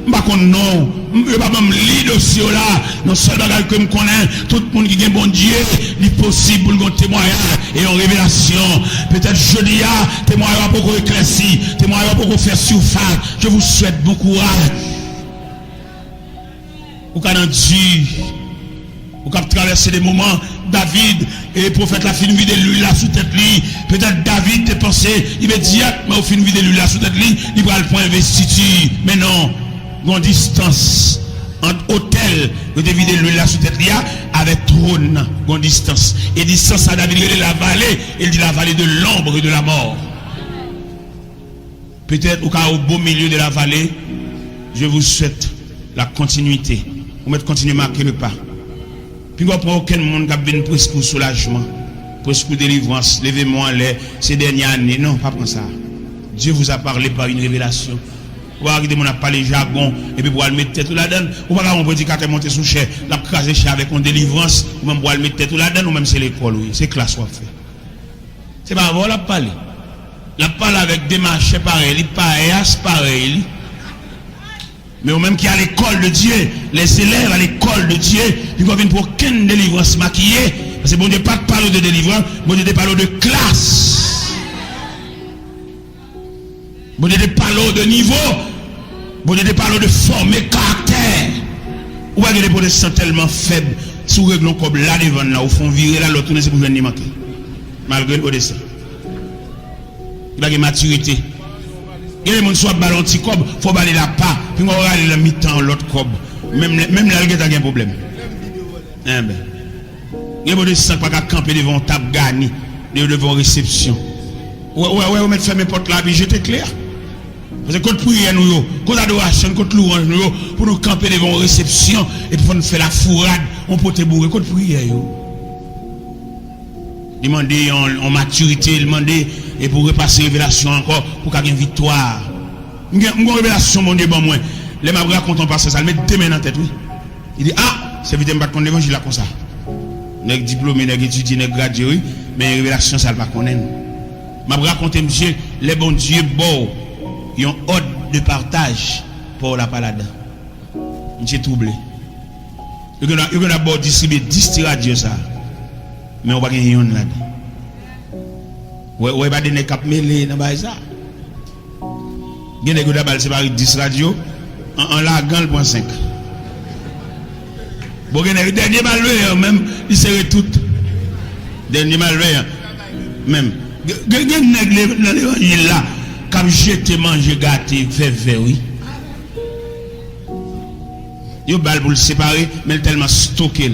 Je ne sais pas non. Je ne sais pas même lire dossier là. Non seulement que je connais, tout le monde qui est bon Dieu, il est possible pour le témoignage et en révélation. Peut-être jeudi, témoignage pour qu'on éclaircit, témoignage pour qu'on fasse surface. Je vous souhaite bon courage. Vous avez Dieu. Vous avez traversé des moments. David et le prophète la fin de l'huile là sous tête lui. Peut-être David te pensé immédiatement au fin de l'huile là sous tête lui, il va le point investiture. Mais non, une distance entre hôtel de vider l'huile là sous tête là avec trône, une distance. Et distance à David il la vallée, il dit la vallée de l'ombre et de la mort. Peut-être au beau milieu de la vallée, je vous souhaite la continuité. Vous mettez continuer à marquer le pas. Puis vous n'avez aucun monde qui a besoin presque de soulagement, presque de délivrance, levez-moi ces dernières années. Non, pas comme ça. Dieu vous a parlé par une révélation. Vous avez parlé jargon, et puis vous allez mettre tête là-dedans. Vous n'avez pas un prédicateur monter sous chair, la craser avec une délivrance, ou même vous allez mettre tête là-dedans, ou même c'est l'école, oui. C'est classe qu'on fait. C'est pas vous la parler. La parle avec des marchés pareils, pareil. Mais au même qui à l'école de Dieu, les élèves à l'école de Dieu, ils ne viennent pour aucune délivrance maquillée. Parce que bon Dieu pas de parler de délivrance, bon Dieu parle de classe. Bon Dieu parle de niveau, bon Dieu parle de forme et caractère. Ou pas des protestants tellement faibles, sous réglons comme là devant là, au fond virer là, l'autre c'est pour venir manquer. Malgré le dessin. Il a une maturité. Il y a des gens qui sont ballon petit cob, il faut balayer la pas, puis on va aller la mi-temps l'autre cob. Même là, il y a un problème. Il y a des gens qui ne peuvent camper devant table garnie, devant réception. Ouais, on met fermer porte là, puis j'étais clair. Parce que quand prière nous, quand adoration, quand louange nous, pour nous camper devant réception, et puis nous faire la fourrade, on peut te bourrer, quand prière. Demander en maturité, demander et pour repasser révélation encore pour qu'il y ait une victoire. Une révélation, mon Dieu, bon moi. Les m'a racontent pas ça, met deux mains dans la tête, oui. Il dit, c'est vite me contre l'évangile là comme ça. N'est diplômé, n'est étudié, n'est gradué, oui, mais révélation, ça ne va pas connaître. M'a raconté, monsieur, les bons dieux, bon, ils ont ordre de partage pour la palade. Monsieur troublé. Ils ont d'abord distribué 10 radios ça. Mais on va gagner une là-dedans. Ouais, pas des cap mêlé dans ça. Gen nèg d'abal séparé 10 radio en lagan le point 5. Bon gen nèg dernier malway même il serait tout. Dernier malway même gen nèg dans l'évangile là comme jeter manger gâté fait oui. Yo bal pour le séparer mais tellement stocké.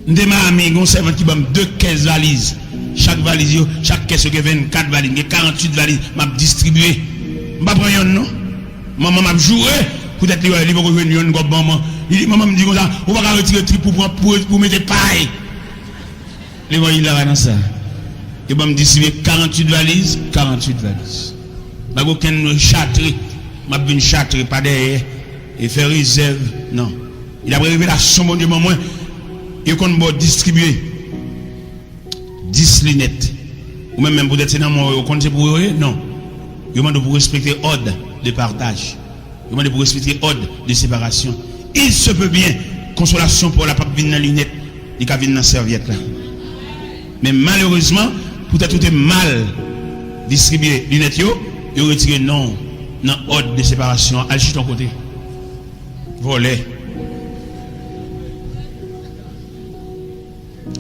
Ndé ma ami gon servant qui bam 2 15 valises. Chaque valise, chaque caisse qui 24 valises, 48 valises, m'a distribué. M'a prendre yon non. Maman m'a joué, peut-être il va revenir yon comme maman. Maman me dit comme ça, on va retirer tri pour mettre paille. Les voyez là dans ça. Et m'a distribué 48 valises, 48 valises. M'a aucun châterie, m'a vinn châterie pas derrière et faire réserve. Non. Il a révélation mon Dieu maman. Et qu'on va distribuer 10 lunettes. Ou même peut-être c'est dans mon compte pour eux. Non. Il demande pour respecter l'ordre de partage. Il demande pour respecter l'ordre de séparation. Il se peut bien, consolation pour la pape venir dans la lunette, il va venir dans la serviette là. Mais malheureusement, peut-être tout est mal distribué lunettes, il retire non dans l'ordre de séparation. Allez sur ton côté. Voler.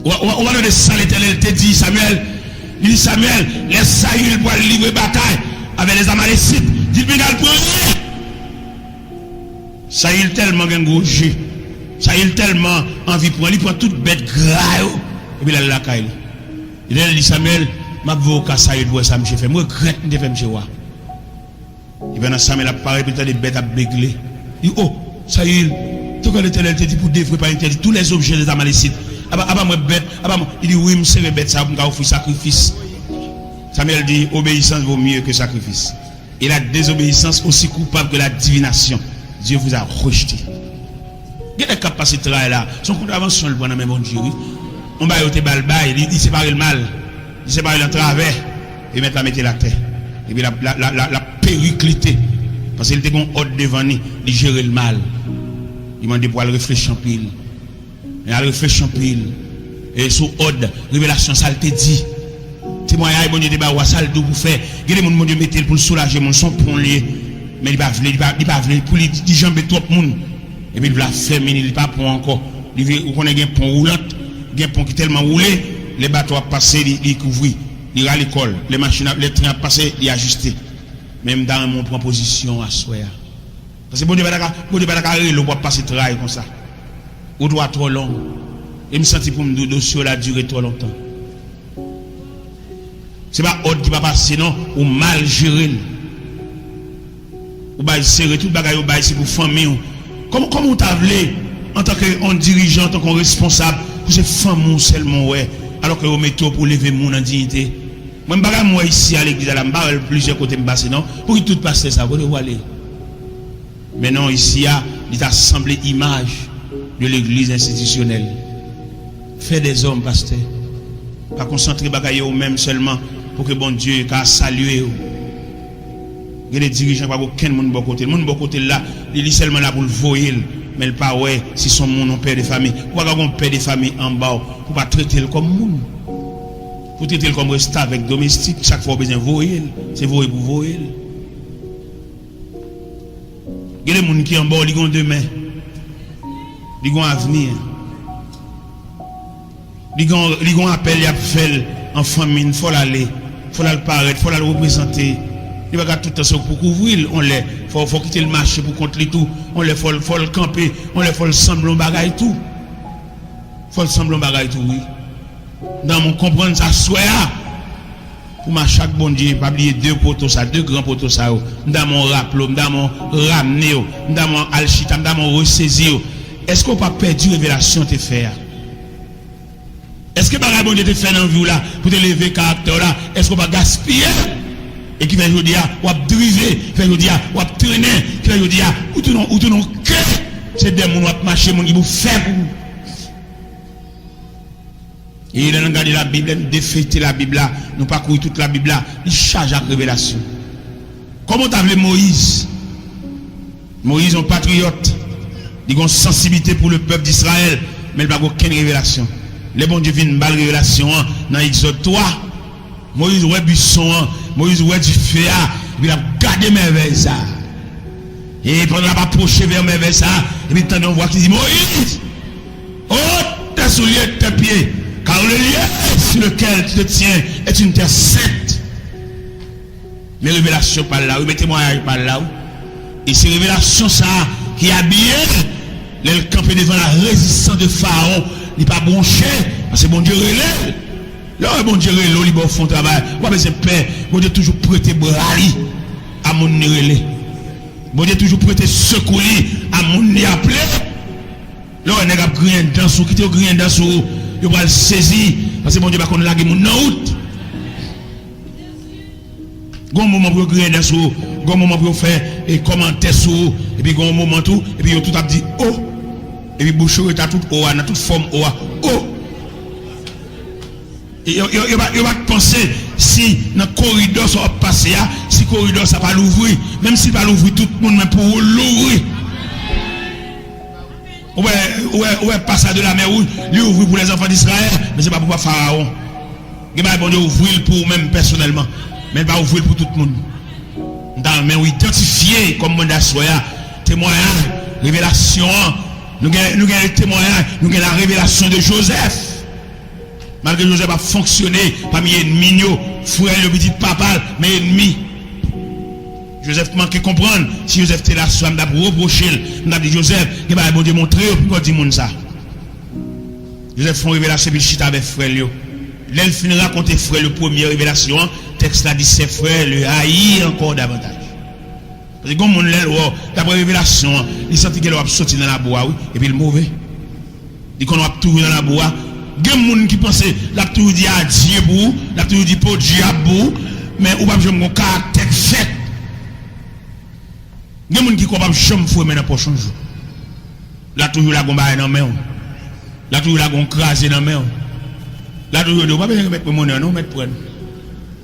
On va donner ça, l'Éternel te dit, Samuel, il dit Samuel, laisse Saül pour aller livrer bataille avec les Amalécites. Dit bien le premier. Saül tellement gros jeu. Saül tellement envie pour lui, il prend toute bête grave. Et puis il a la caille. Il dit Samuel, ma voix Saül pour ça, monsieur fait. Moi, regrette de faire monsieur wa. Il vient dans Samuel à parler peut-être des bêtes à bégler. Il dit oh, Saül, tout quand l'Éternel te dit pour défendre pas interdit tous les objets des Amalécites. Moi bête, il dit oui, c'est bête ça pour offrir sacrifice. Samuel dit obéissance vaut mieux que sacrifice. Et la désobéissance aussi coupable que la divination. Dieu vous a rejeté. Il y a des capacités là, son contravention le bon même bon Dieu. On va yoter balbaï, il sépare le mal, il sépare le travers et mettre la terre. Et puis la périclité parce qu'il était un ordre devant lui, il gérer le mal. Il m'a dit pour aller réfléchir en pile. Et à réfléchir en pile. Et sous ordre, révélation, ça te dit. Témoignage, bon Dieu, débat, ça le pour faire. Il y a des gens qui mettent pour soulager mon son pour lui. Mais il va venir pour lui dire jambes trop monde. Et puis il va faire, mais il ne pas pour encore. Il veut qu'on ait un pont roulant, un pont qui est tellement roulé, les bateaux ont passé, ils couvrent. Il à l'école, les machines, les trains ont passé, ils ajusté. Même dans mon proposition à soi. Parce que bon Dieu, il va passer le travail comme ça. Ou doit trop long. Et me sentir pour me dossier la durer trop longtemps. C'est pas ordre qui va passer, non, ou mal gérer. Ou va serrer tout le bagage ou c'est pour famille. Comment on t'a voulu en tant que dirigeant, en tant que responsable, pour ces femmes seulement ouais, alors que vous mettez pour lever mon en dignité. Moi je ne moi ici à l'église, je ne plusieurs côtés me passer non, pour que tout passe ça, vous devez aller. Mais non, ici il a assemblé image de l'église institutionnelle. Fait des hommes, pasteur. Pas concentrer bagaille ou même seulement pour que bon Dieu ait salué. Il y a des dirigeants pas aucun monde bon côté. Le monde bon côté là, il est seulement là pour le voyer, mais le pas ouais si son monde père de famille. Pourquoi on père de famille en bas pour pas traiter le comme monde. Pour traiter le comme rester avec domestique, chaque fois besoin voyer, c'est voyer pour voyer. Il y a des gens qui en bas, ils ont demain. Ils ont avenir. Ils ont appel, ils ont fait en famille, il faut l'aller, il faut le paraître, il faut le représenter. Il va tout le temps pour couvrir, on les, faut quitter le marché pour contrer tout, on les faut le camper, on les faut le semblant bagaille tout. Faut le semblant bagaille tout, oui. Dans mon comprendre ça soit pour ma chaque bon Dieu, pas oublier 2 poteaux ça, 2 grands poteaux ça, dans mon rappel, dans mon ramener, dans mon alchita, dans mon ressaisir. Est-ce qu'on pas perdu révélation te faire? Est-ce que bagaille bon Dieu te fait dans vie là pour te lever caractère là? Est-ce qu'on va gaspiller? Et qui fait aujourd'hui ou à driver, fait aujourd'hui ou à traîner, qui fait aujourd'hui ou tout non que c'est des gens qui marcher mon qui vous fait pour vous. Et il a regardé la Bible, il a défait la Bible là, nous pas courir toute la Bible là, il charge à révélation. Comment t'as vu Moïse? Moïse un patriote, il a une sensibilité pour le peuple d'Israël, mais il n'a pas aucune révélation. Les bons Dieu viennent une balle révélation dans Exode 3, Moïse ouais buisson, Moïse ouais du feu, il a gardé merveille ça. Et pendant qu'il a approché vers merveille ça, et puis on voit qu'il dit Moïse, oh tes souliers, tes pieds, car le lieu sur lequel tu te tiens est une terre sainte. Mais révélation par là, mes témoignages par là. Et c'est révélation ça qui a bien le campé devant la résistance de Pharaon, il n'est pas bronché, parce que bon Dieu relève. Là, bon Dieu relève, il font travail. Moi, mais c'est père, bon Dieu toujours prêté bras à mon relais. Bon Dieu toujours prêté secours à mon appelé. Là, on a grien dans sous, qui te grien dans sous, il va le saisir, parce que bon Dieu va qu'on l'a mon out. Gon moment pour grien dans sous, gon moment pour faire et commenter sous, et puis gon moment tout, et puis tout a dit oh, et puis bouchou est à toute oh, dans toute forme oh, oh. Et il va penser si dans le corridor ça va passer, si le corridor ça va l'ouvrir, même s'il va l'ouvrir, tout le monde même pour l'ouvrir. Ouais, passage de la mer rouge, lui ouvrir pour les enfants d'Israël, mais c'est pas pour Pharaon. Il va bon Dieu ouvrir pour même personnellement, mais il va ouvrir pour tout le monde. Mais on identifié comme mandat soya, témoignage, révélation, nous avons le témoignage, nous avons la révélation de Joseph. Malgré Joseph a fonctionné parmi les ennemis, frère le petit papa, mais ennemi. Joseph manque comprendre. Si Joseph était là, soit m'a reproché, m'a dit Joseph, il va bon Dieu montrer pourquoi dit monde ça. Joseph font révélation puis chita avec frère Lio. L'elle finit raconter frère le première révélation, texte là dit ses frères le haïr encore davantage. Parce que comme on l'air d'après révélation, il sentit qu'il va sortir dans la bois et puis le mauvais. Il qu'on va trouver dans la bois. Il y a des gens qui pensent la tour dit à Dieu, la tour dit pour Dieu, mais ou pas jamais mon caractère fait. Il y a des gens qui croient pas jamais fouer mais dans prochain jour. La tour la gomba dans main. La tour la gon craser dans main. La tour de pas besoin mettre monnaie non mettre prendre.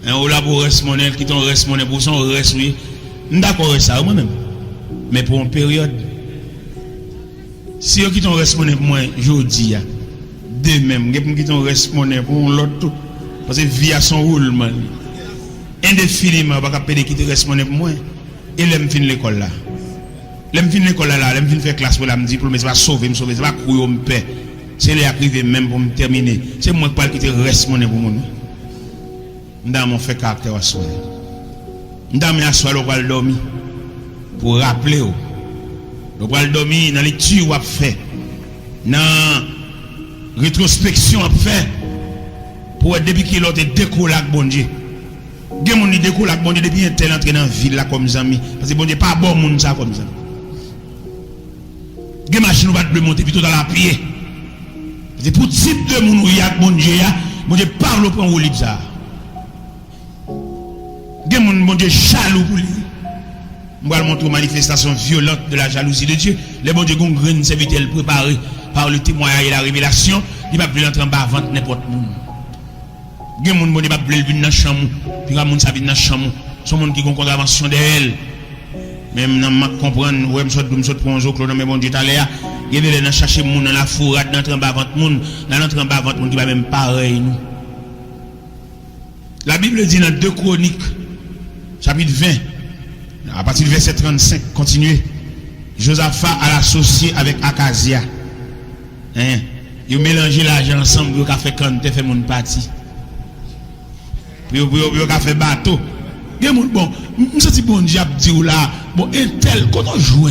On là pour reste monnaie qui ton reste monnaie pour son reste oui. D'accord avec ça moi même. Mais pour une période si qui ton reste monnaie pour moi jodi de même, qui t'ont responsable pour l'autre, parce que vie à son roulement. Indéfiniment, pas capable qui te responsable pour moi. Et l'aime fin l'école là. L'aime fin l'école là, l'aime fin faire classe pour la me diplôme, ça va sauver, me sauver, ça va courir me paix. C'est les arriver même pour me terminer. C'est moi qui te responsable pour moi. Dans mon fait caractère à soi. Dans mes assoir le va dormir pour rappeler au. Le va dormir dans les lecture à fait. Dans rétrospection à faire pour depuis qu'il a décollé avec bon Dieu. Gen moun ni décollé avec bon Dieu depuis un tel entré dans la ville là comme ami parce que bon Dieu pas bon monde ça comme ça. Gen machine va de monter plutôt dans la pied. C'est pour type de moun ou y a bon Dieu parle au point où libre ça. Gen moun bon Dieu jaloux pour lui. On va montrer une manifestation violente de la jalousie de Dieu. Les bon Dieu gon graine serviteur préparé par le témoignage et la révélation, il va plus entrer en bas vente n'importe où. Il y a des gens qui va plus venir dans la chambre, puis il y a des gens qui viennent dans la chambre, sont des gens qui ont une contravention d'elle. Même dans ma comprendre, ouais, je suis pour un jour, mais bon Dieu, il y a des gens qui chercher des gens dans la fourrade, dans en bas vente monde, dans l'entrée en bas vente monde qui va même pareil. La Bible dit dans 2 Chroniques, chapitre 20, à partir du verset 35, continuez. Josaphat a l'associé avec Akazia. Ils ont mélangé l'argent ensemble, ils ont fait quand ils ont fait mon parti. Puis ils ont fait bateau. Bon, je suis bon diable dit là, bon, et tel, quand on joue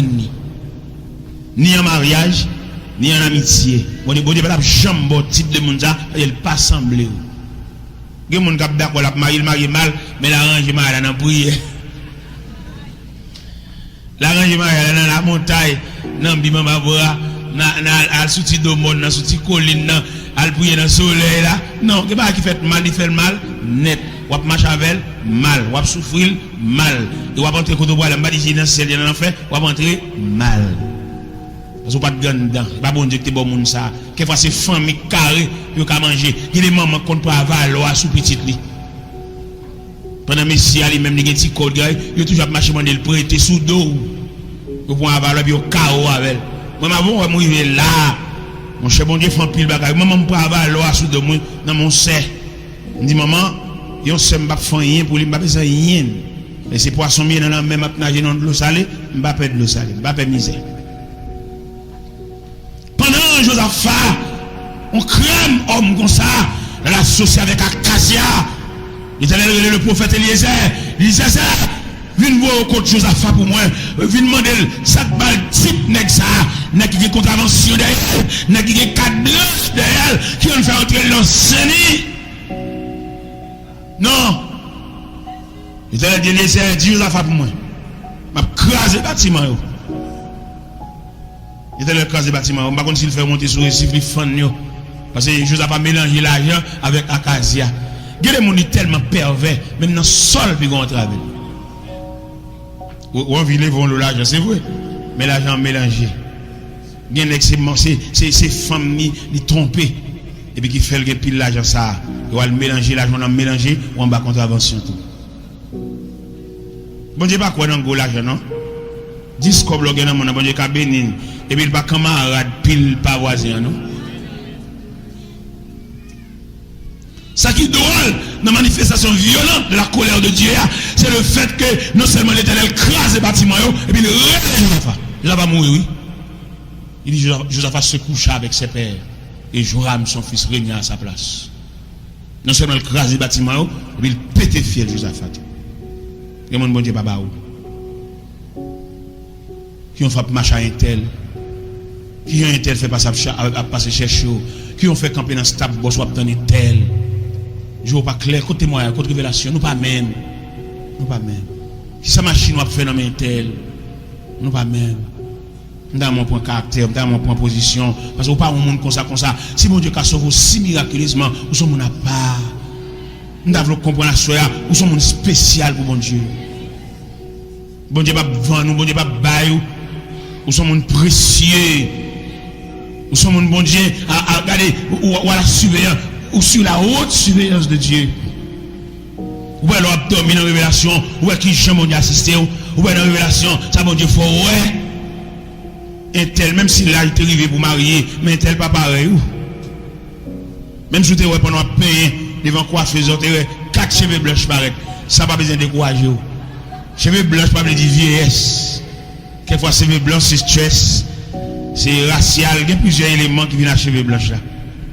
ni en mariage, ni en amitié. Bon Dieu, pas jamais bon type de monde, il pas semblé. Il y a des gens qui sont d'accord, il marie mal, mais l'arrangement est dans la prière. L'arrangement est dans la montagne, dans le bimama al souti de monde, dans souti colline, al prier dans le soleil là. Non, il y a pas qui fait mal, il fait mal, net. Wap marche avec mal, wap souffrir mal. Et wap entrer côté bois, la mbadi dans ciel dans l'enfer, wap entrer mal. Parce que pas de gagne dedans. Pas bon Dieu que t'es bon monde ça. Quelquefois c'est famille carré pour qu'à manger. Il y a des mamans qui pas avoir sous petite li. Pendant Messie ali même des petits code gars, il toujours marcher demander le prêter sous dos. Pour pouvoir avoir le chaos avec. Moi avant moi arriver là. Mon cher bon Dieu fait pile bagaille. Maman pas avoir sous dos moi dans mon sein. Me dit maman, yon se m'a fait rien pour lui, m'a besoin rien. Mais c'est poisson bien dans la même m'a nager dans de l'eau salée, m'a pas de l'eau salée, m'a pas misère. Pendant Josaphat, on crème homme comme ça, dans la société avec Acacia. Il allait le prophète Eliezer, il disait ça. Viens voir autre chose à faire pour moi. Viens demander ça balle type nèg ça, nèg qui contravention derrière, nèg qui carte blanche derrière, qui on fait entrer dans Seni. Non. Il a dit laisser Dieu à faire pour moi. M'a craser bâtiment yo. Il a craser bâtiment, pas contre s'il fait monter sur récif les fan yo. Parce que je pas mélanger l'argent avec Acacia. Gade mon est tellement pervers, même dans sol puis gon travail. Ou on vit vont l'argent, c'est vrai. Mais l'argent mélangé. Gen excellent c'est femmes ni tromper et puis qui fait le pile l'argent ça. Il va mélanger l'argent dans mélanger ou en bas contravention tout. Bon Dieu pas quoi dans gros l'argent non. 10 cob lo gen dans mon bon Dieu ka bénin et puis il pas camarade pile pas voisin non. Ça qui est drôle dans la manifestation violente de la colère de Dieu, c'est le fait que non seulement l'Éternel crase les bâtiments, et puis il révèle Josaphat. Josaphat mourit, oui. Il dit Josaphat se coucha avec ses pères, et Joram, son fils, régna à sa place. Non seulement il crase les bâtiments, et puis il pète fiel Josaphat. Et mon bon Dieu, papa, qui ont fait marcher un tel, qui ont un tel fait passer chercher, qui ont fait camper dans ce table, boss ou obtenir tel. Je vois pas clair, côté moi, côté révélation, nous pas même. Nous pas même. Si sa machine va faire dans mes tel, nous pas même. Dans mon point caractère, dans mon point position, parce que pas un monde comme ça. Si mon Dieu a sauvé si miraculeusement, nous sommes à part. Nous devons comprendre la soya, nous sommes un spécial pour mon Dieu. Bon Dieu pas vendre nous, bon Dieu pas bailler, nous sommes un précieux. Nous sommes un bon Dieu à regarder ou à la surveillance. Ou sur la haute surveillance de Dieu. Ou alors abdomen dans révélation, ou qui jamais on assisté, ou dans révélation, ça bon Dieu faut ouais. Un tel même si là il est arrivé pour marier, mais un tel pas pareil. Même si tu es pendant payer devant coiffeuse, tu as 4 cheveux blancs pareil. Ça pas besoin de décourager. Cheveux blancs pas veut dire vieillesse. Quelquefois cheveux blancs c'est stress, c'est racial, il y a plusieurs éléments qui viennent à cheveux blancs là.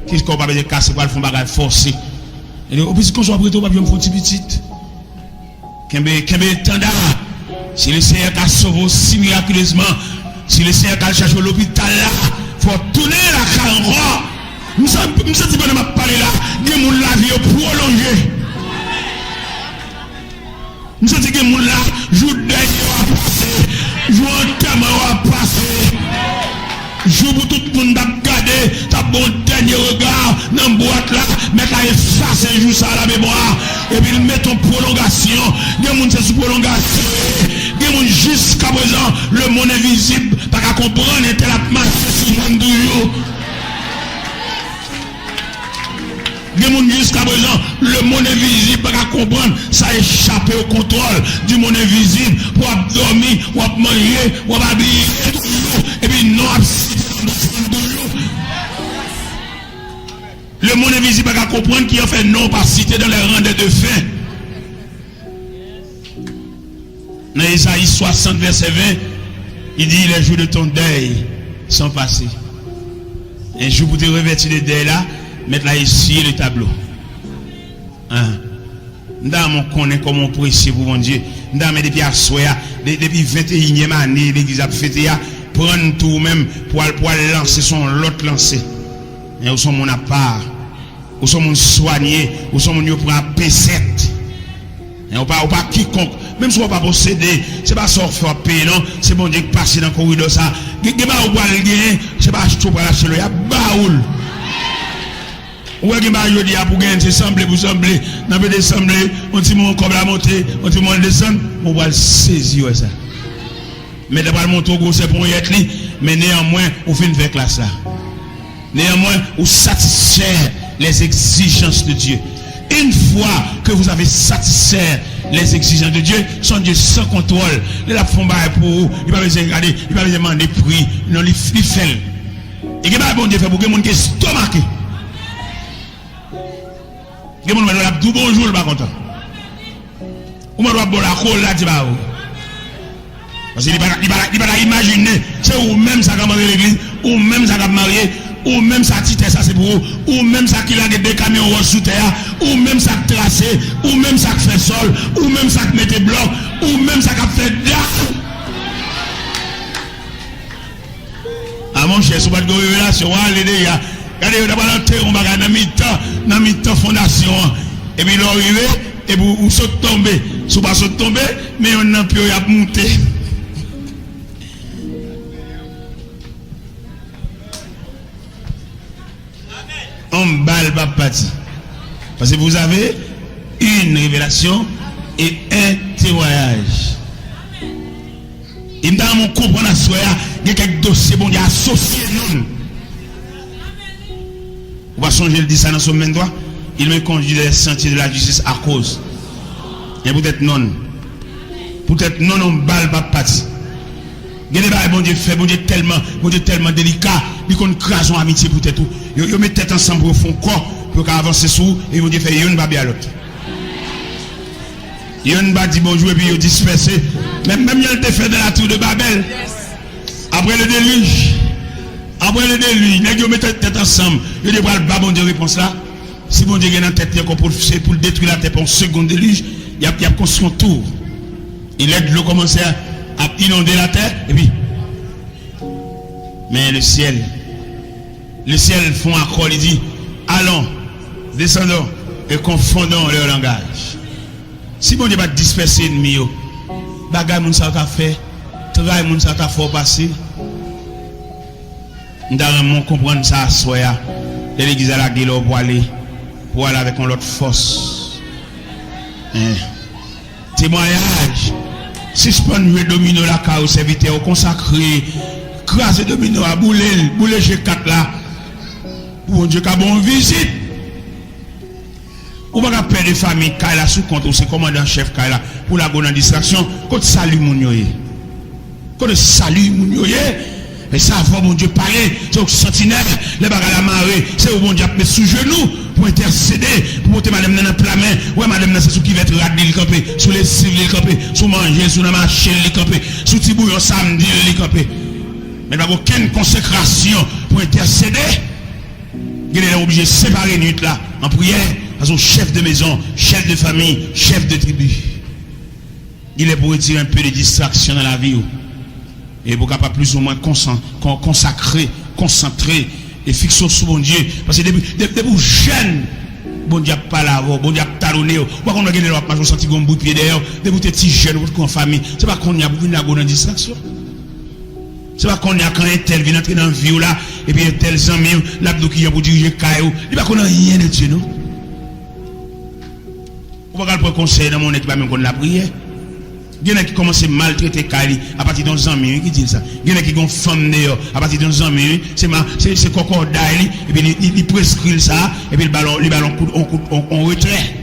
Qu'est-ce qu'on va faire casser pour le fond bagage forcé. Et au plus qu'on soit prêt, on va bien faire une petite. Kembe tanda. Si le Seigneur a sauvé si miraculeusement, si le Seigneur a cherché l'hôpital là, il faut tourner la caméra. Nous sommes pas de parler là, des gens la vie prolongée. Nous sommes des gens là, jour dernier va passer, jour entamé va passer. Je vous tout le monde a gardé ta bon dernier regard dans la boîte là, mais quand il efface un jour ça à la mémoire, et puis il met en prolongation, il y a des gens qui sont sous prolongation, il y a des gens jusqu'à présent, le monde invisible, pas qu'à comprendre, il était la marche sur le monde toujours. Il y a des gens jusqu'à présent, le monde invisible, pas qu'à comprendre, ça a échappé au contrôle du monde invisible, pour dormir, pour manger, pour habiller, et puis non, le monde invisible va comprendre qu'il a fait non par cité dans les rangs des deux fins. Dans Isaïe 60, verset 20, il dit les jours de ton deuil sont passés. Un jour pour te revêtir de deuil là, mettre là ici le tableau. Dans mon connaît comme on précieux pour mon Dieu. Dans mes depuis à soya, depuis 21e année, l'église a fêté, prendre tout même pour lancer son l'autre lancé. Et où sont mon appart, où sont mon soigné, où sont mon pour un P7. Et on pas quiconque, même si on pas posséder, c'est pas ça faire payer non, c'est bon Dieu qui passe dans le corridor ça. Gaba ou pas le gagner, c'est pas acheter pour lâcher le, y a baoul. Ouais qui m'a dit pour gagner c'est sembler pour sembler, n'a pas sembler, on dit mon comme la montée, on dit mon descendre, on va le saisir ça. Mais d'abord mon tour c'est pour y être li, mais néanmoins on fait une classe là. Néanmoins on satisfait les exigences de Dieu. Une fois que vous avez satisfait les exigences de Dieu, son Dieu sans contrôle, il a fait pour vous, il va vous regarder, il va vous demander prix, non il fait. Et que bon Dieu fait pour que les gens qui stomaqué. Les gens qui ont dit bonjour, pas content. Ou doit boire la colle là, tu vas. Parce qu'il va imaginer, c'est ou même ça va marier l'église, ou même ça va marier, ou même ça titre ça c'est pour vous, ou même ça qui a des camions sous terre, ou même ça tracé, ou même ça fait sol, ou même ça mette bloc, ou même ça fait dach. Ah mon cher, si vous n'avez pas de révélation, allez déjà. Regardez, d'abord on va dans mi-temps fondation. Et puis l'arrivée, et vous sautez tomber. Si vous ne sautez pas tomber, mais on n'a plus à monter. On balle pas parti. Parce que vous avez une révélation et un témoignage. Et dans mon comprendre à soi, il y a quelques dossiers bon, il y a associé nous. Vous va changer le dit ça dans son même droit. Il me conduit dans les sentiers de la justice à cause. Et peut-être non. Peut-être non, on balle pas parti. Bon Dieu fait, bon Dieu tellement délicat. Il qu'on crase en amitié peut-être tout. Ils mettent tête ensemble pour fond corps pour avancer sous et bon Dieu fait une va bien l'autre. Yon va dire bonjour et puis ils dispersé. Même il y a le fait de la tour de Babel. Après le déluge. Ils mettent tête ensemble. Ils disent pas bon Dieu réponse là. Si bon Dieu est dans tête pour détruire la tête pour un second déluge, il y a construit un tour. Il aide l'eau commencer à inonder la terre et puis mais le ciel font accord, il dit allons, descendons et confondons leur langage. Si bon Dieu va disperser l'ennemi, bagay moun sa ta fait, travail moun sa ta fait passer. Nous devons comprendre ça soya. L'église à la gueule pour aller avec l'autre force. Témoignage. Suspendre le domino la au serviteur consacré. Craser domino à bouler G4 là. Pour Dieu qu'a bon visite. Ou pas perdre de famille Kaila sous compte aussi commandant chef Kaila pour la bonne distraction. Quand salut mon yoye. Quand salut mon yoye. Mais ça va mon Dieu parler, c'est au sentinelle, les bagages à la marée, c'est au bon Dieu mettre sous genoux pour intercéder, pour monter madame dans le plat main, ouais madame c'est sous qui va être radé le camper, sous les civils le camper, sous manger, sous la machine le camper, sous petit bouillon samedi le camper. Mais pas aucune consécration pour intercéder. Il est obligé de séparer nuit là en prière, parce que chef de maison, chef de famille, chef de tribu. Il est pour retirer un peu de distraction dans la vie. Et pour capable plus ou moins consacrer, concentrer et fixer sur bon Dieu. Parce que depuis jeune, bon Dieu pas là, bon Dieu talonné. Pourquoi on a gagné le match, on senti qu'on bout pied d'ailleurs, depuis que tu es jeune, vous en famille. C'est pas qu'on y a beaucoup de distraction. C'est pas qu'on y a quand un tel vient entrer dans la vie là, et puis un tel ami, l'abdo qui vient pour diriger Kayo. Il n'y a pas qu'on a rien de Dieu, non? On va pas le conseil dans mon équipe, même qu'on la prière. Il y en a qui commencent à maltraiter Kali à partir d'un amis qui dit ça. Il y en a qui ont femme d'ailleurs à partir d'un amis, c'est concordaille et puis ils prescrivent ça et puis le ballon on retrait.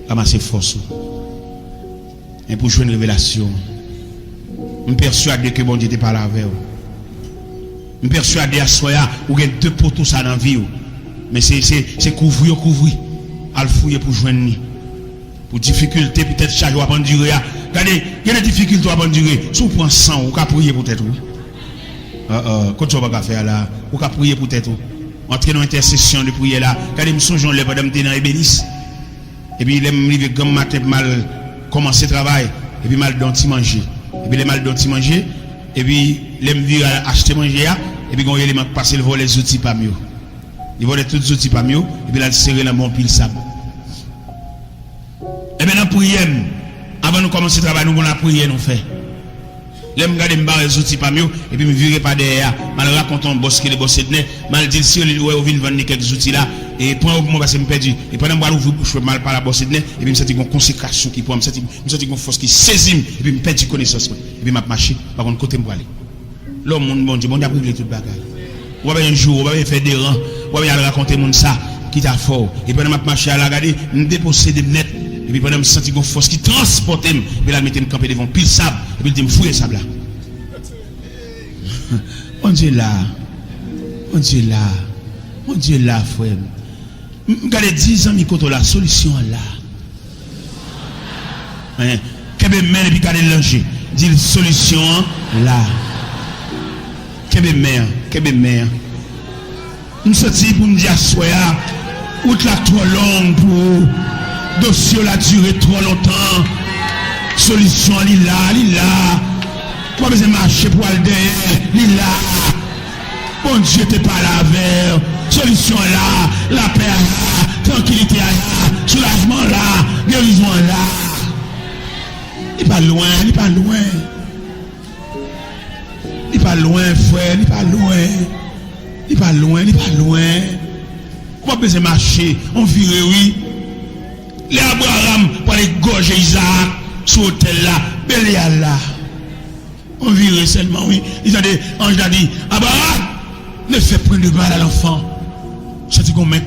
Ramasser force. Et pour jouer une révélation. Je suis persuadé que bon Dieu n'était pas là avec vous. Je suis persuadé à Soya où il y a deux poteaux ça dans la vie. Mais c'est couvrir. À le fouiller pour joindre. Pour difficulté, peut-être chaque jour à endurer. Regardez, il y a des difficultés à endurer. Si vous prenez 100, vous pouvez prier peut-être. Quand tu vas faire là, vous pouvez prier peut-être. Entrer dans l'intercession de prière là. Regardez, je me souviens, les madame dans Ébélis. Et puis, il me grand matin, mal commencer le travail. Et puis, mal d'anti manger. Et puis, les mal d'anti manger. Et puis, les me acheter manger. Et puis, quand il m'a passé le vol, les outils pas mieux. Il volait tous les outils pas mieux. Et puis, il a serré la mon pile sable. Et maintenant, prière, avant de commencer le travail, nous allons prier, nous fait. Là, je regarde les outils pas mieux, et puis je ne pas derrière. Je raconte un boss qui est bossé de nez. Je dis si on vient vendre quelques outils là, et pour un moment, je me perdu. Et pendant que je fais mal par la bosse de nez, et puis je me sens une consécration qui prend, je me sens une force qui saisit, et puis je me perds une connaissance. Et puis je marche, par contre, côté je aller. L'homme, bon Dieu, a privé tout le bagage. Ou bien un jour, ou bien faire des rangs, ou bien raconter mon ça, qui t'a fort. Et pendant que je marche à la regarder, je me déposer des net. Et puis pendant que je sens une force qui transporte, et puis là, je me camper devant pile sable, et puis je me fouille sable là. Mon Dieu là, mon Dieu là, mon Dieu là, frère. Regardez 10 ans, mi la solution là. Kebe men et puis garder l'ange. Dit solution là. Kebe men. Nous sortis pour nous dire soya. Outre la trop longue pour dossier la duré trop longtemps. Solution là. Pas besoin de marcher pour aller derrière. Là. Bon Dieu t'es pas la vers. Solution là, la paix là, tranquillité là, soulagement là, guérison là. Il pas loin. Il pas loin, frère, il pas loin. Pas besoin de marcher, on vire oui. Les Abraham pour les gorger Isaac sur l'hôtel là, Bélial là. On vire seulement oui. Ils ont dit, ange a dit, Abraham, ne fais point de mal à l'enfant. C'est qu'on met